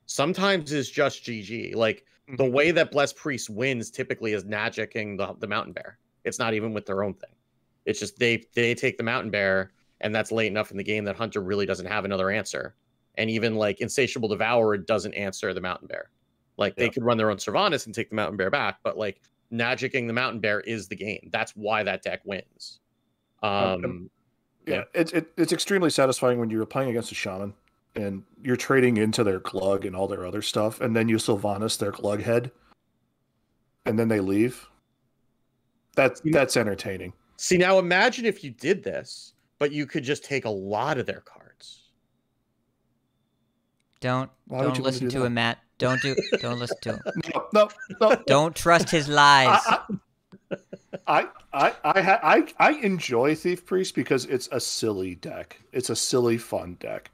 [SPEAKER 1] sometimes is just GG. The way that Blessed Priest wins typically is magicking the Mountain Bear. It's not even with their own thing. It's just they take the Mountain Bear, and that's late enough in the game that Hunter really doesn't have another answer. And even Insatiable Devourer doesn't answer the Mountain Bear. Like they could run their own Sylvanas and take the Mountain Bear back, but like magicking the Mountain Bear is the game. That's why that deck wins.
[SPEAKER 3] It's extremely satisfying when you're playing against a Shaman and you're trading into their Glug and all their other stuff, and then you Sylvanas their Glug head, and then they leave. That's entertaining.
[SPEAKER 1] See, now imagine if you did this, but you could just take a lot of their cards.
[SPEAKER 2] Don't listen to him, Matt. Don't listen to him.
[SPEAKER 3] No.
[SPEAKER 2] Don't trust his lies.
[SPEAKER 3] I enjoy Thief Priest because it's a silly deck. It's a silly, fun deck.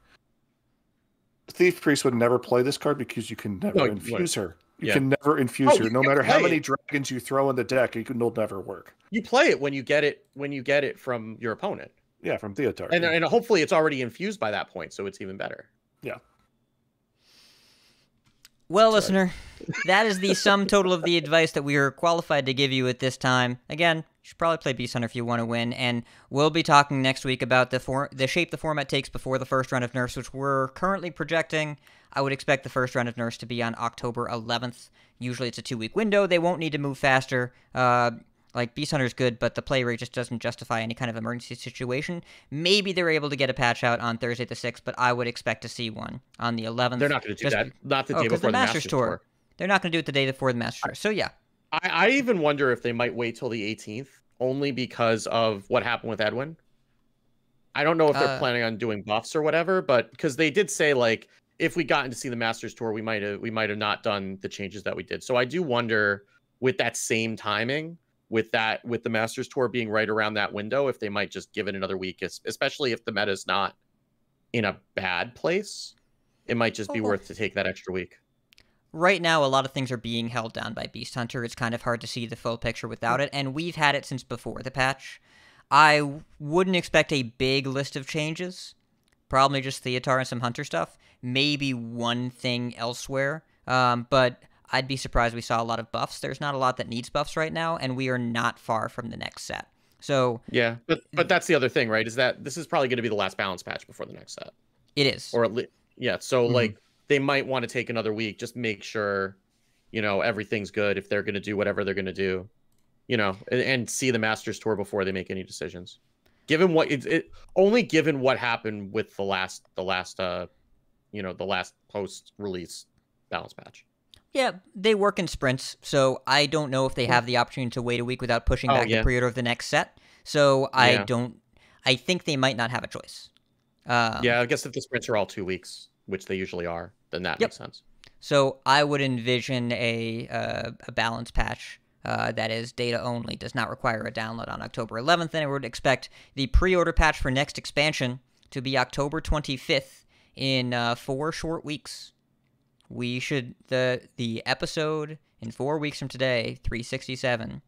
[SPEAKER 3] Thief Priest would never play this card because you can never infuse her. You can never infuse her. No matter how many dragons you throw in the deck, it'll never work.
[SPEAKER 1] You play it when you get it from your opponent.
[SPEAKER 3] Yeah, from Theotar.
[SPEAKER 1] And hopefully it's already infused by that point, so it's even better.
[SPEAKER 3] Yeah.
[SPEAKER 2] Well, listener, that is the sum total of the advice that we are qualified to give you at this time. Again, you should probably play Beast Hunter if you want to win, and we'll be talking next week about the shape the format takes before the first round of nerfs, which we're currently projecting. I would expect the first round of nerfs to be on October 11th. Usually it's a 2-week window. They won't need to move faster. Like, Beast Hunter's good, but the play rate just doesn't justify any kind of emergency situation. Maybe they're able to get a patch out on Thursday the 6th, but I would expect to see one on the 11th.
[SPEAKER 1] They're not going to do that. Not the day before the Masters Tour.
[SPEAKER 2] They're not going to do it the day before the Masters Tour. So, yeah.
[SPEAKER 1] I even wonder if they might wait till the 18th, only because of what happened with Edwin. I don't know if they're planning on doing buffs or whatever, but because they did say, like, if we gotten to see the Masters Tour, we might have not done the changes that we did. So I do wonder, with that same timing, with the Masters Tour being right around that window, if they might just give it another week, especially if the meta's not in a bad place, it might just be worth to take that extra week.
[SPEAKER 2] Right now, a lot of things are being held down by Beast Hunter. It's kind of hard to see the full picture without it, and we've had it since before the patch. I wouldn't expect a big list of changes. Probably just Theotar and some Hunter stuff. Maybe one thing elsewhere, but I'd be surprised we saw a lot of buffs. There's not a lot that needs buffs right now, and we are not far from the next set. So
[SPEAKER 1] yeah, but that's the other thing, right? Is that this is probably going to be the last balance patch before the next set.
[SPEAKER 2] It is,
[SPEAKER 1] or at least So like they might want to take another week, just make sure, everything's good if they're going to do whatever they're going to do, and see the Masters Tour before they make any decisions. Given what given what happened with the last post-release balance patch.
[SPEAKER 2] Yeah, they work in sprints, so I don't know if they have the opportunity to wait a week without pushing back the pre-order of the next set. So I think they might not have a choice.
[SPEAKER 1] I guess if the sprints are all 2 weeks, which they usually are, then that makes sense.
[SPEAKER 2] So I would envision a balance patch that is data only, does not require a download on October 11th, and I would expect the pre-order patch for next expansion to be October 25th in 4 short weeks. We should the episode in 4 weeks from today, 367,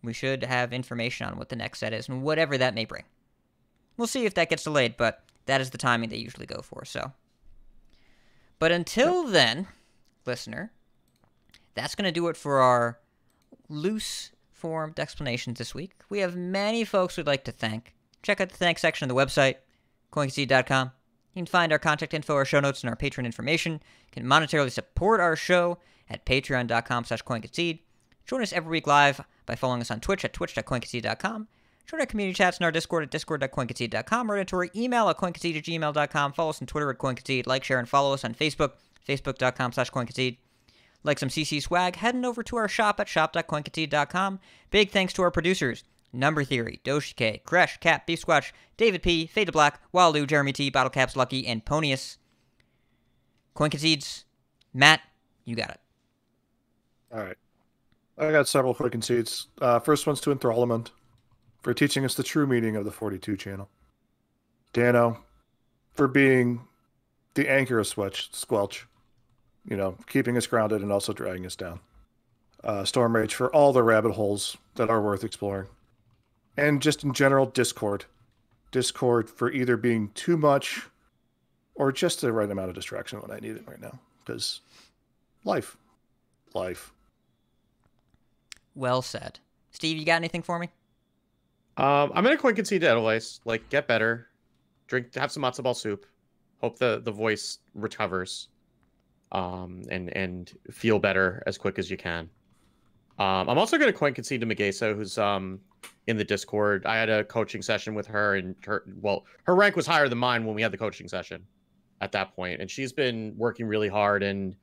[SPEAKER 2] we should have information on what the next set is and whatever that may bring. We'll see if that gets delayed, but that is the timing they usually go for. So, but until then, listener, that's going to do it for our loose formed explanations this week. We have many folks we'd like to thank. Check out the thanks section of the website, coinconcede.com. You can find our contact info, our show notes, and our Patreon information. You can monetarily support our show at patreon.com/coinconcede. Join us every week live by following us on Twitch at twitch.coinconcede.com. Join our community chats in our Discord at discord.coinconcede.com. Or into our email at coinconcede@gmail.com. Follow us on Twitter at coinconcede. Like, share, and follow us on Facebook, facebook.com/coinconcede. Like some CC swag, heading over to our shop at shop.coinconcede.com. Big thanks to our producers, Number Theory, Doshike, Kresh, Cap, Beef Squatch, David P, Fade to Black, Walu, Jeremy T, Bottlecaps, Lucky, and Ponius. Coin Concedes, Matt, you got it.
[SPEAKER 3] All right. I got several quick concedes. First one's to Enthrallment for teaching us the true meaning of the 42 channel. Dano for being the anchor of Squelch. Keeping us grounded and also dragging us down. Storm Rage for all the rabbit holes that are worth exploring. And just in general, Discord. Discord for either being too much or just the right amount of distraction when I need it right now. Because life.
[SPEAKER 2] Well said. Steve, you got anything for me?
[SPEAKER 1] I'm going to coin concede to Edelweiss. Like, get better. Have some matzo ball soup. Hope the voice recovers. and feel better as quick as you can. I'm also going to coin concede to Megasa, who's in the Discord. I had a coaching session with her, and her rank was higher than mine when we had the coaching session at that point, and she's been working really hard and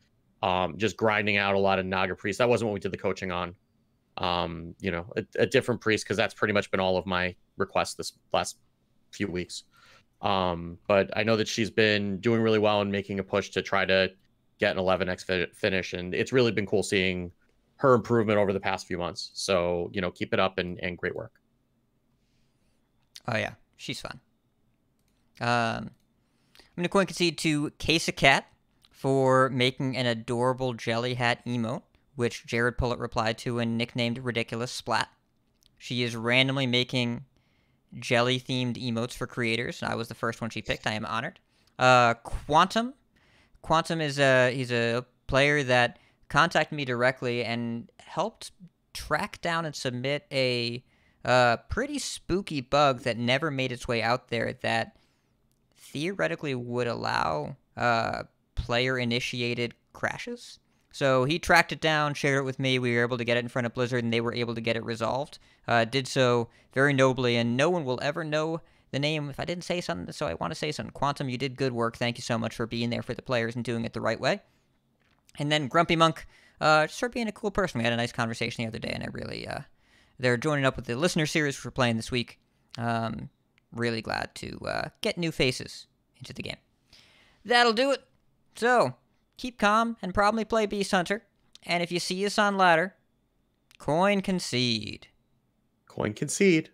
[SPEAKER 1] just grinding out a lot of Naga priests. That wasn't what we did the coaching on. You know, a different priest, because that's pretty much been all of my requests this last few weeks. But I know that she's been doing really well and making a push to try to get an 11x finish, and it's really been cool seeing her improvement over the past few months. So, you know, keep it up and great work.
[SPEAKER 2] Oh yeah, she's fun. I'm gonna coin concede to Case a Cat for making an adorable jelly hat emote, which Jared Pullett replied to and nicknamed Ridiculous Splat. She is randomly making jelly-themed emotes for creators, and I was the first one she picked. I am honored. Quantum is he's a player that contacted me directly and helped track down and submit a pretty spooky bug that never made its way out there that theoretically would allow player-initiated crashes. So he tracked it down, shared it with me. We were able to get it in front of Blizzard, and they were able to get it resolved. Did so very nobly, and no one will ever know the name if I didn't say something, so I want to say something. Quantum, you did good work. Thank you so much for being there for the players and doing it the right way. And then Grumpy Monk, just for being a cool person. We had a nice conversation the other day, and I really, they're joining up with the listener series we're playing this week. Really glad to get new faces into the game. That'll do it. So, keep calm and probably play Beast Hunter. And if you see us on ladder, coin concede.
[SPEAKER 1] Coin concede.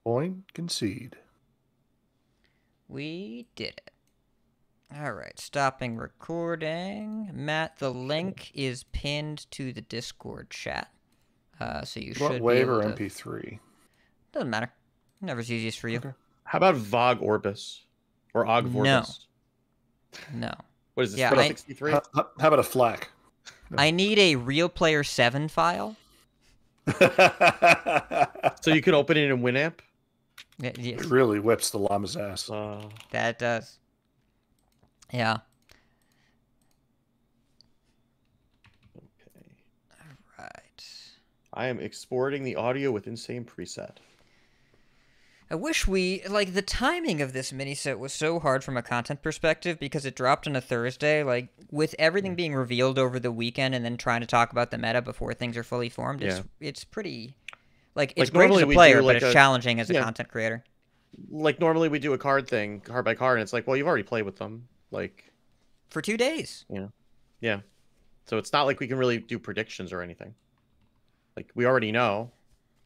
[SPEAKER 3] Coin concede.
[SPEAKER 2] We did it. All right, stopping recording. Matt, the link is pinned to the Discord chat. So you should be
[SPEAKER 3] WAV
[SPEAKER 2] able
[SPEAKER 3] or
[SPEAKER 2] to...
[SPEAKER 3] MP3?
[SPEAKER 2] Doesn't matter. Whatever's easiest for you.
[SPEAKER 3] Okay.
[SPEAKER 1] How about Vog Orbis? Or Og Vorbis?
[SPEAKER 2] No.
[SPEAKER 1] What is this,
[SPEAKER 2] Yeah,
[SPEAKER 1] 63?
[SPEAKER 3] How about a FLAC?
[SPEAKER 2] I need a Real Player 7 file.
[SPEAKER 1] So you can open it in Winamp?
[SPEAKER 2] Yes,
[SPEAKER 3] It really whips the llama's ass.
[SPEAKER 2] that does. Yeah.
[SPEAKER 1] Okay.
[SPEAKER 2] All right.
[SPEAKER 1] I am exporting the audio with Insane Preset.
[SPEAKER 2] I wish the timing of this mini-set was so hard from a content perspective because it dropped on a Thursday. Like, with everything being revealed over the weekend and then trying to talk about the meta before things are fully formed, it's pretty... it's great as a player, but it's challenging as a content creator.
[SPEAKER 1] Like, normally we do a card thing, card by card, and it's like, well, you've already played with them. Like...
[SPEAKER 2] For 2 days.
[SPEAKER 1] Yeah. So it's not like we can really do predictions or anything. Like, we already know.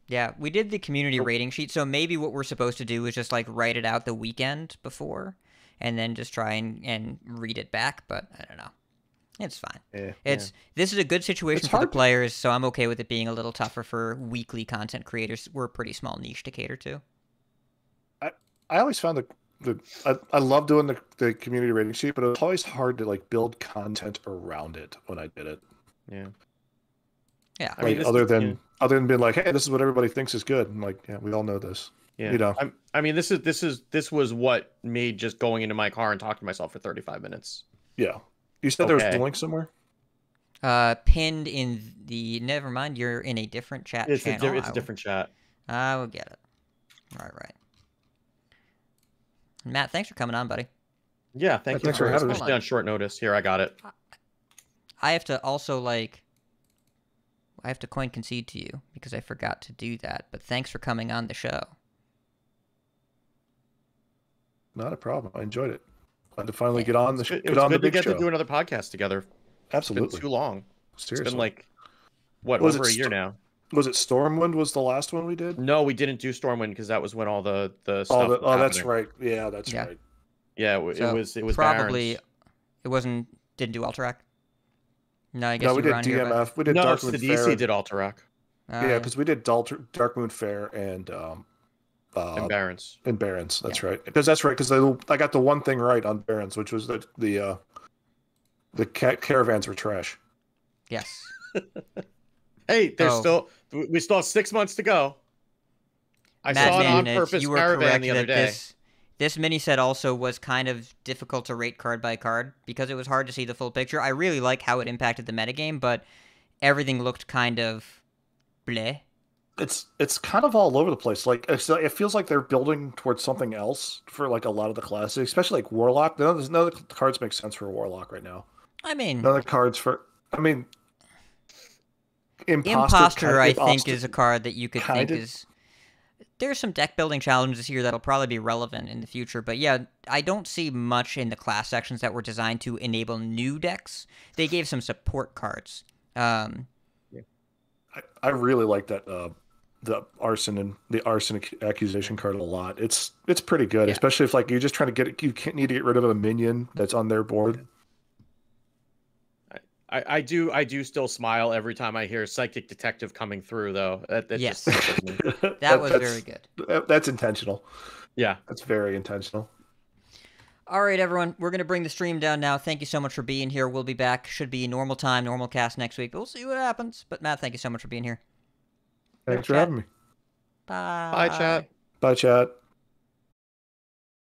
[SPEAKER 2] Yeah, we did the community rating sheet, so maybe what we're supposed to do is just, write it out the weekend before, and then just try and read it back, but I don't know. It's fine. This is a good situation for the players, so I'm okay with it being a little tougher for weekly content creators. We're a pretty small niche to cater to.
[SPEAKER 3] I always found I love doing the community rating sheet, but it was always hard to build content around it when I did it.
[SPEAKER 1] Yeah.
[SPEAKER 2] Yeah.
[SPEAKER 3] I mean, other than being like, hey, this is what everybody thinks is good. I'm like, yeah, we all know this.
[SPEAKER 1] Yeah.
[SPEAKER 3] You know.
[SPEAKER 1] I mean, this was what made just going into my car and talking to myself for 35 minutes.
[SPEAKER 3] Yeah. You said there was a link somewhere?
[SPEAKER 2] Pinned in the... Never mind, you're in a different chat channel.
[SPEAKER 1] It's a different chat.
[SPEAKER 2] I will get it. Right. Matt, thanks for coming on, buddy.
[SPEAKER 1] Yeah, thanks for having me. Especially on short notice. Here, I got it.
[SPEAKER 2] I have to also, I have to coin concede to you because I forgot to do that. But thanks for coming on the show.
[SPEAKER 3] Not a problem. I enjoyed it. Glad to finally get on the show.
[SPEAKER 1] It was good to get to do another podcast together.
[SPEAKER 3] Absolutely.
[SPEAKER 1] It's been too long.
[SPEAKER 3] Seriously.
[SPEAKER 1] It's been over a year now.
[SPEAKER 3] Was it Stormwind was the last one we did?
[SPEAKER 1] No, we didn't do Stormwind because that was when all the stuff was
[SPEAKER 3] that's right. Yeah, that's right.
[SPEAKER 1] Yeah, it was
[SPEAKER 2] probably
[SPEAKER 1] Barons.
[SPEAKER 2] It wasn't didn't do Alterac. No, I guess
[SPEAKER 3] we did DMF. We did Dark Moon
[SPEAKER 1] the
[SPEAKER 3] Fair.
[SPEAKER 1] DC did Alterac.
[SPEAKER 3] Yeah, because we did Dark Moon Fair and
[SPEAKER 1] Barons.
[SPEAKER 3] And Barons, that's right. Because I got the one thing right on Barons, which was that the caravans were trash.
[SPEAKER 2] Yes.
[SPEAKER 1] Hey, we still have 6 months to go. I
[SPEAKER 2] Mad
[SPEAKER 1] saw
[SPEAKER 2] Man,
[SPEAKER 1] an on-purpose
[SPEAKER 2] you were
[SPEAKER 1] caravan
[SPEAKER 2] correct
[SPEAKER 1] the other
[SPEAKER 2] that
[SPEAKER 1] day.
[SPEAKER 2] This mini set also was kind of difficult to rate card by card because it was hard to see the full picture. I really like how it impacted the metagame, but everything looked kind of bleh.
[SPEAKER 3] It's kind of all over the place. Like it feels like they're building towards something else for like a lot of the classes, especially like Warlock. None of the cards make sense for Warlock right now.
[SPEAKER 2] I mean,
[SPEAKER 3] none of the cards for. I mean,
[SPEAKER 2] Imposter I think is a card that you could think is. There's some deck building challenges here that'll probably be relevant in the future, but yeah, I don't see much in the class sections that were designed to enable new decks. They gave some support cards.
[SPEAKER 3] I really like that the arson accusation card a lot. It's pretty good, especially if like you're just trying to need to get rid of a minion that's on their board.
[SPEAKER 1] I do still smile every time I hear Psychic Detective coming through, though.
[SPEAKER 2] Yes.
[SPEAKER 1] Just
[SPEAKER 2] that was very good.
[SPEAKER 3] That's intentional.
[SPEAKER 1] Yeah.
[SPEAKER 3] That's very intentional.
[SPEAKER 2] All right, everyone. We're going to bring the stream down now. Thank you so much for being here. We'll be back. Should be normal time, normal cast next week. We'll see what happens. But, Matt, thank you so much for being here.
[SPEAKER 3] Thanks for having me.
[SPEAKER 2] Bye.
[SPEAKER 1] Bye, chat.
[SPEAKER 3] Bye, chat.